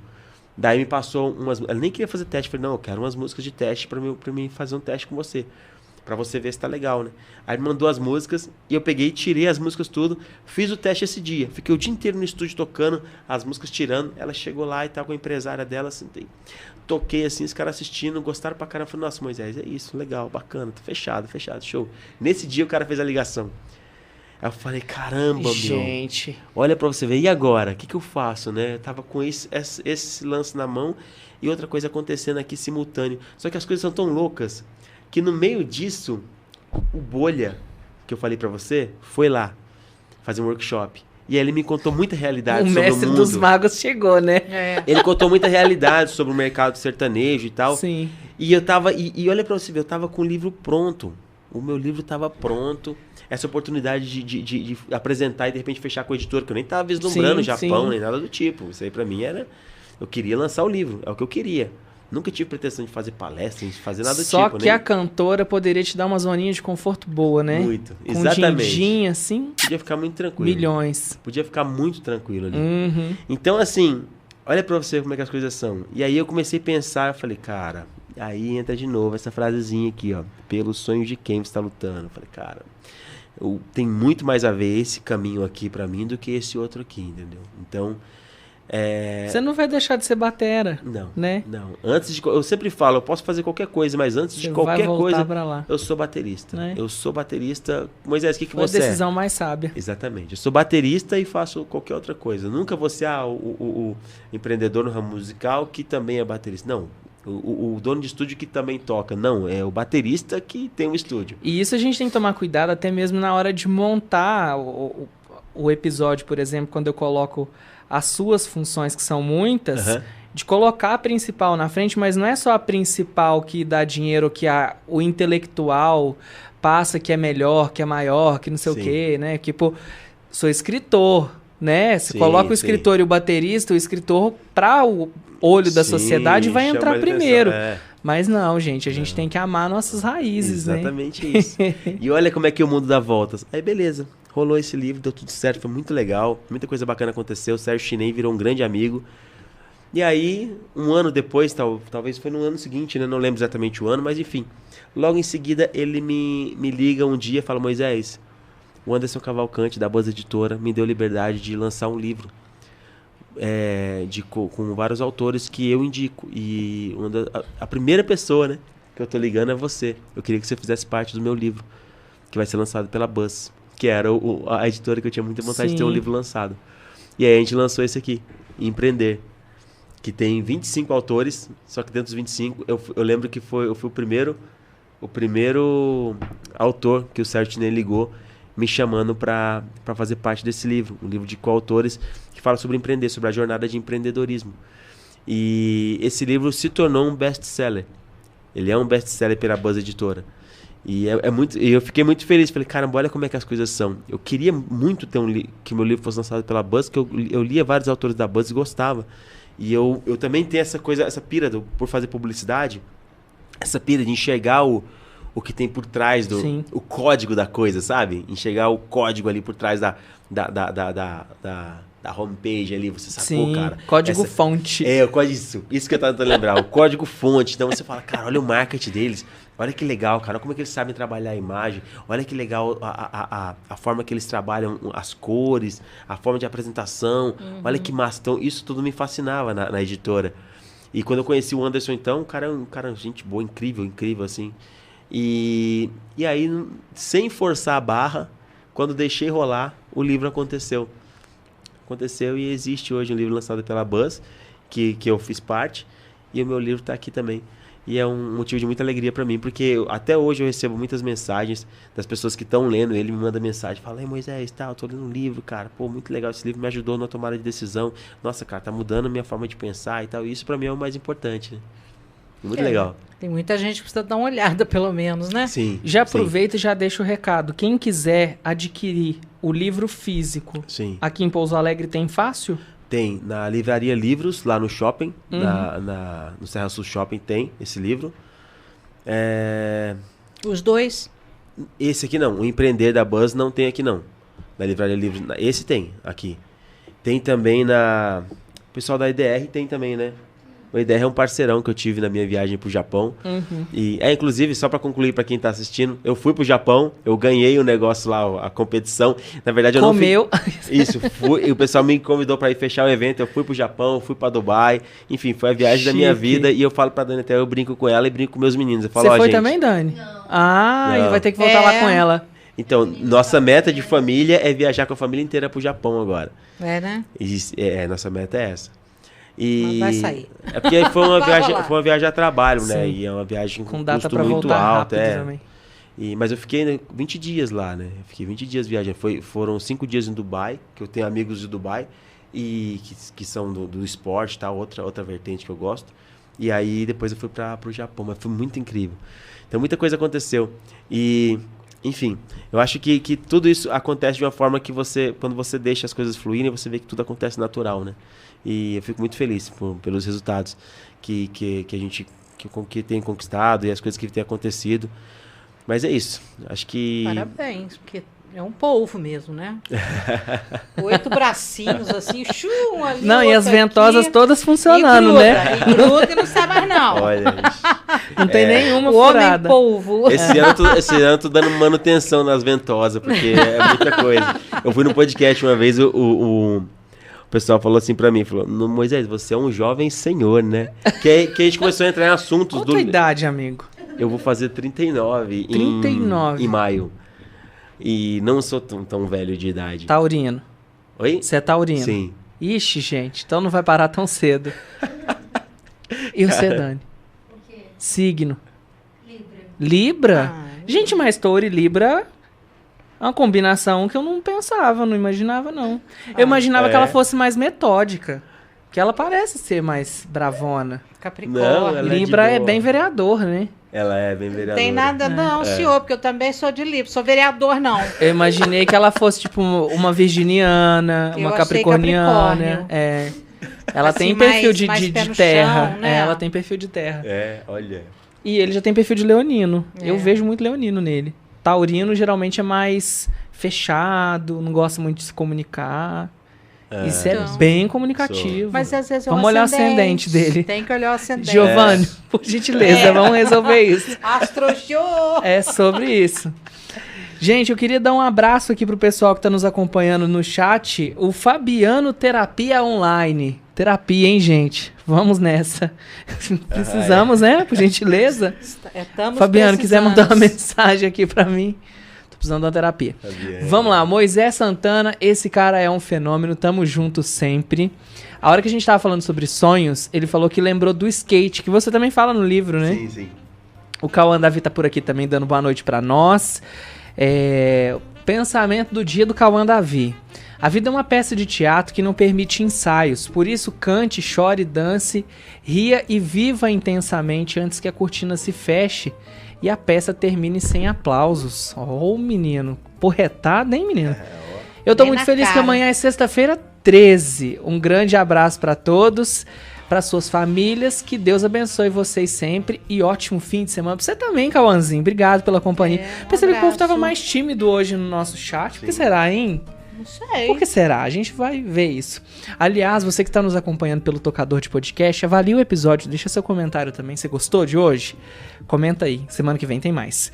Daí me passou umas... Ela nem queria fazer teste. Eu falei, não, eu quero umas músicas de teste pra mim fazer um teste com você. Pra você ver se tá legal, né? Aí me mandou as músicas e eu peguei, tirei as músicas tudo. Fiz o teste esse dia. Fiquei o dia inteiro no estúdio tocando, as músicas tirando. Ela chegou lá e tava com a empresária dela, sentei. Toquei assim, os caras assistindo, gostaram pra caramba. Falei, nossa, Moisés, é isso, legal, bacana, tá fechado, show. Nesse dia o cara fez a ligação. Aí eu falei, caramba, gente, meu. Olha pra você ver, e agora? O que eu faço, né? Eu tava com esse lance na mão e outra coisa acontecendo aqui simultâneo. Só que as coisas são tão loucas que no meio disso, o Bolha, que eu falei pra você, foi lá fazer um workshop. E aí ele me contou muita realidade sobre o mundo. O mestre dos magos chegou, né? Ele contou muita realidade sobre o mercado sertanejo e tal. Sim. E eu tava... E olha pra você ver, eu tava com o livro pronto. O meu livro tava pronto. Essa oportunidade de apresentar e de repente fechar com o editor, que eu nem tava vislumbrando o Japão, nem nada do tipo. Isso aí pra mim era... Eu queria lançar o livro, é o que eu queria. Nunca tive pretensão de fazer palestra, de fazer nada do tipo. Só que a cantora poderia te dar uma zoninha de conforto boa, né? Muito, com exatamente. Um din-din, assim... Podia ficar muito tranquilo. Milhões. Podia ficar muito tranquilo ali. Uhum. Então, assim, olha pra você como é que as coisas são. E aí eu comecei a pensar, eu falei, cara... Aí entra de novo essa frasezinha aqui, ó. Pelos sonhos de quem você tá lutando. Eu falei, cara... Tem muito mais a ver esse caminho aqui pra mim do que esse outro aqui, entendeu? Então... Você não vai deixar de ser batera, não, né? Não. Eu sempre falo, eu posso fazer qualquer coisa, mas antes de qualquer coisa, eu sou baterista. Né? Eu sou baterista. Moisés, o que você é? Foi a decisão mais sábia. Exatamente. Eu sou baterista e faço qualquer outra coisa. Nunca vou ser o empreendedor no ramo musical que também é baterista. Não. O dono de estúdio que também toca. Não, é o baterista que tem um estúdio. E isso a gente tem que tomar cuidado até mesmo na hora de montar o episódio, por exemplo, quando eu coloco as suas funções, que são muitas, de colocar a principal na frente, mas não é só a principal que dá dinheiro, que o intelectual passa que é melhor, que é maior, que não sei o quê, né? Tipo, sou escritor, né? Você coloca o escritor e o baterista, o escritor para o olho da sociedade vai entrar primeiro. Mas não, gente, a gente tem que amar nossas raízes, exatamente, né? Isso. E olha como é que o mundo dá voltas. Aí beleza, rolou esse livro, deu tudo certo, foi muito legal, muita coisa bacana aconteceu, o Sérgio Tinem virou um grande amigo. E aí, um ano depois, talvez foi no ano seguinte, né? Não lembro exatamente o ano, mas enfim. Logo em seguida, ele me liga um dia e fala, Moisés, o Anderson Cavalcante, da Buzz Editora, me deu liberdade de lançar um livro com vários autores que eu indico. E a primeira pessoa, né, que eu tô ligando é você. Eu queria que você fizesse parte do meu livro, que vai ser lançado pela Buzz, que era a editora que eu tinha muita vontade de ter um livro lançado. E aí a gente lançou esse aqui, Empreender, que tem 25 autores, só que dentro dos 25, eu lembro que eu fui o primeiro autor que o Sérgio Tinem ligou, me chamando para fazer parte desse livro, um livro de coautores que fala sobre empreender, sobre a jornada de empreendedorismo. E esse livro se tornou um best-seller. Ele é um best-seller pela Buzz Editora. E eu fiquei muito feliz. Falei, caramba, olha como é que as coisas são. Eu queria muito ter que meu livro fosse lançado pela Buzz, que eu lia vários autores da Buzz e gostava. E eu também tenho essa coisa, essa pira por fazer publicidade, essa pira de enxergar o que tem por trás o código da coisa, sabe? Enxergar o código ali por trás da homepage ali, você sacou, cara? Código fonte. O código, isso que eu tava tentando lembrar, o código fonte. Então você fala, cara, olha o marketing deles, olha que legal, cara, como é que eles sabem trabalhar a imagem, olha que legal a forma que eles trabalham as cores, a forma de apresentação, olha que massa. Então isso tudo me fascinava na editora. E quando eu conheci o Anderson, então, o cara é um cara, gente boa, incrível, assim. E aí, sem forçar a barra, quando deixei rolar, o livro aconteceu. Aconteceu e existe hoje um livro lançado pela Buzz, que eu fiz parte, e o meu livro está aqui também. E é um motivo de muita alegria para mim, porque até hoje eu recebo muitas mensagens das pessoas que estão lendo, ele me manda mensagem, fala, Moisés, eu tô lendo um livro, cara, pô, muito legal, esse livro me ajudou na tomada de decisão, nossa, cara, tá mudando a minha forma de pensar e tal, e isso para mim é o mais importante, né? Muito legal. Tem muita gente que precisa dar uma olhada, pelo menos, né? Sim. Já aproveita e já deixa o recado. Quem quiser adquirir o livro físico, aqui em Pouso Alegre tem fácil? Tem. Na Livraria Livros, lá no shopping, no Serra Sul Shopping, tem esse livro. Os dois? Esse aqui não. O Empreender da Buzz não tem aqui, não. Na Livraria Livros. Esse tem aqui. Tem também na... O pessoal da EDR tem também, né? O EDR é um parceirão que eu tive na minha viagem pro Japão. E inclusive, só para concluir para quem tá assistindo, eu fui pro Japão, eu ganhei o negócio lá, a competição. Na verdade, eu não fui... Isso, fui. E o pessoal me convidou para ir fechar o evento. Eu fui pro Japão, fui para Dubai. Enfim, foi a viagem da minha vida. E eu falo pra Dani, até eu brinco com ela e brinco com meus meninos. Eu falo, Você foi gente, também, Dani? Não. E vai ter que voltar lá com ela. Então, nossa meta de família é viajar com a família inteira pro Japão agora. Né? Nossa meta é essa. E vai sair. É porque foi uma viagem a trabalho, né? E é uma viagem com data custo muito alto. Também. Mas eu fiquei 20 dias lá, né? Eu fiquei 20 dias viajando. Foram 5 dias em Dubai, que eu tenho amigos de Dubai, e que são do esporte, tá? Outra vertente que eu gosto. E aí depois eu fui pro Japão, mas foi muito incrível. Então muita coisa aconteceu. E, enfim, eu acho que tudo isso acontece de uma forma que quando você deixa as coisas fluírem, você vê que tudo acontece natural, né? E eu fico muito feliz pelos resultados que a gente que tem conquistado e as coisas que tem acontecido. Mas é isso. Acho que... Parabéns, porque é um polvo mesmo, né? 8 bracinhos assim, chum, ali. Não, e as ventosas aqui, todas funcionando, né? E gruda e não sai mais não. Olha, não tem nenhuma furada. Polvo. Esse ano eu tô dando manutenção nas ventosas, porque é muita coisa. Eu fui no podcast uma vez, o pessoal falou assim pra mim, falou, Moisés, você é um jovem senhor, né? Que a gente começou a entrar em assuntos Qual tua idade, amigo? Eu vou fazer 39 em maio. E não sou tão velho de idade. Taurino. Oi? Você é taurino? Sim. Ixi, gente, então não vai parar tão cedo. E você, Dani? O quê? Signo. Libra. Libra? Gente, mas touro e Libra... É uma combinação que eu não pensava, não imaginava, não. Eu imaginava que ela fosse mais metódica. Que ela parece ser mais bravona. Capricórnio. Libra é bem vereador, né? Ela é bem vereadora. Tem nada não, senhor, porque eu também sou de Libra. Sou vereador, não. Eu imaginei que ela fosse, tipo, uma virginiana, uma capricorniana. Ela assim, tem perfil de terra. Chão, né? Ela tem perfil de terra. Olha. E ele já tem perfil de leonino. Eu vejo muito leonino nele. Taurino geralmente é mais fechado, não gosta muito de se comunicar. Isso é bem comunicativo. Mas às vezes vamos olhar o ascendente dele. Tem que olhar o ascendente. Giovanni, por gentileza, vamos resolver isso. Astroshow! É sobre isso. Gente, eu queria dar um abraço aqui pro pessoal que tá nos acompanhando no chat. O Fabiano Terapia Online. Terapia, hein, gente? Vamos nessa. Precisamos, né? Por gentileza. Fabiano, quiser mandar uma mensagem aqui pra mim. Tô precisando de uma terapia. Vamos lá, Moisés Santana, esse cara é um fenômeno, tamo junto sempre. A hora que a gente tava falando sobre sonhos, ele falou que lembrou do skate, que você também fala no livro, né? Sim, sim. O Cauã Davi tá por aqui também, dando boa noite pra nós. Pensamento do dia do Cauã Davi. A vida é uma peça de teatro que não permite ensaios, por isso cante, chore, dance, ria e viva intensamente antes que a cortina se feche e a peça termine sem aplausos. Menino, porretada, hein, menino? Eu tô muito feliz que amanhã é sexta-feira 13. Um grande abraço para todos, para suas famílias, que Deus abençoe vocês sempre e ótimo fim de semana. Pra você também, Cauãzinho, obrigado pela companhia. Percebi que o povo tava mais tímido hoje no nosso chat. Por que será, hein? Não sei. Por que será? A gente vai ver isso. Aliás, você que está nos acompanhando pelo tocador de podcast, avalie o episódio, deixa seu comentário também. Você gostou de hoje? Comenta aí. Semana que vem tem mais.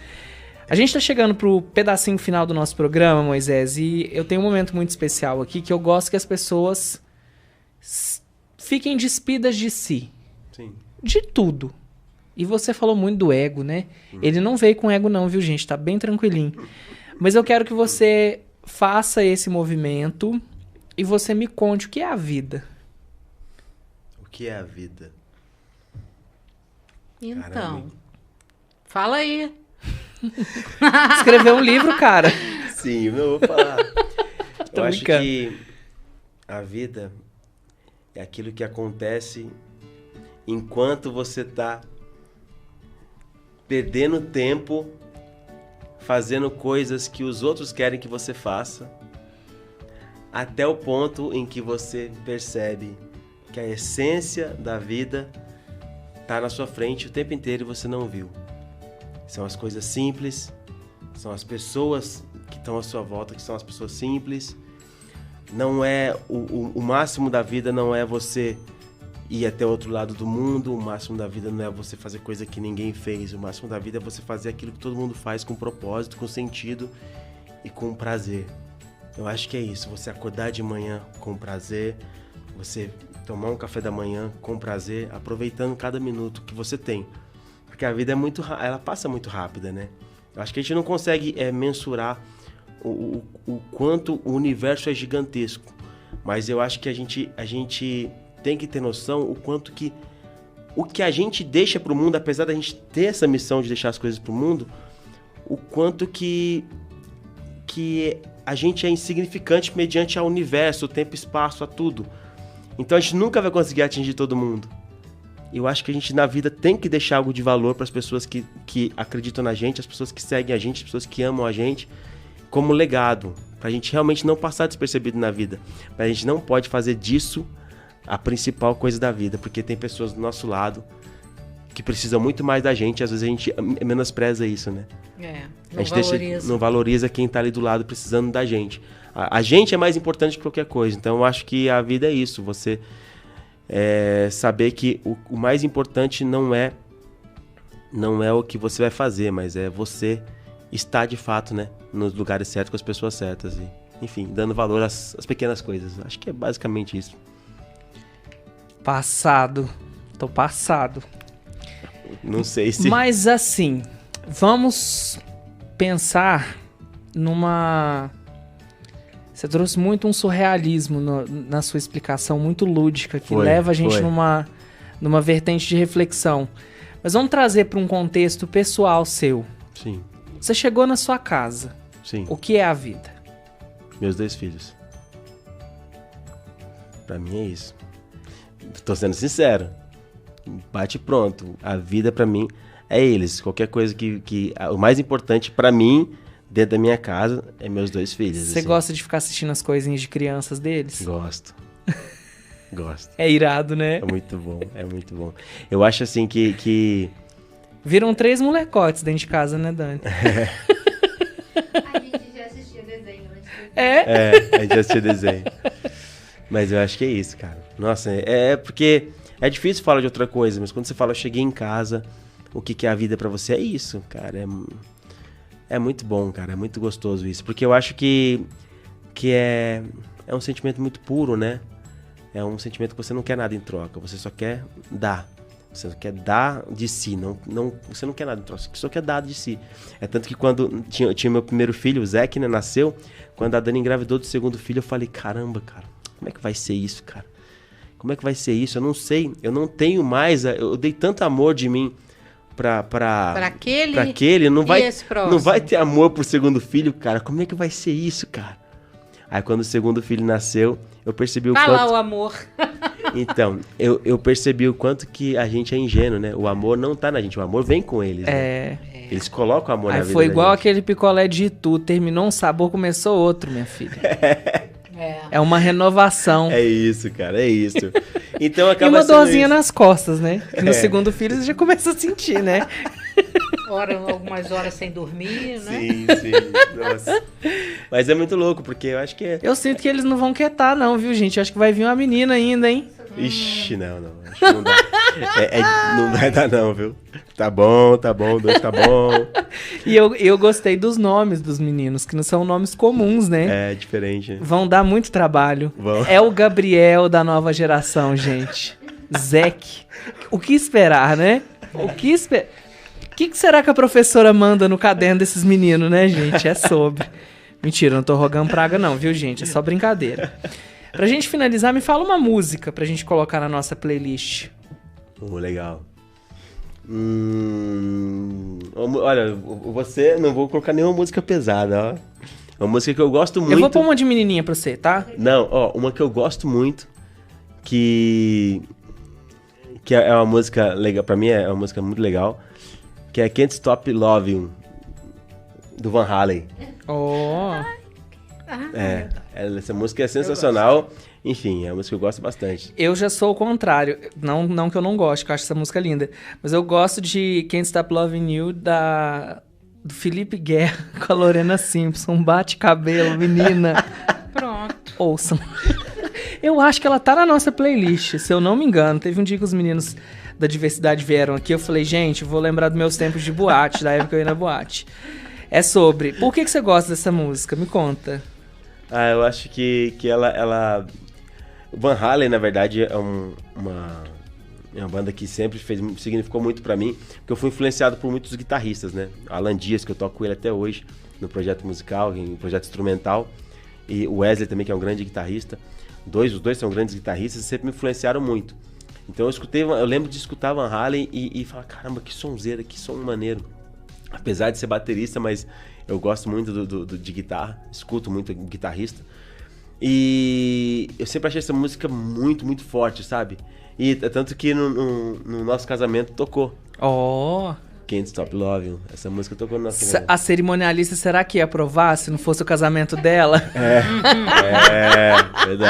A gente tá chegando pro pedacinho final do nosso programa, Moisés, e eu tenho um momento muito especial aqui que eu gosto que as pessoas fiquem despidas de si. Sim. De tudo. E você falou muito do ego, né? Ele não veio com ego não, viu, gente? Tá bem tranquilinho. Mas eu quero que você faça esse movimento e você me conte o que é a vida. O que é a vida? Então, Caramba. fala aí. Escreveu um livro, cara. Sim, eu vou falar. Tô Eu acho brincando. que a vida é aquilo que acontece enquanto você tá perdendo tempo fazendo coisas que os outros querem que você faça, até o ponto em que você percebe que a essência da vida tá na sua frente o tempo inteiro e você não viu. São as coisas simples, são as pessoas que estão à sua volta, que são as pessoas simples. Não é o máximo da vida não é você ir até o outro lado do mundo, o máximo da vida não é você fazer coisa que ninguém fez, o máximo da vida é você fazer aquilo que todo mundo faz com propósito, com sentido e com prazer. Eu acho que é isso, você acordar de manhã com prazer, você tomar um café da manhã com prazer, aproveitando cada minuto que você tem. Porque a vida é ela passa muito rápida, né? Eu acho que a gente não consegue mensurar o quanto o universo é gigantesco. Mas eu acho que a gente tem que ter noção o quanto que o que a gente deixa pro mundo, apesar da gente ter essa missão de deixar as coisas pro mundo, o quanto que a gente é insignificante mediante ao universo, o tempo, espaço, a tudo. Então a gente nunca vai conseguir atingir todo mundo. Eu acho que a gente na vida tem que deixar algo de valor para as pessoas que acreditam na gente, as pessoas que seguem a gente, as pessoas que amam a gente, como legado. Pra gente realmente não passar despercebido na vida. A gente não pode fazer disso a principal coisa da vida, porque tem pessoas do nosso lado que precisam muito mais da gente, às vezes a gente menospreza isso, né? Não valoriza. Não valoriza quem tá ali do lado precisando da gente. A gente é mais importante que qualquer coisa, então eu acho que a vida é isso, você saber que o mais importante não é o que você vai fazer, mas é você estar de fato, né, nos lugares certos, com as pessoas certas, e, enfim, dando valor às pequenas coisas. Acho que é basicamente isso. Passado. Tô passado. Não sei se... Mas assim, vamos pensar numa... Você trouxe muito um surrealismo na sua explicação, muito lúdica, que leva a gente numa vertente de reflexão. Mas vamos trazer para um contexto pessoal seu. Sim. Você chegou na sua casa. Sim. O que é a vida? Meus 2 filhos. Pra mim é isso. Tô sendo sincero. Bate pronto. A vida pra mim é eles. Qualquer coisa que o mais importante pra mim, dentro da minha casa, é meus 2 filhos. Você gosta de ficar assistindo as coisinhas de crianças deles? Gosto. Gosto. É irado, né? É muito bom, é muito bom. Eu acho assim que... Viram 3 molecotes dentro de casa, né, Dani? A gente já assistia desenho antes. A gente já assistia desenho. Mas eu acho que é isso, cara. Nossa, porque é difícil falar de outra coisa, mas quando você fala, eu cheguei em casa, o que é a vida pra você? É isso, cara. É muito bom, cara. É muito gostoso isso. Porque eu acho que é um sentimento muito puro, né? É um sentimento que você não quer nada em troca. Você só quer dar. Você só quer dar de si. Você não quer nada em troca. Você só quer dar de si. É tanto que quando tinha meu primeiro filho, o Zeke, né, nasceu, quando a Dani engravidou do segundo filho, eu falei, caramba, cara, como é que vai ser isso, cara? Como é que vai ser isso? Eu não sei. Eu não tenho mais... Eu dei tanto amor de mim pra aquele, não vai ter amor pro segundo filho, cara. Como é que vai ser isso, cara? Aí quando o segundo filho nasceu, eu percebi o quanto... Lá o amor. Então, eu percebi o quanto que a gente é ingênuo, né? O amor não tá na gente, o amor vem com eles, né? Eles colocam amor na vida da gente. Aí foi igual aquele picolé de Itu, terminou um sabor, começou outro, minha filha. É uma renovação. É isso, cara, é isso. Então acaba E uma sendo dorzinha isso. nas costas, né? Que no segundo filho você já começa a sentir, né? Algumas horas sem dormir, né? Sim, sim. Nossa. Mas é muito louco, porque eu acho que é... Eu sinto que eles não vão quietar, não, viu, gente? Acho que vai vir uma menina ainda, hein? Ixi, não. Acho que não dá. Não vai dar não, viu? Tá bom, 2 tá bom. E eu gostei dos nomes dos meninos, que não são nomes comuns, né? É diferente. Vão dar muito trabalho. Vão. É o Gabriel da nova geração, gente. Zeke. O que esperar, né? O que será que a professora manda no caderno desses meninos, né, gente? É sobre. Mentira, não tô rogando praga não, viu, gente? É só brincadeira. Pra gente finalizar, me fala uma música pra gente colocar na nossa playlist. Legal. Olha, você não vou colocar nenhuma música pesada, ó. Uma música que eu gosto muito. Eu vou pôr uma de menininha pra você, tá? Não, ó, uma que eu gosto muito, que é uma música legal, pra mim é uma música muito legal, que é Can't Stop Loving You, do Van Halen. Essa música é sensacional. Enfim, é uma música que eu gosto bastante. Eu já sou o contrário. Não que eu não gosto, que eu acho essa música linda. Mas eu gosto de Can't Stop Loving You do Felipe Guerra com a Lorena Simpson. Bate cabelo, menina. Pronto. Ouçam. Eu acho que ela tá na nossa playlist, se eu não me engano. Teve um dia que os meninos da diversidade vieram aqui. Eu falei, gente, vou lembrar dos meus tempos de boate, da época que eu ia na boate. É sobre... Por que você gosta dessa música? Me conta. Eu acho que ela... O Van Halen, na verdade, é uma banda que sempre significou muito pra mim, porque eu fui influenciado por muitos guitarristas, né? Alan Dias, que eu toco com ele até hoje, no projeto musical, em projeto instrumental, e o Wesley também, que é um grande guitarrista. Os dois são grandes guitarristas e sempre me influenciaram muito. Então eu lembro de escutar Van Halen e falar, caramba, que sonzeira, que som maneiro. Apesar de ser baterista, mas eu gosto muito de guitarra, escuto muito guitarrista. E eu sempre achei essa música muito, muito forte, sabe? E tanto que no nosso casamento tocou. Can't Stop Loving You. Essa música tocou no nosso casamento. A cerimonialista, será que ia aprovar se não fosse o casamento dela? Verdade.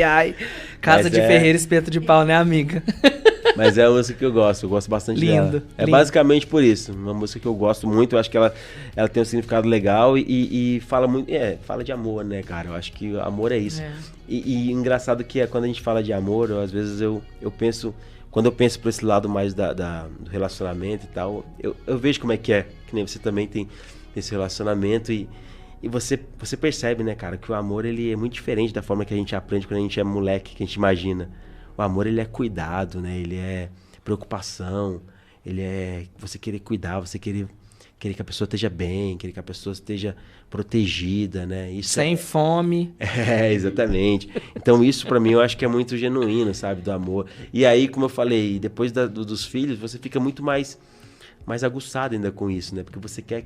Ai. Casa de Ferreira, espeto de pau, né, amiga? Mas é a música que eu gosto bastante dela. É basicamente por isso, uma música que eu gosto muito, eu acho que ela tem um significado legal e fala muito, fala de amor, né, cara? Eu acho que amor é isso. E engraçado que quando a gente fala de amor, às vezes eu penso, quando eu penso por esse lado mais do relacionamento e tal, eu vejo como é, que nem você também tem esse relacionamento e você percebe, né, cara, que o amor ele é muito diferente da forma que a gente aprende quando a gente é moleque, que a gente imagina. O amor, ele é cuidado, né? Ele é preocupação, ele é você querer cuidar, você querer que a pessoa esteja bem, querer que a pessoa esteja protegida, né? Isso sem fome. Exatamente. Então isso pra mim eu acho que é muito genuíno, sabe? Do amor. E aí, como eu falei, depois dos filhos, você fica muito mais aguçado ainda com isso, né? Porque você quer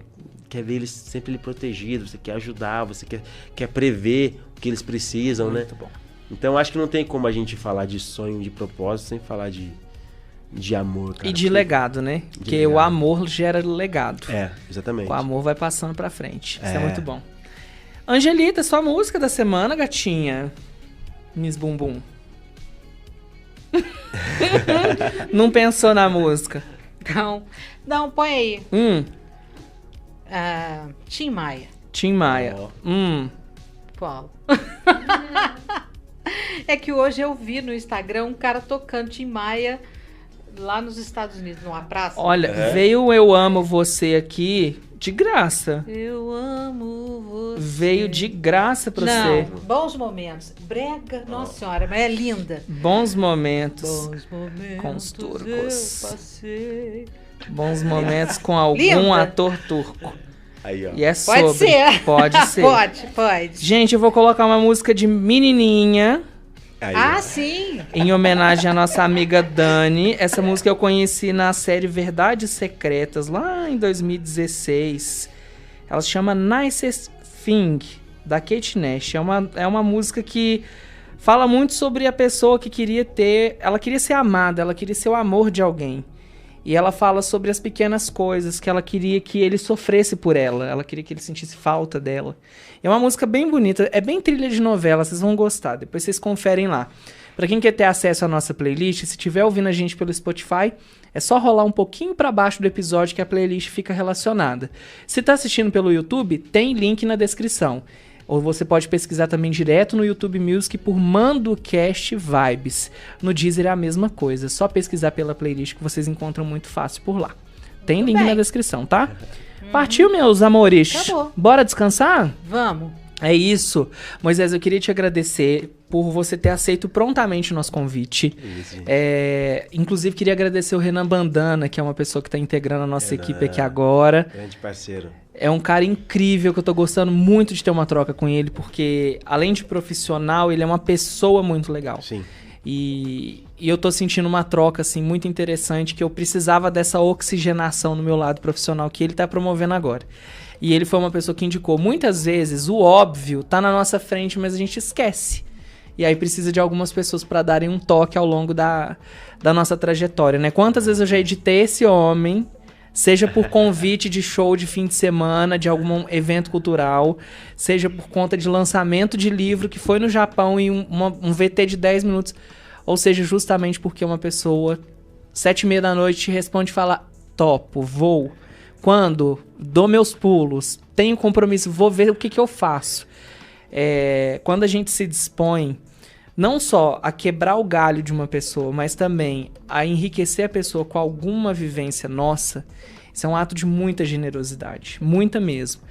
ver eles sempre protegidos, você quer ajudar, você quer prever o que eles precisam, né? Muito bom. Então, acho que não tem como a gente falar de sonho, de propósito, sem falar de amor, cara. E de legado, né? Porque o amor gera legado. Exatamente. O amor vai passando pra frente. Isso é muito bom. Angelita, sua música da semana, gatinha. Miss Bumbum. Não pensou na música? Não, põe aí. Tim Maia. Tim Maia. Qual? É que hoje eu vi no Instagram um cara tocando Tim Maia lá nos Estados Unidos, numa praça. Olha, veio Eu Amo Você aqui de graça. Eu amo você. Veio de graça pra você. Bons momentos. Brega, nossa senhora, mas é linda. Bons momentos. Bons momentos com os turcos. eu passei. Bons momentos com algum Linda. Ator turco. Aí, ó. E é Pode sobre. ser. Pode ser. Pode. Gente, eu vou colocar uma música de Menininha. Aí, ó. Sim. Em homenagem à nossa amiga Dani. Essa música eu conheci na série Verdades Secretas, lá em 2016. Ela se chama Nicest Thing, da Kate Nash. É uma música que fala muito sobre a pessoa que queria ela queria ser amada, ela queria ser o amor de alguém. E ela fala sobre as pequenas coisas que ela queria que ele sofresse por ela. Ela queria que ele sentisse falta dela. É uma música bem bonita. É bem trilha de novela, vocês vão gostar. Depois vocês conferem lá. Pra quem quer ter acesso à nossa playlist, se estiver ouvindo a gente pelo Spotify, é só rolar um pouquinho pra baixo do episódio que a playlist fica relacionada. Se tá assistindo pelo YouTube, tem link na descrição. Ou você pode pesquisar também direto no YouTube Music por MandoCast Vibes. No Deezer é a mesma coisa. É só pesquisar pela playlist que vocês encontram muito fácil por lá. Tem muito link bem na descrição, tá? Partiu, meus amores? Acabou. Bora descansar? Vamos. É isso. Moisés, eu queria te agradecer por você ter aceito prontamente o nosso convite. Inclusive, queria agradecer o Renan Bandana, que é uma pessoa que está integrando a nossa equipe aqui agora. Grande parceiro. É um cara incrível, que eu tô gostando muito de ter uma troca com ele, porque, além de profissional, ele é uma pessoa muito legal. Sim. E eu tô sentindo uma troca, assim, muito interessante, que eu precisava dessa oxigenação no meu lado profissional que ele tá promovendo agora. E ele foi uma pessoa que indicou. Muitas vezes, o óbvio tá na nossa frente, mas a gente esquece. E aí precisa de algumas pessoas para darem um toque ao longo da nossa trajetória, né? Quantas vezes eu já editei esse homem, seja por convite de show de fim de semana, de algum evento cultural, seja por conta de lançamento de livro que foi no Japão e um VT de 10 minutos, ou seja, justamente porque uma pessoa, 7h30 da noite, te responde e fala, topo, vou. Quando? Dou meus pulos, tenho compromisso, vou ver o que eu faço. Quando a gente se dispõe não só a quebrar o galho de uma pessoa, mas também a enriquecer a pessoa com alguma vivência nossa, isso é um ato de muita generosidade, muita mesmo.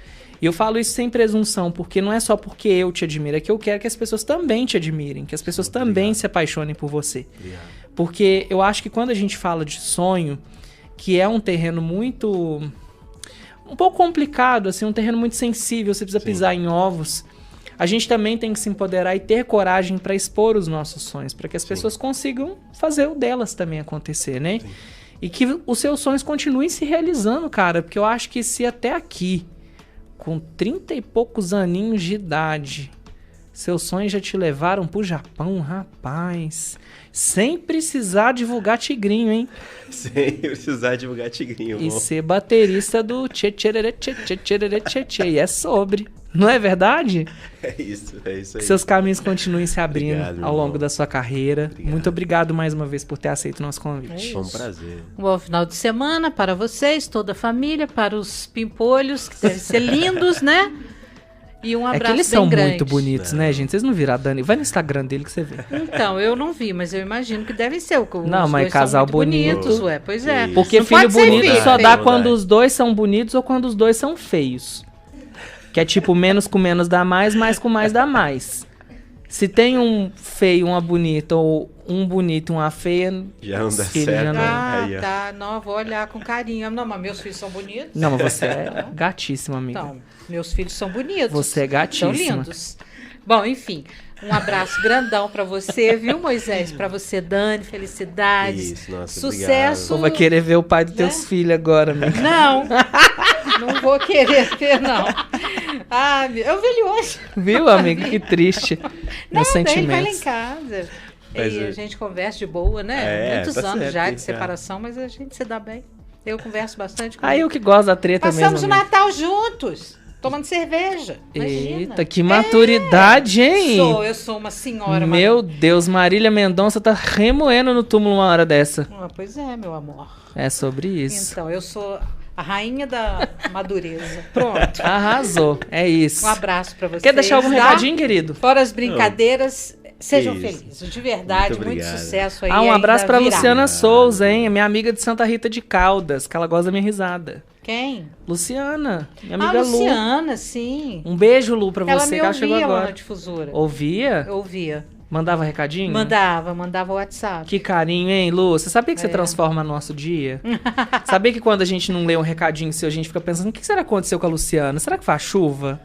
E eu falo isso sem presunção, porque não é só porque eu te admiro, é que eu quero que as pessoas também te admirem, que as pessoas também se apaixonem por você. Obrigado. Porque eu acho que quando a gente fala de sonho, que é um terreno um pouco complicado, assim, um terreno muito sensível, você precisa pisar em ovos, a gente também tem que se empoderar e ter coragem para expor os nossos sonhos, para que as pessoas consigam fazer o delas também acontecer, né? Sim. E que os seus sonhos continuem se realizando, cara, porque eu acho que se até aqui, com 30 e poucos aninhos de idade, seus sonhos já te levaram pro Japão, rapaz, sem precisar divulgar Tigrinho, hein? Sem precisar divulgar Tigrinho. E ser baterista do tchê, e é sobre. Não é verdade? É isso aí. Que seus caminhos continuem se abrindo ao longo da sua carreira. Obrigado. Muito obrigado mais uma vez por ter aceito o nosso convite. Foi um prazer. Um bom final de semana para vocês, toda a família, para os pimpolhos, que devem ser lindos, né? E um abraço bem grande. É que eles são muito bonitos, né, gente? Vocês não viram a Dani? Vai no Instagram dele que você vê. Então, eu não vi, mas eu imagino que devem ser. Não, mas casal bonito. Bonitos, ué, pois é. Isso. Porque não filho bonito feio, só feio. dá quando os dois são bonitos ou quando os dois são feios. Que é tipo, menos com menos dá mais com mais dá mais. Se tem um feio, uma bonita, ou um bonito e uma feia... Já não dá filho, certo. já não- Ah, Aí, ó. tá. Não, eu vou olhar com carinho. Não, mas meus filhos são bonitos. Não, mas você é gatíssima, amiga. Então, meus filhos são bonitos. Você é São gatíssima. lindos. Bom, enfim, um abraço grandão pra você, viu, Moisés? Pra você, Dani, felicidades. Isso, nossa, Sucesso. Você vai querer ver o pai dos teus filhos agora, amiga. Não, não vou querer ver, não. Ah, eu vi ele hoje. Viu, amiga? Que triste. Meus Não, daí vai lá em sentimentos. casa. Mas E a é- gente conversa de boa, né? Muitos tá anos certo, já tem de que- separação, mas a gente se dá bem. Eu converso bastante com Ah, ele. eu que gosto da treta Passamos mesmo, o amiga. Natal juntos, tomando cerveja. Imagina. Eita, que maturidade, hein? Eu sou uma senhora. Meu Deus, Marília Mendonça tá remoendo no túmulo uma hora dessa. Pois é, meu amor. É sobre isso. Então, eu sou a rainha da madureza. Pronto. Arrasou, é isso. Um abraço pra vocês. Quer deixar algum tá? recadinho, querido? Fora as brincadeiras, sejam Isso. felizes. De verdade, Muito muito obrigado. sucesso aí. Ah, um abraço ainda pra virá. Luciana Souza, hein? Minha amiga de Santa Rita de Caldas, que ela gosta da minha risada. Quem? Luciana, minha amiga Lu. Luciana, sim. Um beijo, Lu, pra Ela você, me que ela chegou ouvia lá na agora. difusora. Ouvia? Eu ouvia. Mandava recadinho? Mandava WhatsApp. Que carinho, hein, Lu? Você sabia que você transforma nosso dia? Sabia que quando a gente não lê um recadinho seu, a gente fica pensando, o que será que aconteceu com a Luciana? Será que faz chuva?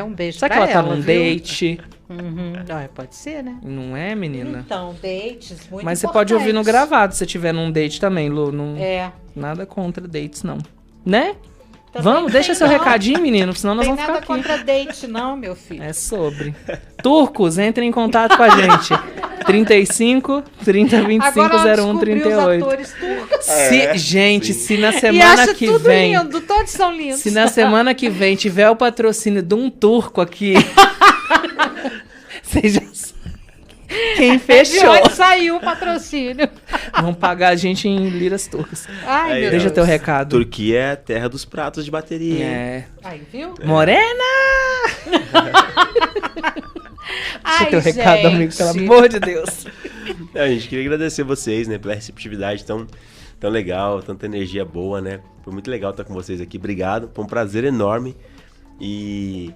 Um beijo Será pra que ela tá ela, num viu? date? Uhum. Pode ser, né? Não é, menina? Então, dates muito Mas você pode ouvir no importantes. gravado se tiver num date também, Lu. Não, nada contra dates, não. Né? Também Vamos, não deixa tem seu não. recadinho, menino, senão nós Tem vamos ficar nada aqui. contra date, não, meu filho. É sobre. Turcos, entrem em contato com a gente. 35 30 25 01 38. Atores turcos. Gente, se na E semana acho que tudo vem, lindo, todos são lindos. se na semana que vem tiver o patrocínio de um turco aqui, vocês já sabem quem De fechou. onde saiu o patrocínio? Vão pagar a gente em liras turcas. Ai, Aí, meu Deixa Deus. teu recado. Turquia é a terra dos pratos de bateria. hein? É. Aí, viu? Morena! Deixa teu recado, gente. amigo, pelo amor de Deus. A gente queria agradecer vocês, né, pela receptividade tão legal, tanta energia boa, né? Foi muito legal estar com vocês aqui. Obrigado. Foi um prazer enorme. E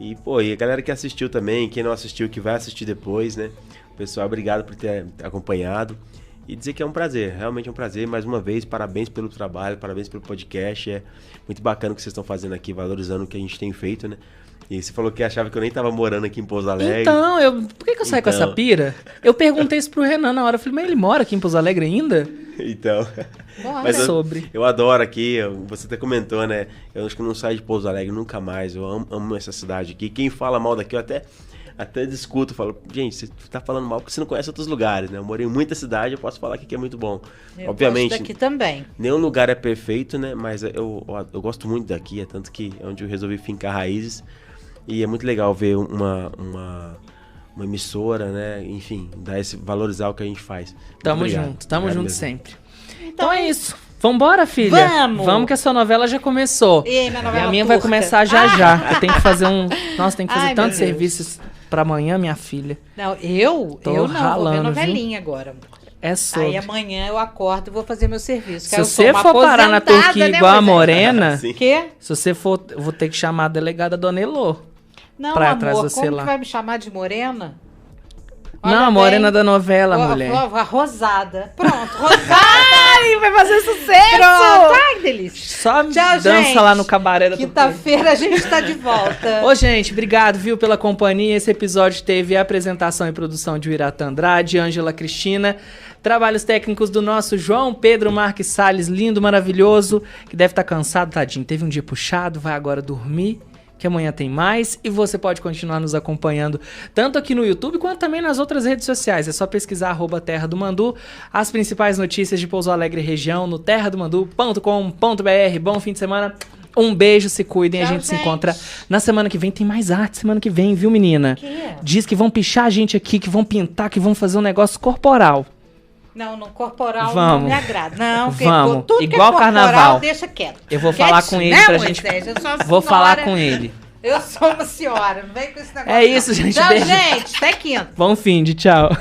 a galera que assistiu também, quem não assistiu, que vai assistir depois, né? Pessoal, obrigado por ter acompanhado. E dizer que é um prazer, realmente é um prazer. Mais uma vez, parabéns pelo trabalho, parabéns pelo podcast. É muito bacana o que vocês estão fazendo aqui, valorizando o que a gente tem feito, né? E você falou que achava que eu nem tava morando aqui em Pouso Alegre. Então, por que eu saí com essa pira? Eu perguntei isso pro Renan na hora. Eu falei, mas ele mora aqui em Pouso Alegre ainda? Então. Bora. Mas Sobre. eu adoro aqui, você até comentou, né? Eu acho que eu não saio de Pouso Alegre nunca mais. Eu amo essa cidade aqui. Quem fala mal daqui, eu até discuto. Falo, gente, você tá falando mal porque você não conhece outros lugares, né? Eu morei em muita cidade, eu posso falar aqui que é muito bom. Eu Obviamente, gosto daqui também. nenhum lugar é perfeito, né? Mas eu gosto muito daqui, é tanto que é onde eu resolvi fincar raízes. E é muito legal ver uma emissora, né? Enfim, valorizar o que a gente faz. Muito Tamo obrigado. junto, tamo Obrigado junto mesmo. sempre. Então é isso. Vambora, filha? Vamos que a sua novela já começou. E minha novela a minha vai turca. começar já. Eu tenho que fazer Nossa, tem que fazer Ai, meu tantos Deus. serviços pra amanhã, minha filha. Não, eu Tô não, vou ralando, ver viu? novelinha agora. É sobre. Aí amanhã eu acordo e vou fazer meu serviço. Se você for parar na Turquia igual a Morena, Sim. Quê? se você for, eu vou ter que chamar a delegada Dona Elô. Não, Pra amor, atrás do como celular. que vai me chamar de morena? Não, a Morena da novela, mulher. A rosada. Pronto, rosada. Ai, vai fazer sucesso! Pronto. Ai, que delícia. Só Tchau, dança gente. lá no cabaré da Turquia. Quinta-feira a gente tá de volta. Ô, gente, obrigado, viu, pela companhia. Esse episódio teve a apresentação e produção de Uirata Andrade, Ângela Cristina, trabalhos técnicos do nosso João Pedro Marques Salles, lindo, maravilhoso, que deve estar cansado, tadinho. Teve um dia puxado, vai agora dormir, que amanhã tem mais. E você pode continuar nos acompanhando tanto aqui no YouTube quanto também nas outras redes sociais. É só pesquisar @Terra do Mandu, as principais notícias de Pouso Alegre região no terradomandu.com.br. Bom fim de semana. Um beijo, se cuidem. Tchau, a gente se gente. encontra na semana que vem. Tem mais arte semana que vem, viu, menina? Que? Diz que vão pichar a gente aqui, que vão pintar, que vão fazer um negócio corporal. Não, no corporal Vamos. não me agrada. Não, porque Vamos. tudo Igual que é corporal, carnaval. deixa quieto. Eu vou falar com ele pra gente. Moisés? Eu sou uma Vou senhora. falar com ele. Eu sou uma senhora, não vem com esse negócio. É isso, não. gente, Tchau, beijo. gente. Até quinta. Bom fim de tchau.